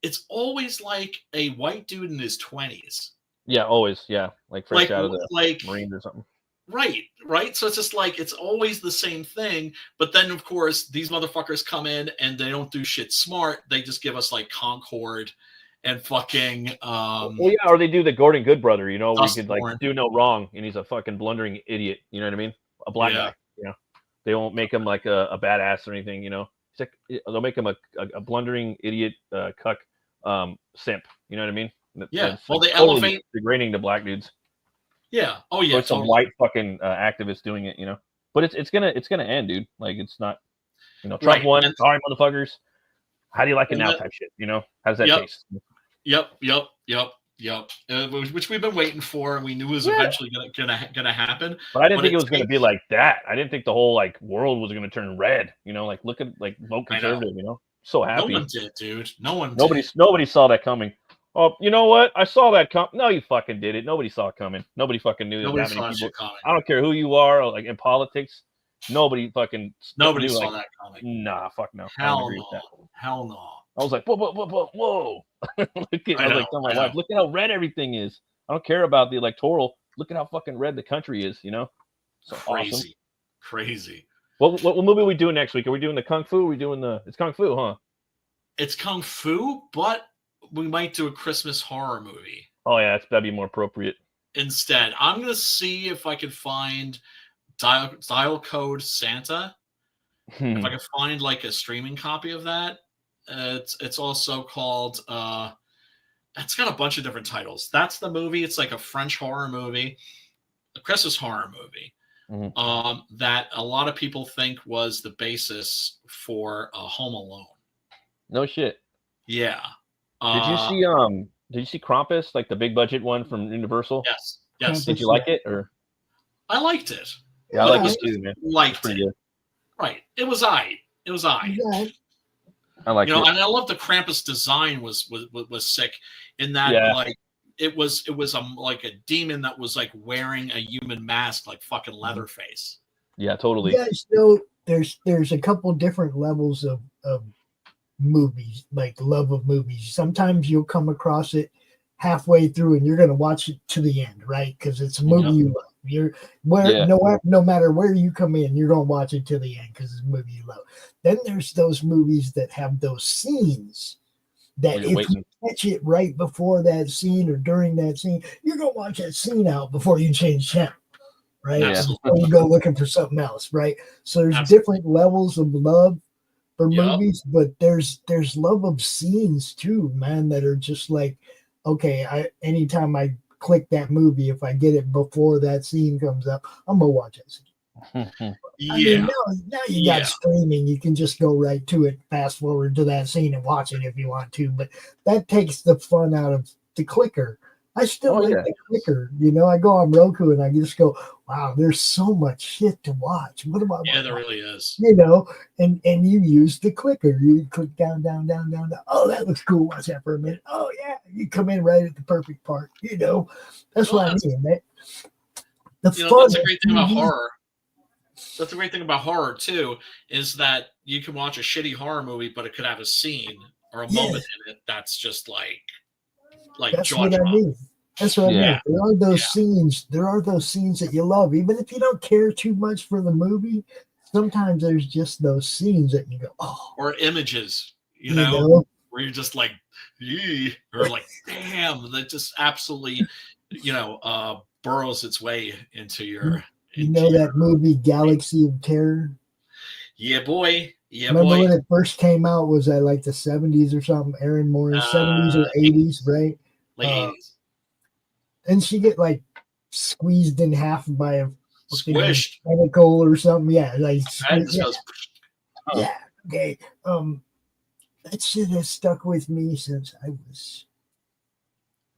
it's always like a white dude in his 20s.
Yeah, always. Yeah. Like fresh out of the Marines or something.
Right. So it's just like it's always the same thing. But then, of course, these motherfuckers come in and they don't do shit smart. They just give us like Concord and fucking.
Or they do the Gordon Good brother. We could like do no wrong, and he's a fucking blundering idiot. You know what I mean? A black guy. They won't make him like a badass or anything. He's like they'll make him a blundering idiot, cuck, simp. You know what I mean?
Yeah.
Well,
they elevate
degrading to black dudes.
Yeah. Oh yeah.
Or some white fucking activists doing it, But it's gonna end, dude. Like it's not, Trump won. Sorry, motherfuckers. How do you like it now? Type shit. How's that taste?
Yep. Which we've been waiting for, and we knew was eventually gonna happen.
But I didn't think it was gonna be like that. I didn't think the whole like world was gonna turn red. Like look at like vote conservative. So happy.
No one did, dude.
Nobody saw that coming. Oh, you know what? I saw that come. No, you fucking did it. Nobody saw it coming. Nobody fucking knew that many people. I don't care who you are, or like in politics. Nobody saw
that coming.
Nah, fuck no.
Hell no.
I was like, whoa. I was like, telling my wife, look at how red everything is. I don't care about the electoral. Look at how fucking red the country is. So
crazy.
What movie are we doing next week? Are we doing the Kung Fu? Are we doing it's Kung Fu, huh?
It's Kung Fu, but we might do a Christmas horror movie.
Oh yeah, that'd be more appropriate.
Instead, I'm gonna see if I can find Dial Code Santa. If I can find like a streaming copy of that. It's also called. It's got a bunch of different titles. That's the movie. It's like a French horror movie, a Christmas horror movie. That a lot of people think was the basis for Home Alone.
No shit.
Yeah.
Did you see Krampus, like the big budget one from Universal?
Yes.
Did you like it or?
I liked it.
Yeah, I like it too, man.
Liked it. Good. Right. It was aight.
Yeah.
I like it.
And I love the Krampus design was sick in that like it was like a demon that was like wearing a human mask, like fucking Leatherface.
Yeah, totally.
You guys know there's a couple different levels of movies, like love of movies. Sometimes you'll come across it halfway through and you're going to watch it to the end, right? Because it's a movie you love. No matter where you come in, you're going to watch it to the end because it's a movie you love. Then there's those movies that have those scenes that if you catch it right before that scene or during that scene, you're going to watch that scene out before you change channel, right? Before you go looking for something else, right? So there's different levels of love for movies, but there's love of scenes too, man, that are just like, okay, anytime I click that movie, if I get it before that scene comes up, I'm gonna watch that scene. I mean, now you got streaming, you can just go right to it, fast forward to that scene and watch it if you want to, but that takes the fun out of the clicker. I still like the clicker, I go on Roku and I just go, wow, there's so much shit to watch. What about
there really is.
And you use the clicker. You click down. Oh, that looks cool. Watch that for a minute. Oh yeah, you come in right at the perfect part. That's what I mean.
That's a great thing about horror. That's a great thing about horror too, is that you can watch a shitty horror movie, but it could have a scene or a moment in it that's just like
that's what I mean. That's what I mean. There are those scenes. There are those scenes that you love, even if you don't care too much for the movie. Sometimes there's just those scenes that you go, oh.
Or images, where you're just like, yee, or like, damn, that just absolutely, burrows its way into your.
That movie Galaxy of Terror?
Yeah, boy. Yeah,
remember when it first came out? Was that like the 70s or something? Aaron Moore's 70s or 80s, right?
Late 80s.
And she get like squeezed in half by a
squished
tentacle or something. Yeah, like okay. That shit has stuck with me since I was,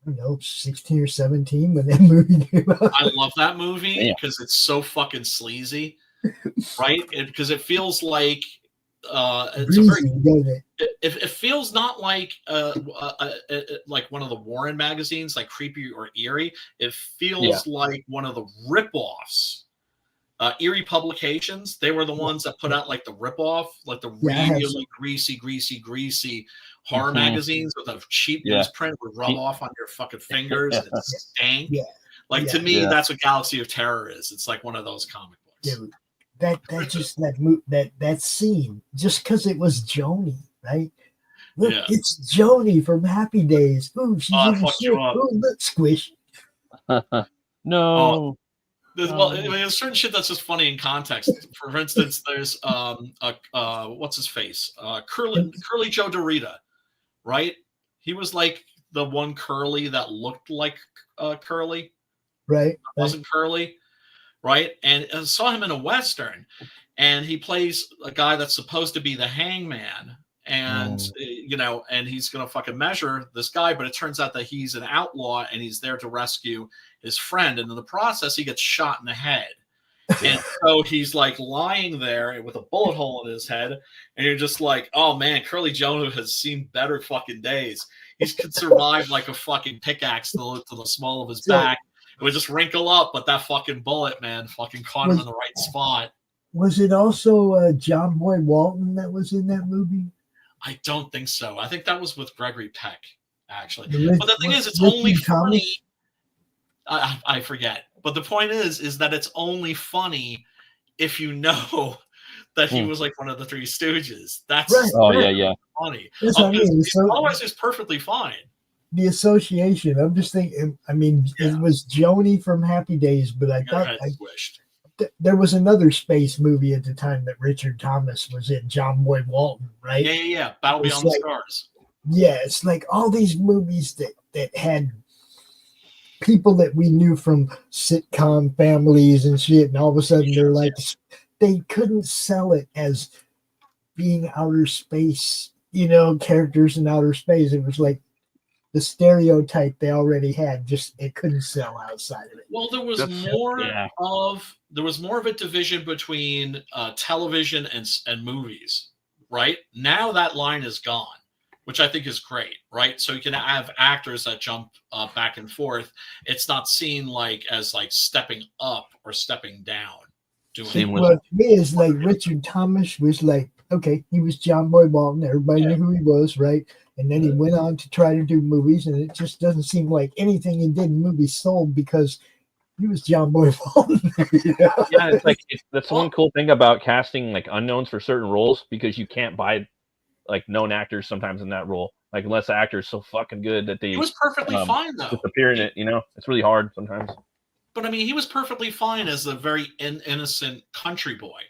I don't know, 16 or 17 when that movie came out.
I love that movie because it's so fucking sleazy, right? Because it feels like it's
breezy,
it feels not like like one of the Warren magazines, like Creepy or Eerie. It feels like one of the ripoffs. Eerie Publications, they were the ones that put out like the ripoff, like the really greasy horror magazines with a cheap newsprint would rub off on your fucking fingers and stank. To me, that's what Galaxy of Terror is. It's like one of those comic books.
Dude, that scene, just because it was Joni, right? Look, it's Joni from Happy Days. Ooh, she's in the shit. Ooh, look, squish.
No.
Well, there's certain shit that's just funny in context. For instance, there's what's his face? Curly Joe Dorita, right? He was like the one Curly that looked like Curly.
Right.
Wasn't Curly. Right. And I saw him in a Western, and he plays a guy that's supposed to be the hangman. And, and he's going to fucking measure this guy, but it turns out that he's an outlaw and he's there to rescue his friend. And in the process, he gets shot in the head. And so he's like lying there with a bullet hole in his head. And you're just like, oh man, Curly Joe has seen better fucking days. He could survive like a fucking pickaxe to the small of his back. It would just wrinkle up, but that fucking bullet, man, fucking caught him in the right spot.
Was it also John Boy Walton that was in that movie?
I don't think so. I think that was with Gregory Peck, actually. But the thing is, it's only funny. I forget. But the point is that it's only funny if you know that he was like one of the Three Stooges. That's funny.
That's what I mean.
Otherwise, it's perfectly fine.
The association. I'm just thinking. I mean, it was Joni from Happy Days, but I thought there was another space movie at the time that Richard Thomas was in, John Boy Walton, right?
Yeah. Battle Beyond the Stars.
Yeah, it's like all these movies that had people that we knew from sitcom families and shit, and all of a sudden they're like, they couldn't sell it as being outer space, characters in outer space. It was like the stereotype they already had, just it couldn't sell outside of it.
Well, there was more of a division between television and movies, right? Now that line is gone, which I think is great, right? So you can have actors that jump back and forth. It's not seen as stepping up or stepping down.
Well, to me, it's like Richard Thomas was like, okay, he was John Boy Walton. Everybody knew who he was, right? And then he went on to try to do movies, and it just doesn't seem like anything he did in movies sold because he was John Boy Walton.
Yeah, it's like that's one cool thing about casting like unknowns for certain roles, because you can't buy like known actors sometimes in that role. Like unless the actor is so fucking good that they
He was perfectly fine though.
just appear in it, you know, it's really hard sometimes.
But I mean, he was perfectly fine as a very innocent country boy,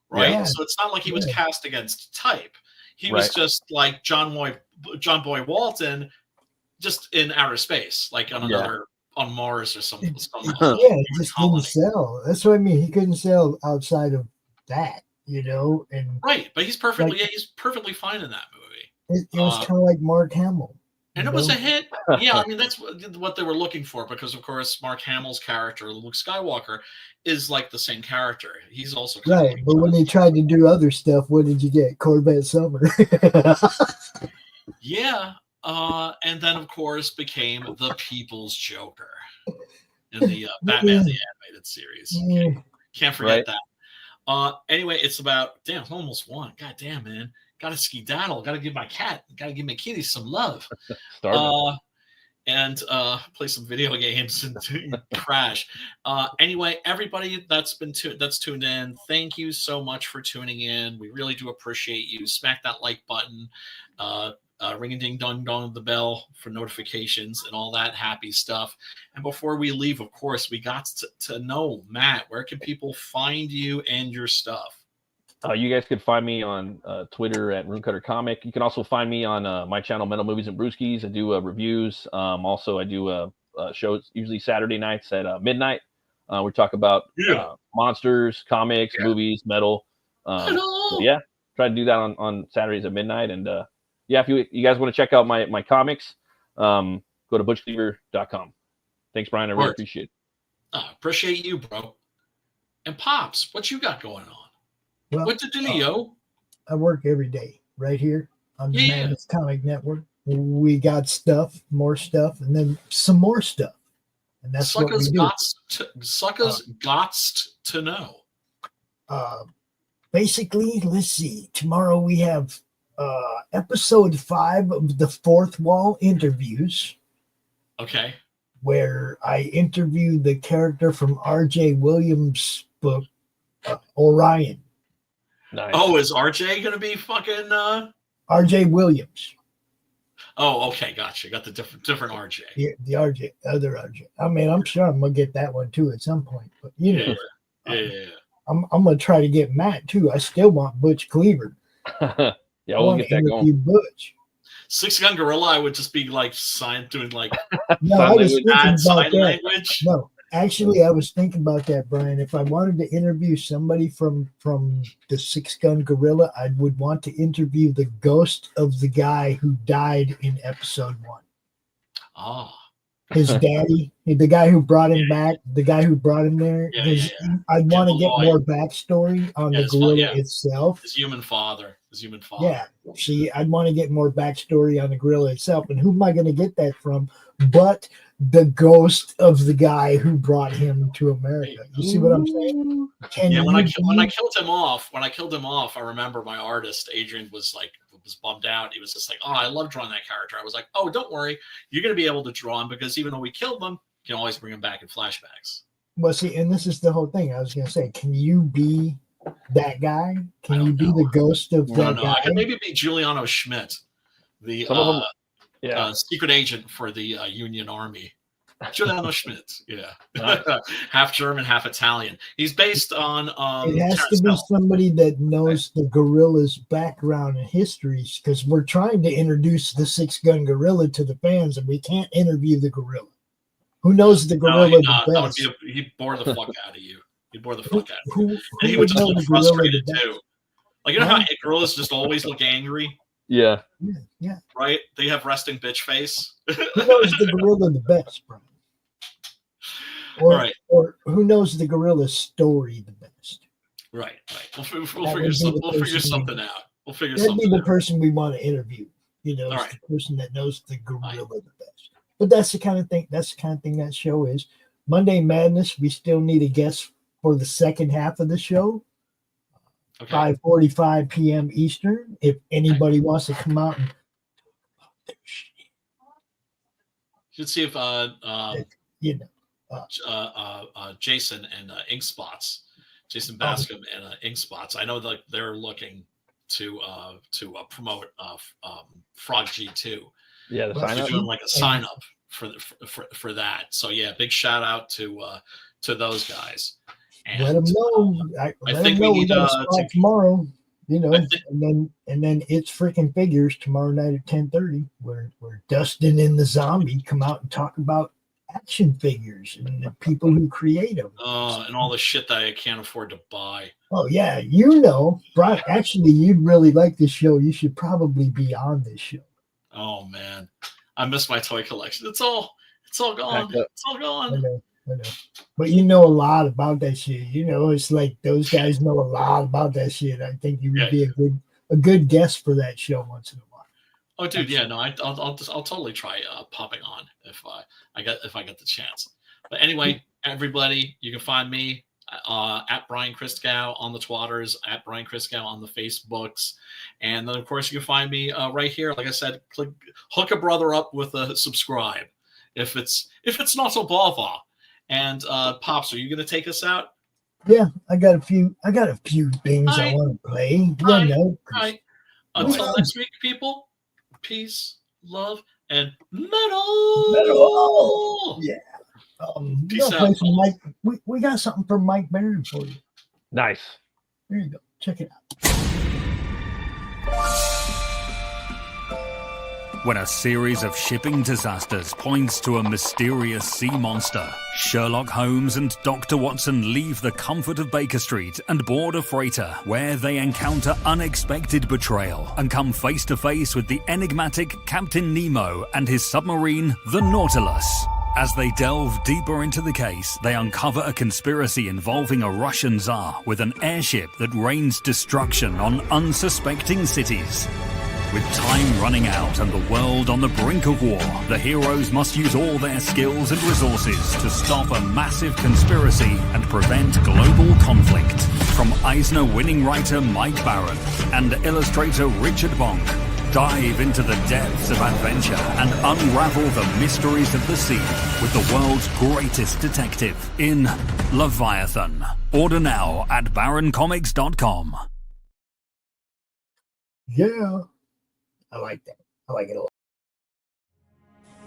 right?
Yeah.
So it's not like he was cast against type. He was just like John Boy Walton, just in outer space, like on another on Mars or something.
Yeah, it just didn't sell. That's what I mean. He couldn't sell outside of that, you know. And
right, but he's perfectly
like,
he's perfectly fine in that movie.
It was kind of like Mark Hamill.
And it was a hit. Yeah, I mean, that's what they were looking for, because, of course, Mark Hamill's character, Luke Skywalker, is like the same character. He's also
right, but when he tried to do other stuff, what did you get? Corvette Summer.
Yeah, and then, of course, became the People's Joker in the Batman the Animated Series. Can't forget that. Anyway, it's about, damn, almost one. God damn, man. Got to skedaddle. Got to give my kitty some love. And play some video games and crash. Anyway, everybody that's tuned in, thank you so much for tuning in. We really do appreciate you. Smack that like button. Ring a ding dong dong the bell for notifications and all that happy stuff. And before we leave, of course, we got to know, Matt, where can people find you and your stuff?
You guys could find me on Twitter at Roomcutter Comic. You can also find me on my channel, Metal Movies and Brewskis. I do reviews. Also, I do shows usually Saturday nights at midnight. We talk about monsters, comics, movies, metal. So yeah, try to do that on Saturdays at midnight. And yeah, if you guys want to check out my comics, go to butchcleaver.com. Thanks, Brian. I really appreciate it.
Appreciate you, bro. And Pops, what you got going on?
Well,
what's the dealio?
I work every day right here on the Madness Comic Network. We got stuff, more stuff, and then some more stuff. And that's what we do.
Suckers gots to know.
Basically, let's see. Tomorrow we have episode 5 of the Fourth Wall interviews.
Okay.
Where I interviewed the character from R.J. Williams' book, Orion.
Nice.
Oh, is RJ going to be fucking
R.J. Williams?
Oh, okay, gotcha. Got the different RJ.
The RJ, other RJ. I mean, I'm sure I'm gonna get that one too at some point. But you know, I'm gonna try to get Matt too. I still want Butch Cleaver.
Yeah, we'll get that going.
Butch.
Six Gun Gorilla, I would just be like doing like
no, I was thinking about
sign
that.
language.
No. Actually, I was thinking about that, Brian. If I wanted to interview somebody from the Six Gun Gorilla, I would want to interview the ghost of the guy who died in episode 1.
Oh.
His daddy, the guy who brought him back, the guy who brought him there. I'd want to get more backstory on the gorilla itself.
His human father.
Yeah. See, I'd want to get more backstory on the gorilla itself. And who am I going to get that from but the ghost of the guy who brought him to America? You see what I'm saying?
When I killed him off, I remember my artist, Adrian, was bummed out. He was just like, oh, I love drawing that character. I was like, oh, don't worry. You're going to be able to draw him because even though we killed him, you can always bring him back in flashbacks.
Well, see, and this is the whole thing. I was going to say, can you be that guy? Can you be the ghost of that guy?
I could maybe be Giuliano Schmidt, the secret agent for the Union Army. Giuliano Schmidt, half German, half Italian. He's based on.
It has to be somebody that knows the gorilla's background and histories, because we're trying to introduce the Six Gun Gorilla to the fans, and we can't interview the gorilla. Who knows the gorilla the best?
He'd bore the fuck out of you. He'd bore the fuck out of you. And he would just look frustrated too. Like, you know how gorillas just always look angry?
Yeah.
Right? They have resting bitch face.
Who knows the gorilla the best, bro? Or who knows the gorilla story the best?
Right. We'll figure something out.
That'd be the person we want to interview. You know, the person that knows the gorilla the best. But that's the kind of thing. That's the kind of thing that show is. Monday Madness. We still need a guest for the second half of the show. 5:45 p.m. Eastern. If anybody wants to come out and
should see if
you know,
Jason and Ink Spots, Jason Bascom and Ink Spots. I know that they're looking to promote Frog G2.
Yeah, the sign up.
Doing like a sign up for that. So yeah, big shout out to those guys. And,
let them know. I think we got a spot tomorrow. You know, and then it's freaking figures tomorrow night at 10:30. Where Dustin and the Zombie come out and talk about action figures and the people who create them.
And all the shit that I can't afford to buy.
Oh yeah, you know, Brock. Actually, you'd really like this show. You should probably be on this show.
Oh man, I miss my toy collection. It's all gone. It's all gone.
I know. But you know a lot about that shit. You know, it's like those guys know a lot about that shit. I think you would be a good guest for that show once in a while.
Oh, dude, yeah, no, I'll totally try popping on if I get the chance. But anyway, everybody, you can find me at Brian Christgau on the Twitters, at Brian Christgau on the Facebooks, and then of course you can find me right here. Like I said, hook a brother up with a subscribe if it's not so bother. And Pops, are you going to take us out?
Yeah, I got a few things I want to play.
Right. Until next week, people. Peace, love, and metal.
Yeah.
Peace out.
We got something from Mike Barron for you.
Nice.
There you go. Check it out.
When a series of shipping disasters points to a mysterious sea monster, Sherlock Holmes and Dr. Watson leave the comfort of Baker Street and board a freighter where they encounter unexpected betrayal and come face to face with the enigmatic Captain Nemo and his submarine, the Nautilus. As they delve deeper into the case, they uncover a conspiracy involving a Russian Tsar with an airship that rains destruction on unsuspecting cities. With time running out and the world on the brink of war, the heroes must use all their skills and resources to stop a massive conspiracy and prevent global conflict. From Eisner-winning writer Mike Barron and illustrator Richard Bonk, dive into the depths of adventure and unravel the mysteries of the sea with the world's greatest detective in Leviathan. Order now at baroncomics.com.
Yeah. I like that. I like it a lot.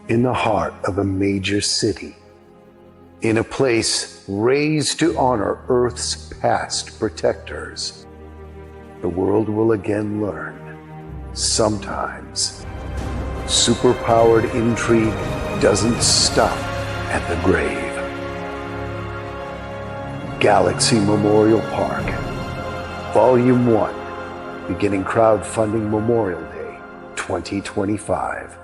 In the heart of a major city, in a place raised to honor Earth's past protectors, the world will again learn, sometimes, superpowered intrigue doesn't stop at the grave. Galaxy Memorial Park, Volume 1, beginning crowdfunding Memorial Day 2025.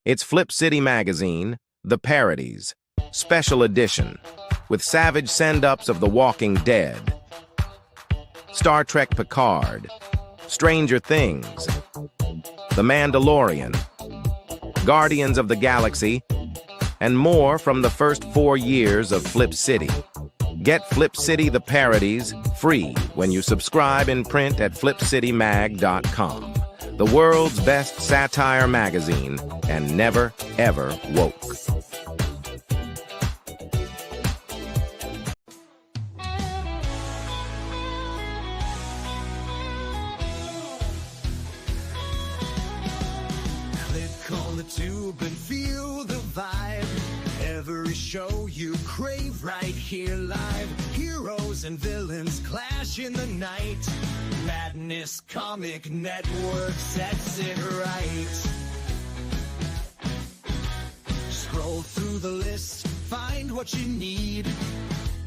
It's Flip City Magazine, The Parodies, Special Edition, with savage send-ups of The Walking Dead, Star Trek Picard, Stranger Things, The Mandalorian, Guardians of the Galaxy, and more from the first 4 years of Flip City. Get Flip City The Parodies free when you subscribe in print at flipcitymag.com. The world's best satire magazine, and never, ever woke.
Click on the tube and feel the vibe. Every show you crave right here live. Heroes and villains clash in the night. Madness Comic Network sets it right. Scroll through the list, find what you need.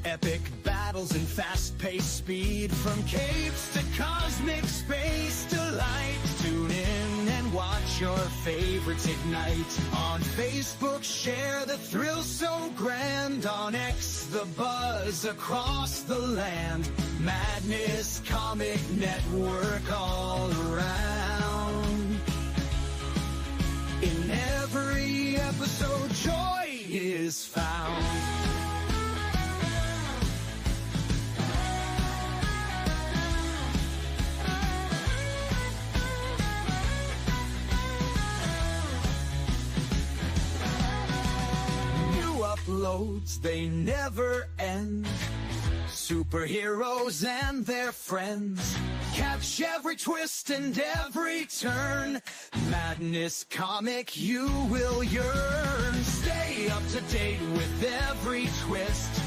Epic battles and fast-paced speed. From capes to cosmic space delight. Tune in and watch your favorites ignite. On Facebook, share the thrill so grand. On X, the buzz across the land. Madness Comic Network all around. In every episode, joy is found. Uploads, they never end. Superheroes and their friends. Catch every twist and every turn. Madness Comic, you will yearn. Stay up to date with every twist.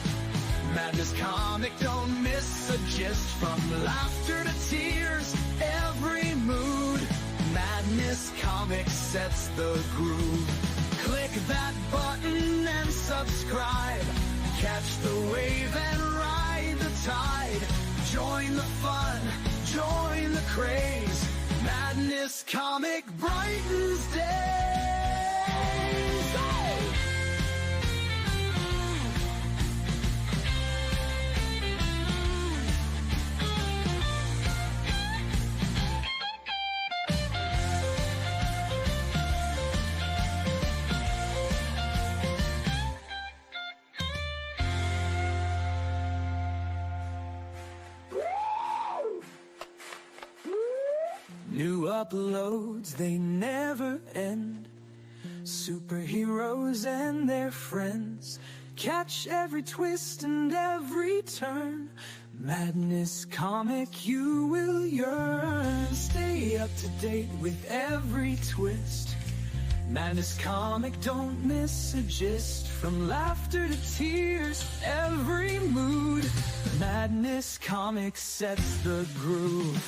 Madness Comic, don't miss a gist. From laughter to tears, every mood. Madness Comic sets the groove. Click that button and subscribe. Catch the wave and ride the tide. Join the fun, join the craze. Madness Comic brightens days. Hey! New uploads, they never end. Superheroes and their friends. Catch every twist and every turn. Madness Comic, you will yearn. Stay up to date with every twist. Madness Comic, don't miss a gist. From laughter to tears, every mood. Madness Comic sets the groove.